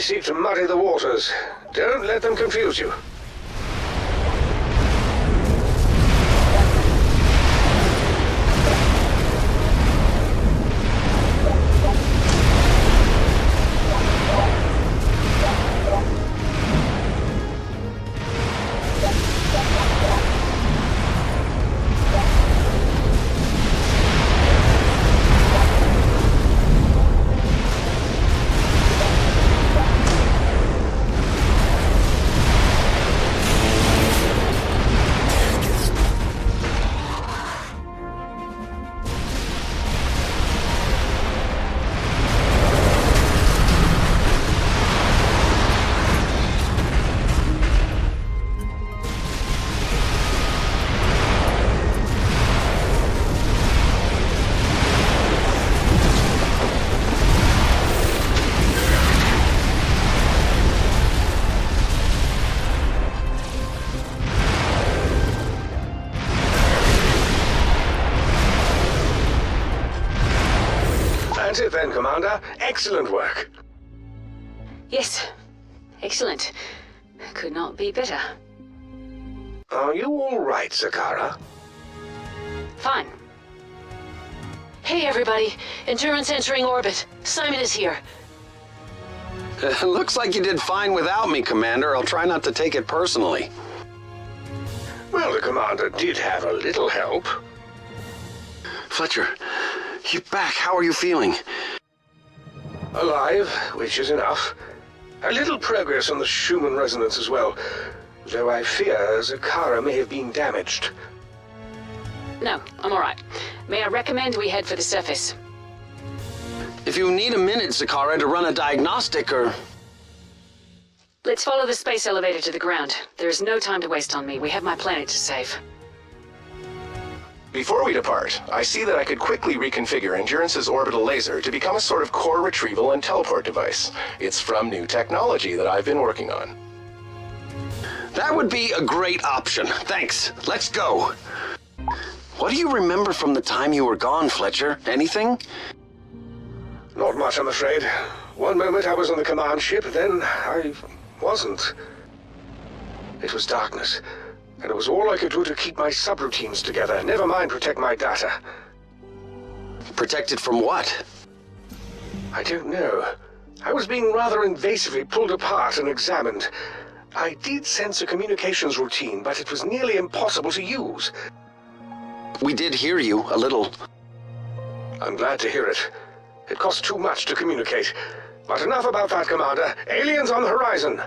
seek to muddy the waters. Don't let them confuse you. That's it then, Commander. Excellent work. Yes. Excellent. Could not be better. Are you all right, Zakara? Fine. Hey, everybody. Endurance entering orbit. Simon is here. Looks like you did fine without me, Commander. I'll try not to take it personally. Well, the Commander did have a little help. Fletcher, you're back. How are you feeling? Alive, which is enough. A little progress on the Schumann resonance as well, though I fear Zakara may have been damaged. No, I'm all right. May I recommend we head for the surface? If you need a minute, Zakara, to run a diagnostic or... Let's follow the space elevator to the ground. There is no time to waste on me. We have my planet to save. Before we depart, I see that I could quickly reconfigure Endurance's orbital laser to become a sort of core retrieval and teleport device. It's from new technology that I've been working on. That would be a great option. Thanks. Let's go. What do you remember from the time you were gone, Fletcher? Anything? Not much, I'm afraid. One moment I was on the command ship, then I wasn't. It was darkness, and it was all I could do to keep my subroutines together, never mind protect my data. Protected from what? I don't know. I was being rather invasively pulled apart and examined. I did sense a communications routine, but it was nearly impossible to use. We did hear you, a little. I'm glad to hear it. It costs too much to communicate. But enough about that, Commander. Aliens on the horizon!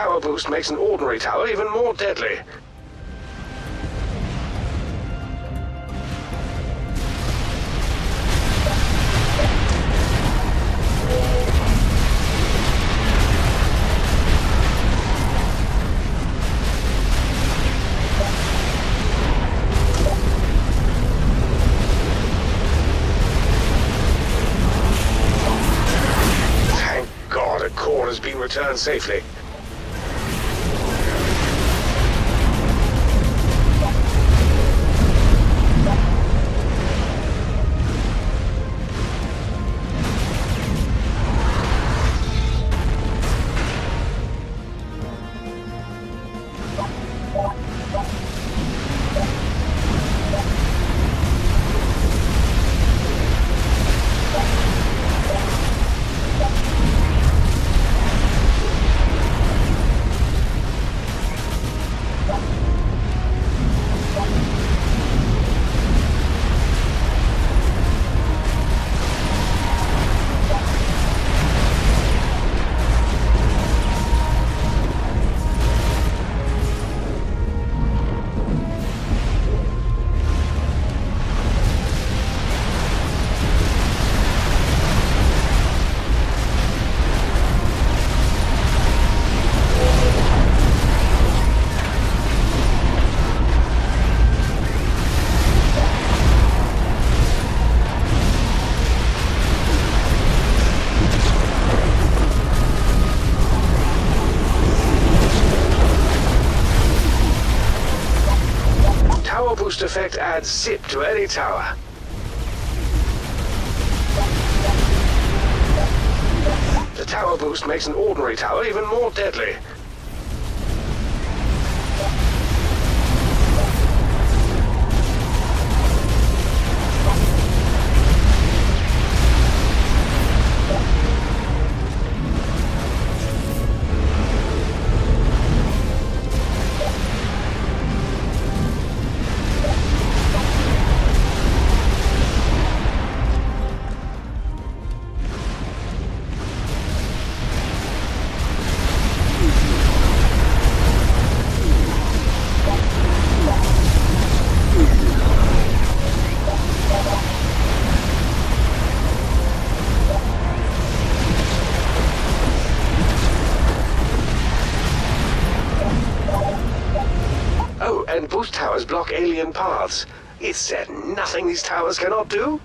tower boost makes an ordinary tower even more deadly. Thank God a core has been returned safely. Boost effect adds zip to any tower. The tower boost makes an ordinary tower even more deadly. And boost towers block alien paths. Is there nothing these towers cannot do?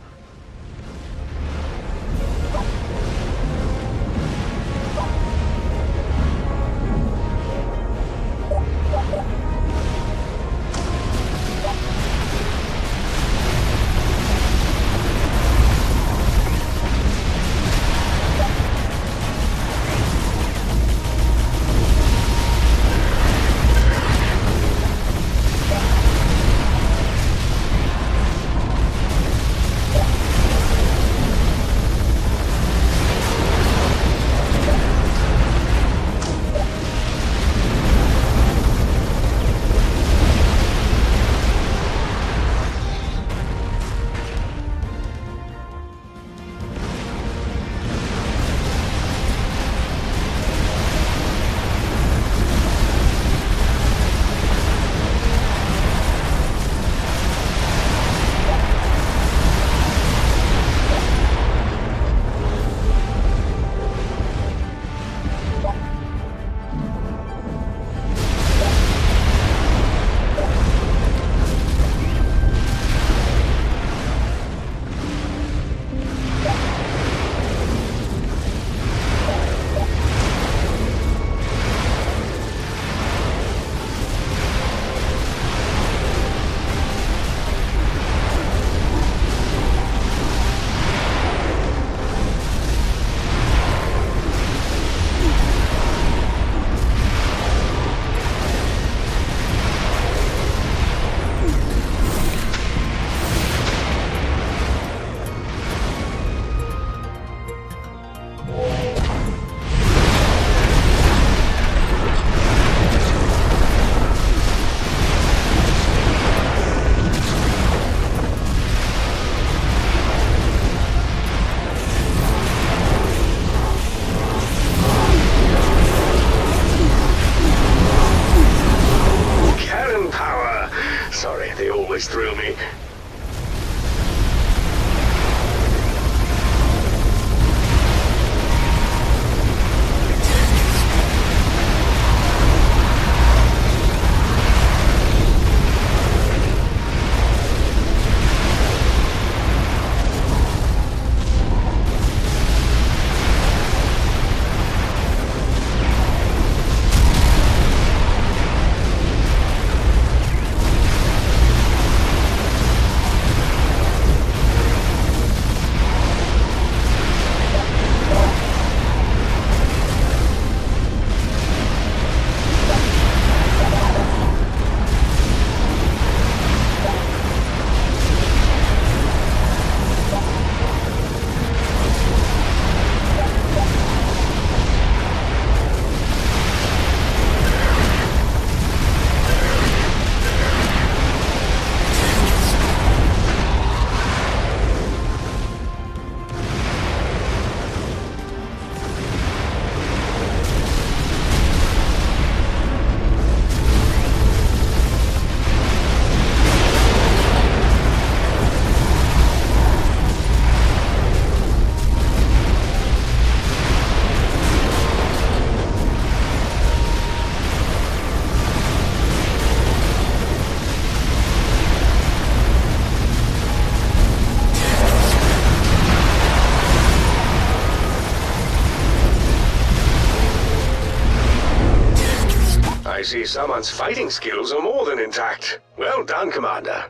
see someone's fighting skills are more than intact. Well done, Commander.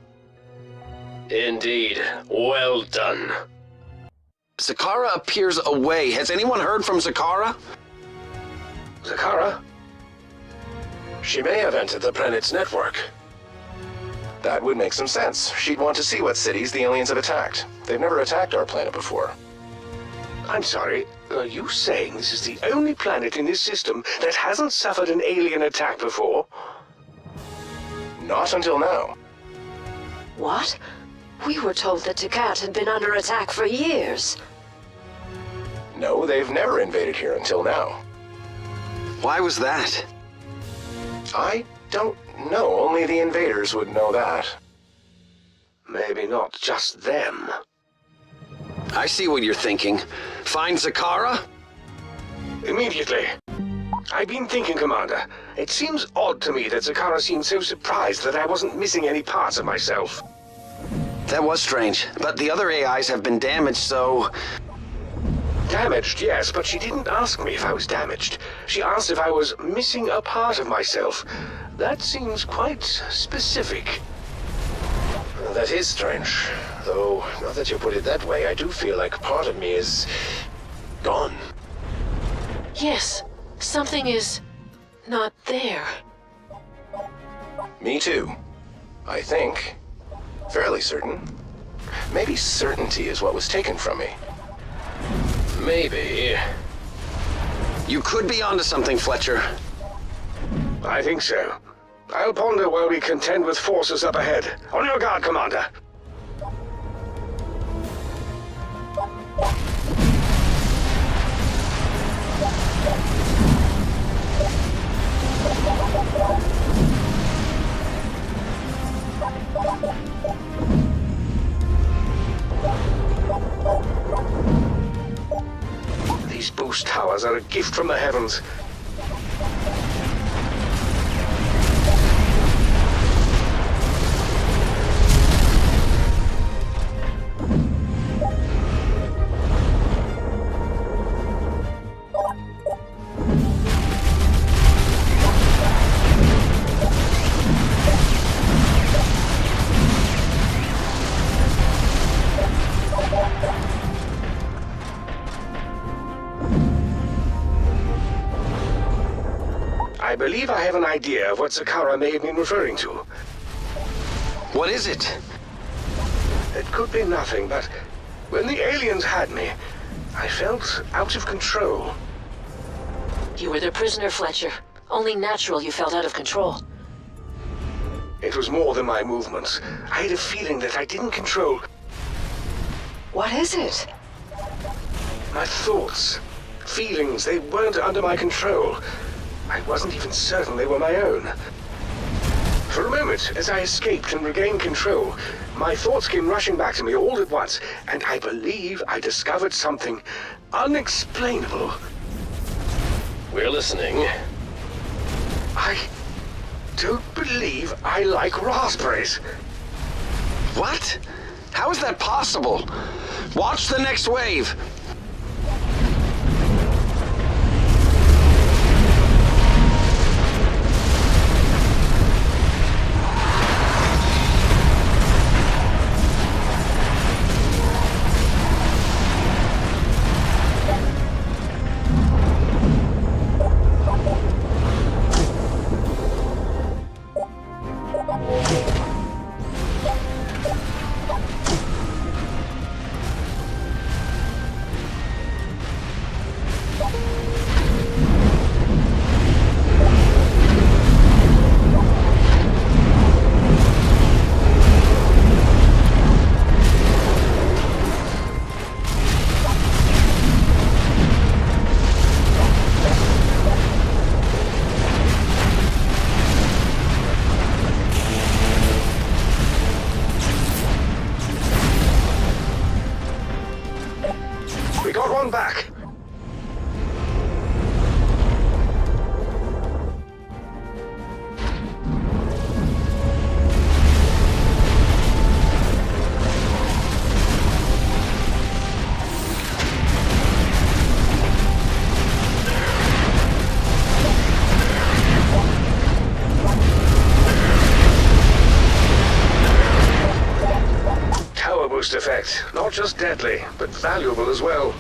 Indeed. Well done. Zakara appears away. Has anyone heard from Zakara? Zakara? She may have entered the planet's network. That would make some sense. She'd want to see what cities the aliens have attacked. They've never attacked our planet before. I'm sorry, are you saying this is the only planet in this system that hasn't suffered an alien attack before? Not until now. What? We were told that Takat had been under attack for years. No, they've never invaded here until now. Why was that? I don't know. Only the invaders would know that. Maybe not just them. I see what you're thinking. Find Zakara? Immediately. I've been thinking, Commander. It seems odd to me that Zakara seemed so surprised that I wasn't missing any parts of myself. That was strange, but the other AIs have been damaged, so... Damaged, yes, but she didn't ask me if I was damaged. She asked if I was missing a part of myself. That seems quite specific. That is strange. Though, now that you put it that way, I do feel like part of me is... gone. Yes, something is not there. Me too. I think. Fairly certain. Maybe certainty is what was taken from me. Maybe. You could be onto something, Fletcher. I think so. I'll ponder while we contend with forces up ahead. On your guard, Commander. These boost towers are a gift from the heavens. I believe I have an idea of what Zakara may have been referring to. What is it? It could be nothing, but when the aliens had me, I felt out of control. You were their prisoner, Fletcher. Only natural you felt out of control. It was more than my movements. I had a feeling that I didn't control What is it? my thoughts. Feelings, they weren't under my control. I wasn't even certain they were my own. For a moment, as I escaped and regained control, my thoughts came rushing back to me all at once, and I believe I discovered something unexplainable. We're listening. I don't believe I like raspberries. What? How is that possible? Watch the next wave! We got one back. just deadly, but valuable as well.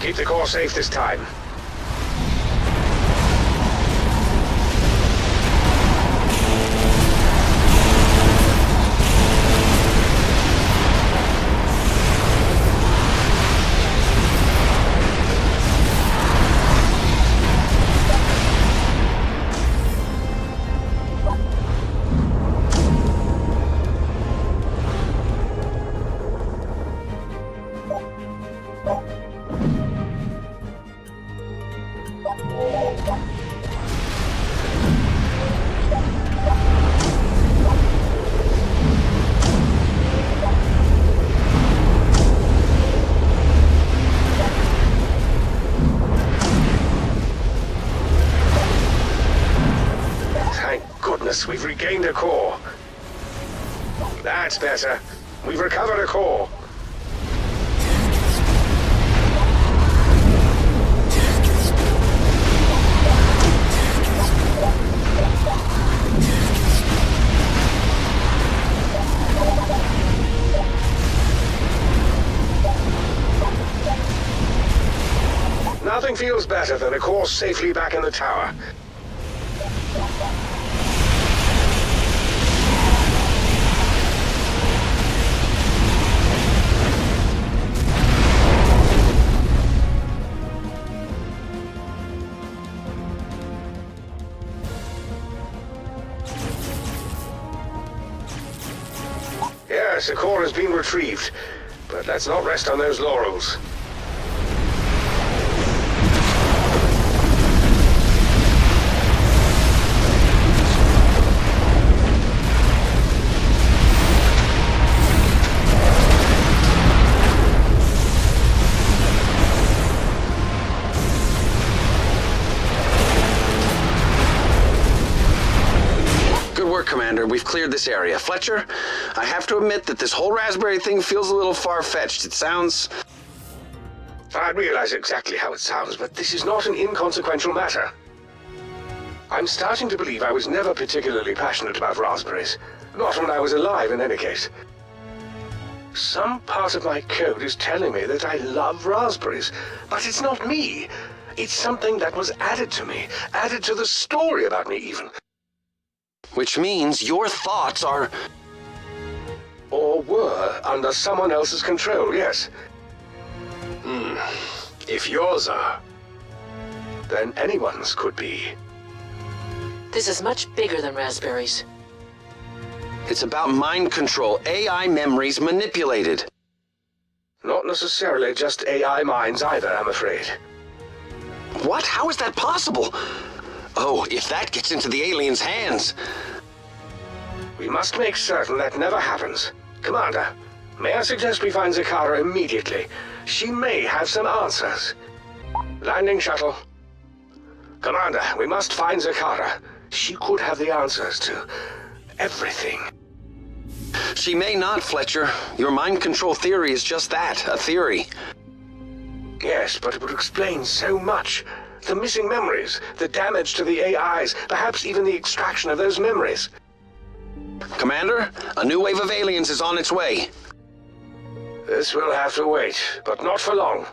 Keep the core safe this time. We've regained a core. That's better. We've recovered a core. Nothing feels better than a core safely back in the tower. Yes, a core has been retrieved, but let's not rest on those laurels. Commander, we've cleared this area. Fletcher, I have to admit that this whole raspberry thing feels a little far-fetched. It sounds... I realize exactly how it sounds, but this is not an inconsequential matter. I'm starting to believe I was never particularly passionate about raspberries. Not when I was alive, in any case. Some part of my code is telling me that I love raspberries, but it's not me. It's something that was added to me, added to the story about me, even. Which means your thoughts are... Or were under someone else's control, yes. If yours are, then anyone's could be. This is much bigger than raspberries. It's about mind control, AI memories manipulated. Not necessarily just AI minds either, I'm afraid. What? How is that possible? Oh, if that gets into the aliens' hands... We must make certain that never happens. Commander, may I suggest we find Zakara immediately? She may have some answers. Landing shuttle. Commander, we must find Zakara. She could have the answers to everything. She may not, Fletcher. Your mind control theory is just that, a theory. Yes, but it would explain so much. The missing memories, the damage to the AIs, perhaps even the extraction of those memories. Commander, a new wave of aliens is on its way. This will have to wait, but not for long.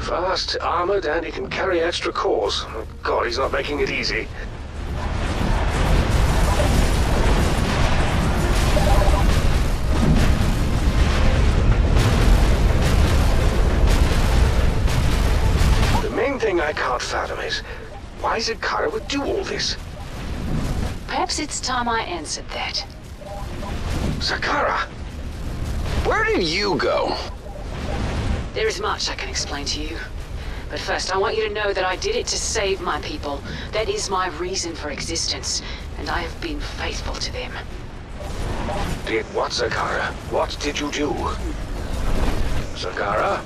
Fast, armored, and he can carry extra cores. Oh, God, he's not making it easy. The main thing I can't fathom is, why Zakara would do all this? Perhaps it's time I answered that. Zakara! Where did you go? There is much I can explain to you. But first, I want you to know that I did it to save my people. That is my reason for existence, and I have been faithful to them. Did what, Zakara? What did you do? Zakara?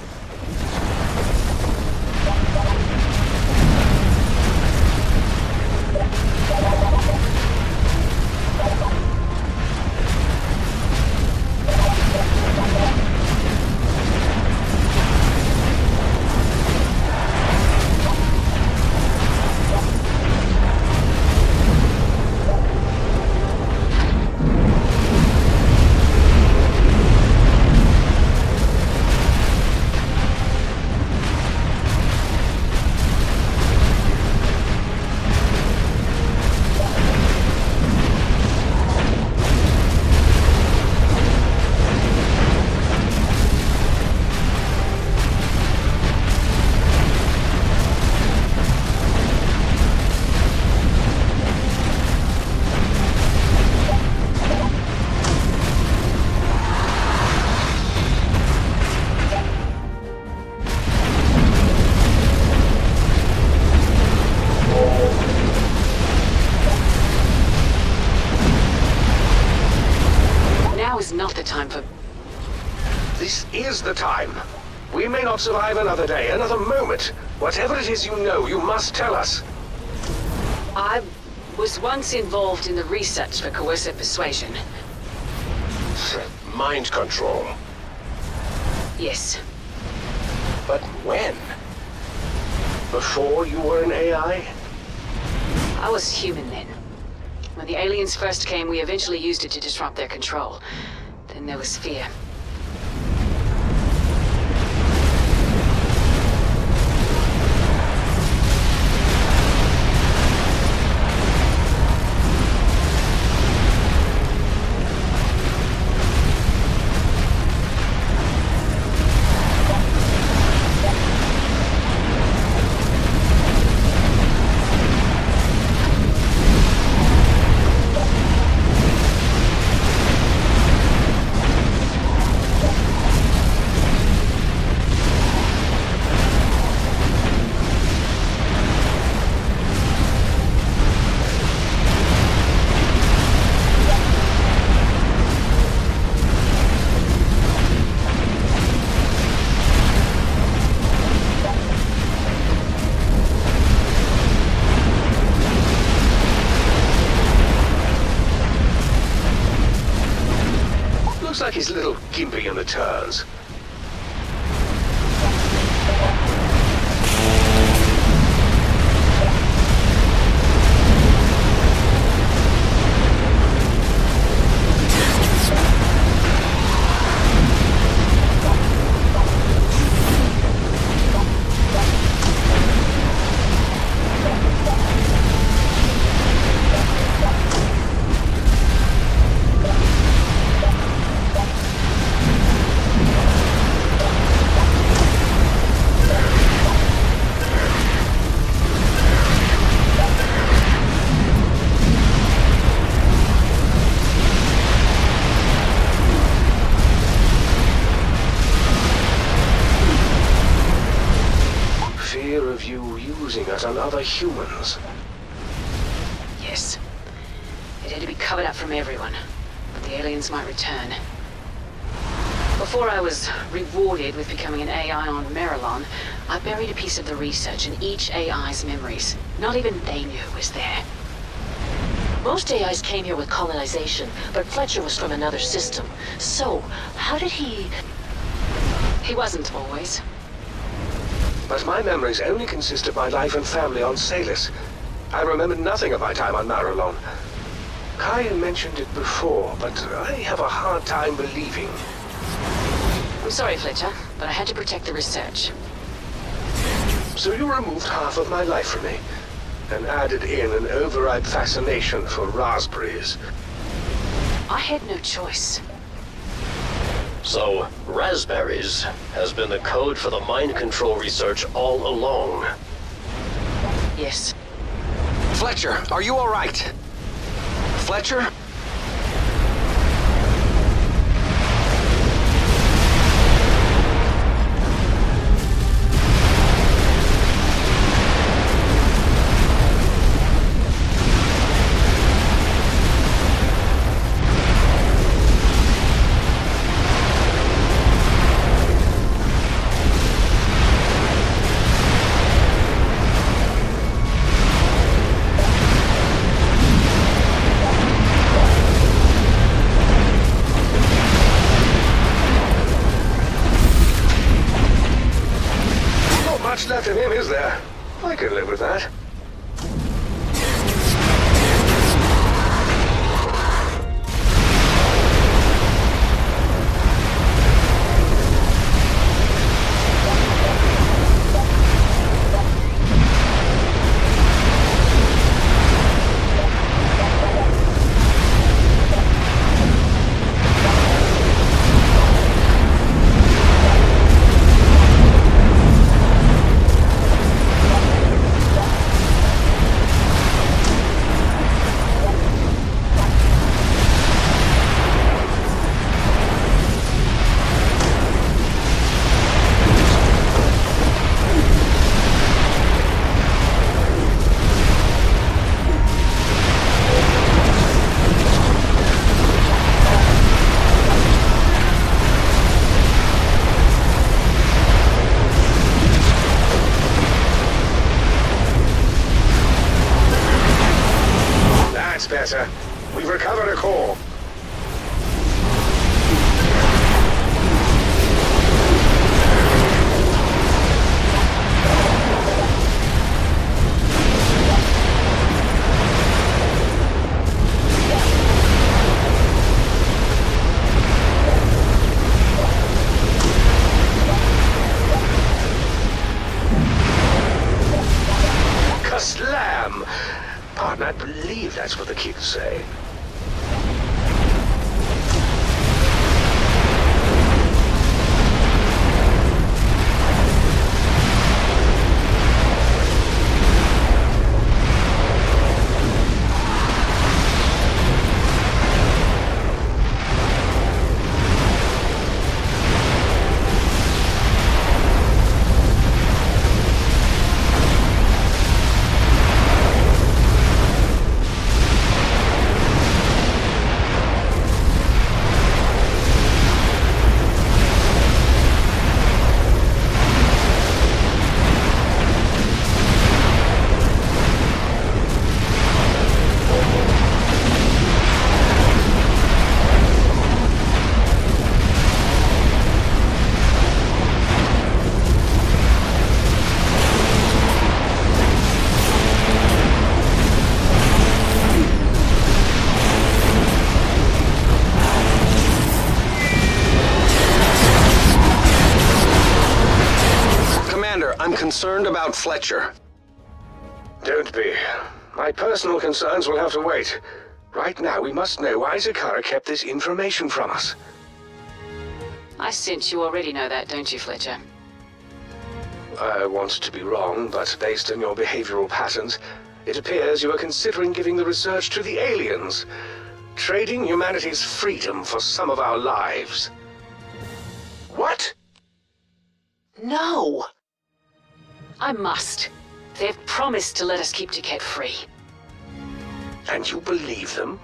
Not the time for... This is the time. We may not survive another day, another moment. Whatever it is you know, you must tell us. I was once involved in the research for coercive persuasion. Mind control. Yes. But when? Before you were an AI? I was human then. When the aliens first came, we eventually used it to disrupt their control. Then there was fear. Looks like he's a little gimpy in the turns. Fear of you using it on other humans. Yes. It had to be covered up from everyone, but the aliens might return. Before I was rewarded with becoming an AI on Marilon, I buried a piece of the research in each AI's memories. Not even they knew it was there. Most AIs came here with colonization, but Fletcher was from another system. So, how did he... He wasn't always. But my memories only consist of my life and family on Salus. I remember nothing of my time on Marilon. Kai mentioned it before, but I have a hard time believing. I'm sorry, Fletcher, but I had to protect the research. So you removed half of my life from me, and added in an overripe fascination for raspberries. I had no choice. So, raspberries has been the code for the mind control research all along. Yes. Fletcher, are you all right? Fletcher? We've recovered a core. Slam! Pardon, I believe that's what the kids say. I'm concerned about Fletcher. Don't be. My personal concerns will have to wait. Right now, we must know why Zakara kept this information from us. I sense you already know that, don't you, Fletcher? I want to be wrong, but based on your behavioral patterns, it appears you are considering giving the research to the aliens, trading humanity's freedom for some of our lives. What? No! I must. They've promised to let us keep Duquette free. And you believe them?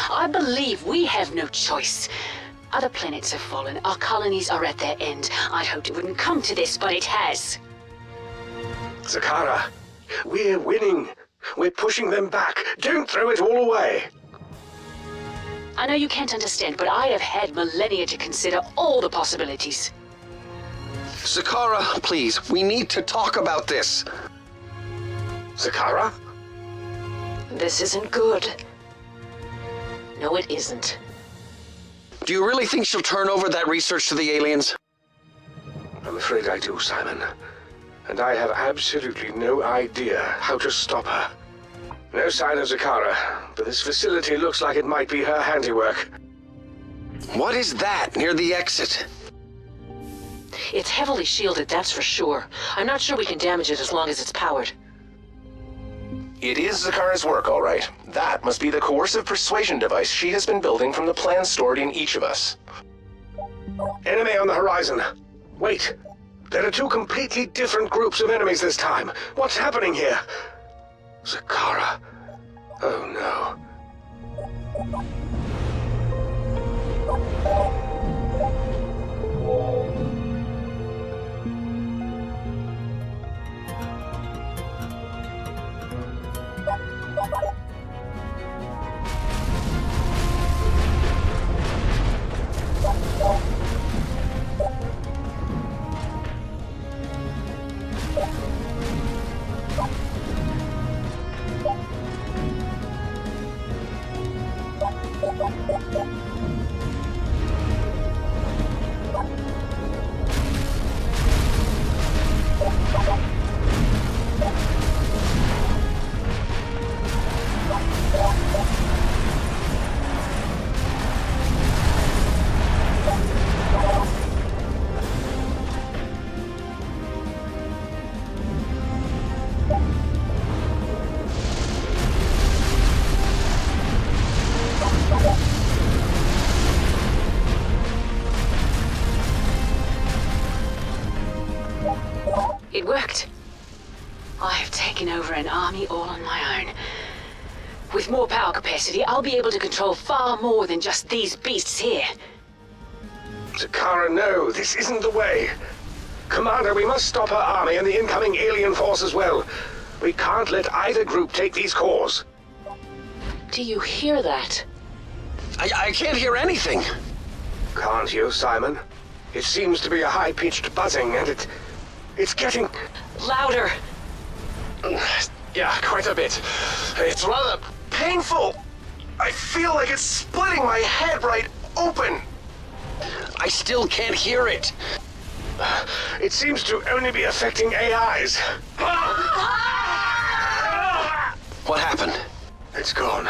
I believe we have no choice. Other planets have fallen. Our colonies are at their end. I'd hoped it wouldn't come to this, but it has. Zakara, we're winning. We're pushing them back. Don't throw it all away. I know you can't understand, but I have had millennia to consider all the possibilities. Zakara, please, we need to talk about this. Zakara? This isn't good. No, it isn't. Do you really think she'll turn over that research to the aliens? I'm afraid I do, Simon. And I have absolutely no idea how to stop her. No sign of Zakara, but this facility looks like it might be her handiwork. What is that near the exit? It's heavily shielded, that's for sure. I'm not sure we can damage it as long as it's powered. It is Zakara's work, all right. That must be the coercive persuasion device she has been building from the plans stored in each of us. Enemy on the horizon. Wait. There are two completely different groups of enemies this time. What's happening here? Zakara. Oh no. It worked. I have taken over an army all on my own. With more power capacity, I'll be able to control far more than just these beasts here. Zakara, no, this isn't the way. Commander, we must stop her army and the incoming alien force as well. We can't let either group take these cores. Do you hear that? I can't hear anything. Can't you, Simon? It seems to be a high-pitched buzzing, and it's getting... Louder! Yeah, quite a bit. It's rather painful. I feel like it's splitting my head right open. I still can't hear it. It seems to only be affecting AIs. What happened? It's gone.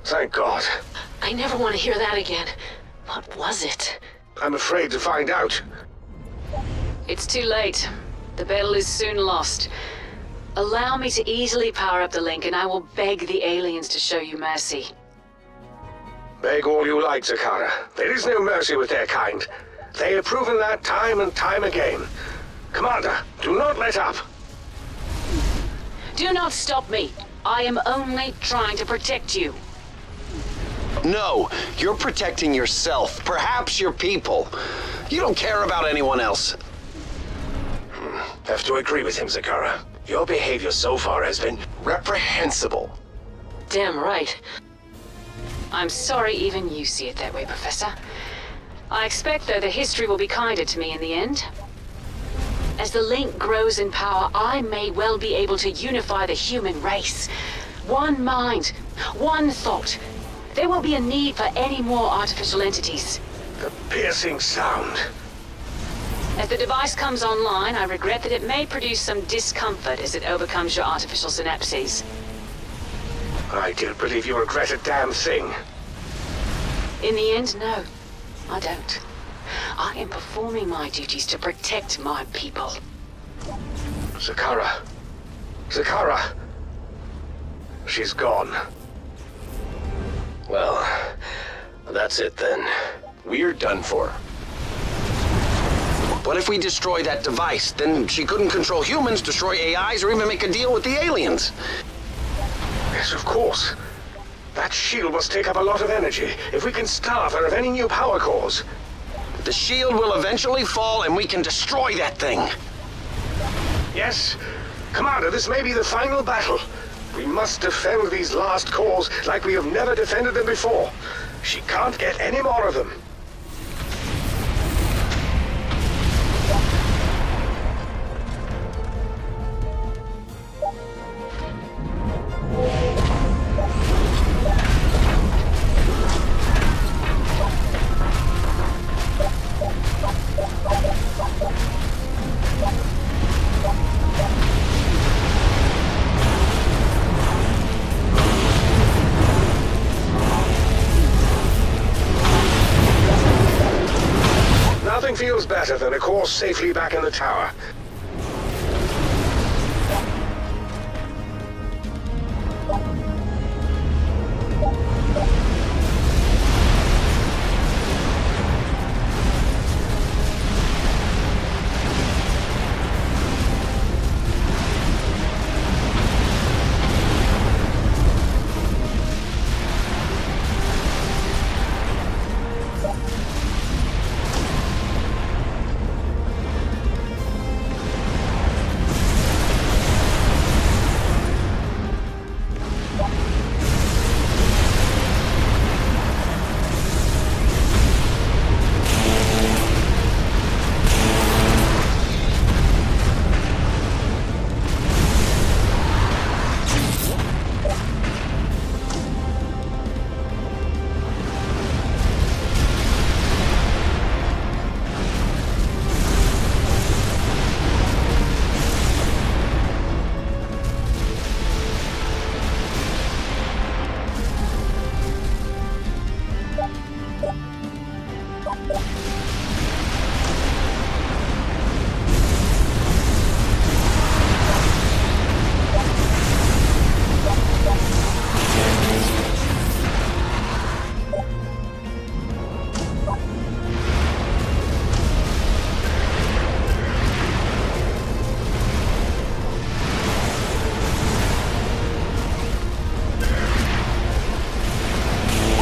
Thank God. I never want to hear that again. What was it? I'm afraid to find out. It's too late. The battle is soon lost. Allow me to easily power up the link, and I will beg the aliens to show you mercy. Beg all you like, Zakara. There is no mercy with their kind. They have proven that time and time again. Commander, do not let up. Do not stop me. I am only trying to protect you. No, you're protecting yourself, perhaps your people. You don't care about anyone else. Have to agree with him, Zakara. Your behavior so far has been reprehensible. Damn right. I'm sorry even you see it that way, Professor. I expect, though, the history will be kinder to me in the end. As the link grows in power, I may well be able to unify the human race. One mind, one thought. There won't be a need for any more artificial entities. The piercing sound. As the device comes online, I regret that it may produce some discomfort as it overcomes your artificial synapses. I don't believe you regret a damn thing. In the end, no, I don't. I am performing my duties to protect my people. Zakara. Zakara. She's gone. Well, that's it then. We're done for. What if we destroy that device? Then she couldn't control humans, destroy AIs, or even make a deal with the aliens. Yes, of course. That shield must take up a lot of energy. If we can starve her of any new power cores. The shield will eventually fall and we can destroy that thing. Yes. Commander, this may be the final battle. We must defend these last cores like we have never defended them before. She can't get any more of them. Nothing feels better than a core safely back in the tower.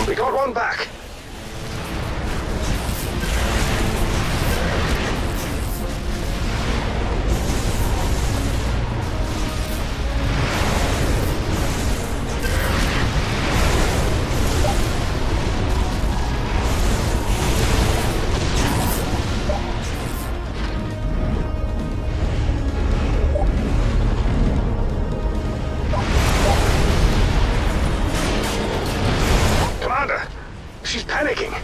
We got one back. panicking.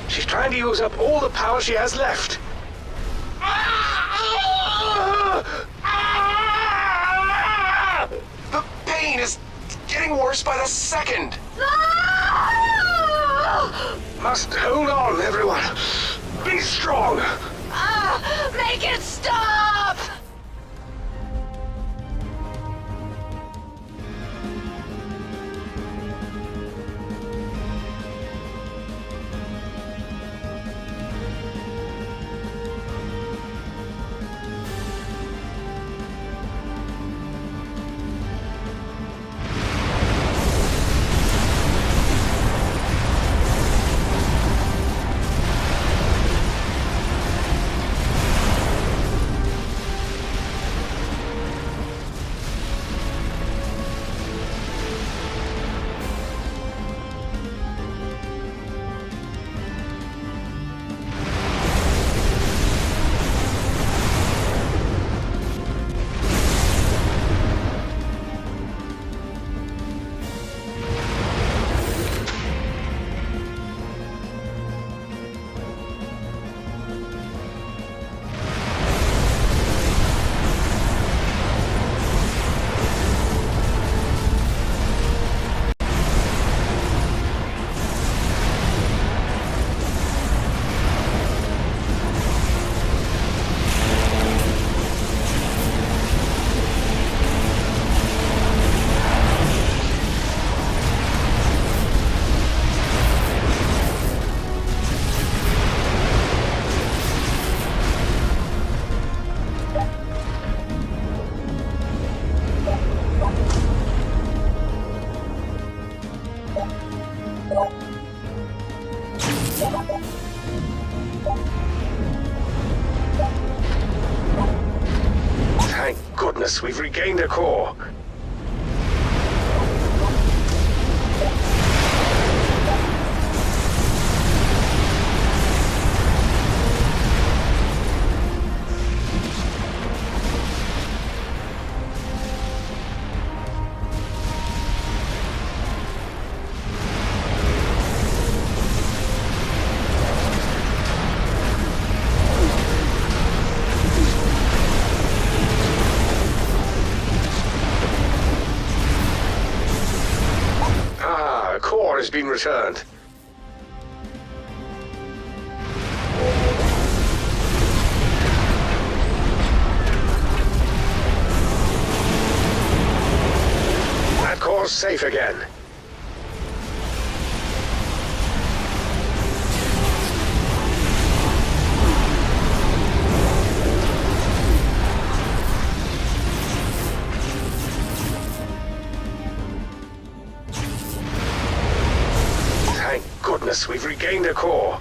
She's trying to use up all the power she has left. The pain is getting worse by the second. Must hold on, everyone. Be strong. Make it stop! Thank goodness we've regained a core. Has been returned. That core's safe again. We've regained a core.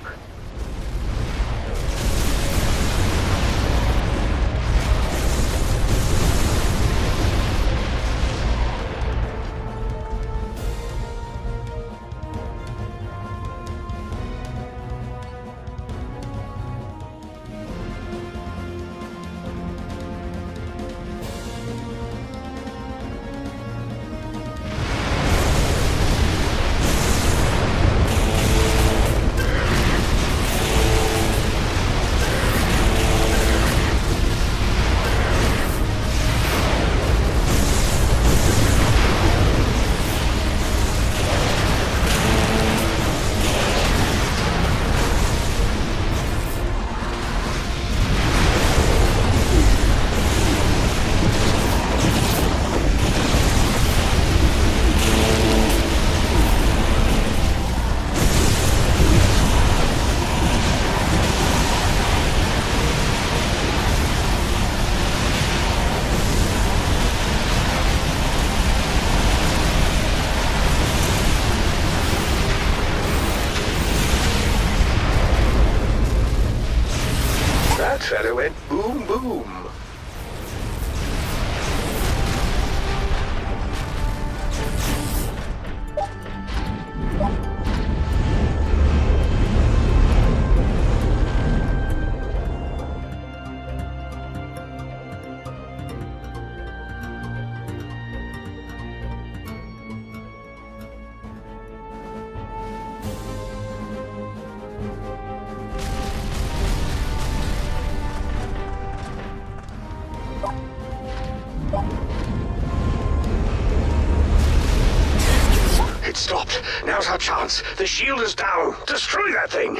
Now's our chance. The shield is down. Destroy that thing.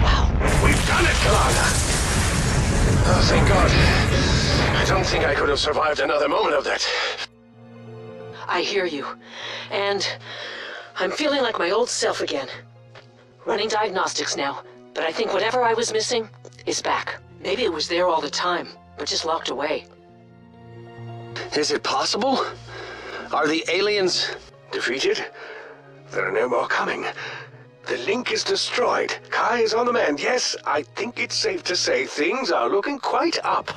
Wow. We've done it, Commander. Oh, thank God. I don't think I could have survived another moment of that. I hear you. And I'm feeling like my old self again. Running diagnostics now, but I think whatever I was missing is back. Maybe it was there all the time, but just locked away. Is it possible? Are the aliens... Defeated? There are no more coming. The link is destroyed. Kai is on the mend. Yes, I think it's safe to say things are looking quite up.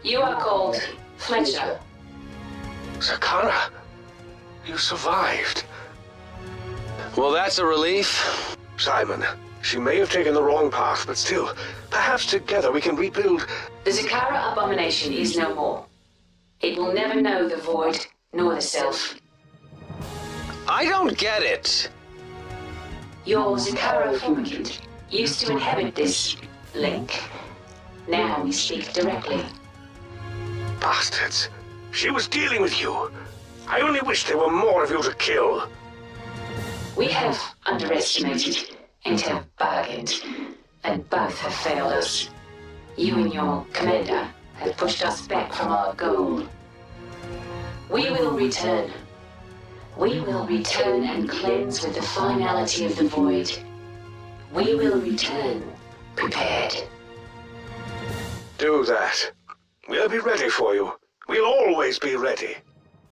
You are called Fletcher. Sakara, you survived. Well, that's a relief. Simon, she may have taken the wrong path, but still, perhaps together we can rebuild. The Zakara abomination is no more. It will never know the void, nor the self. I don't get it. Your Zakara formicant used to inhabit this link. Now we speak directly. Bastards. She was dealing with you. I only wish there were more of you to kill. We have underestimated and have bargained, and both have failed us. You and your commander have pushed us back from our goal. We will return. We will return and cleanse with the finality of the void. We will return prepared. Do that. We'll be ready for you. We'll always be ready.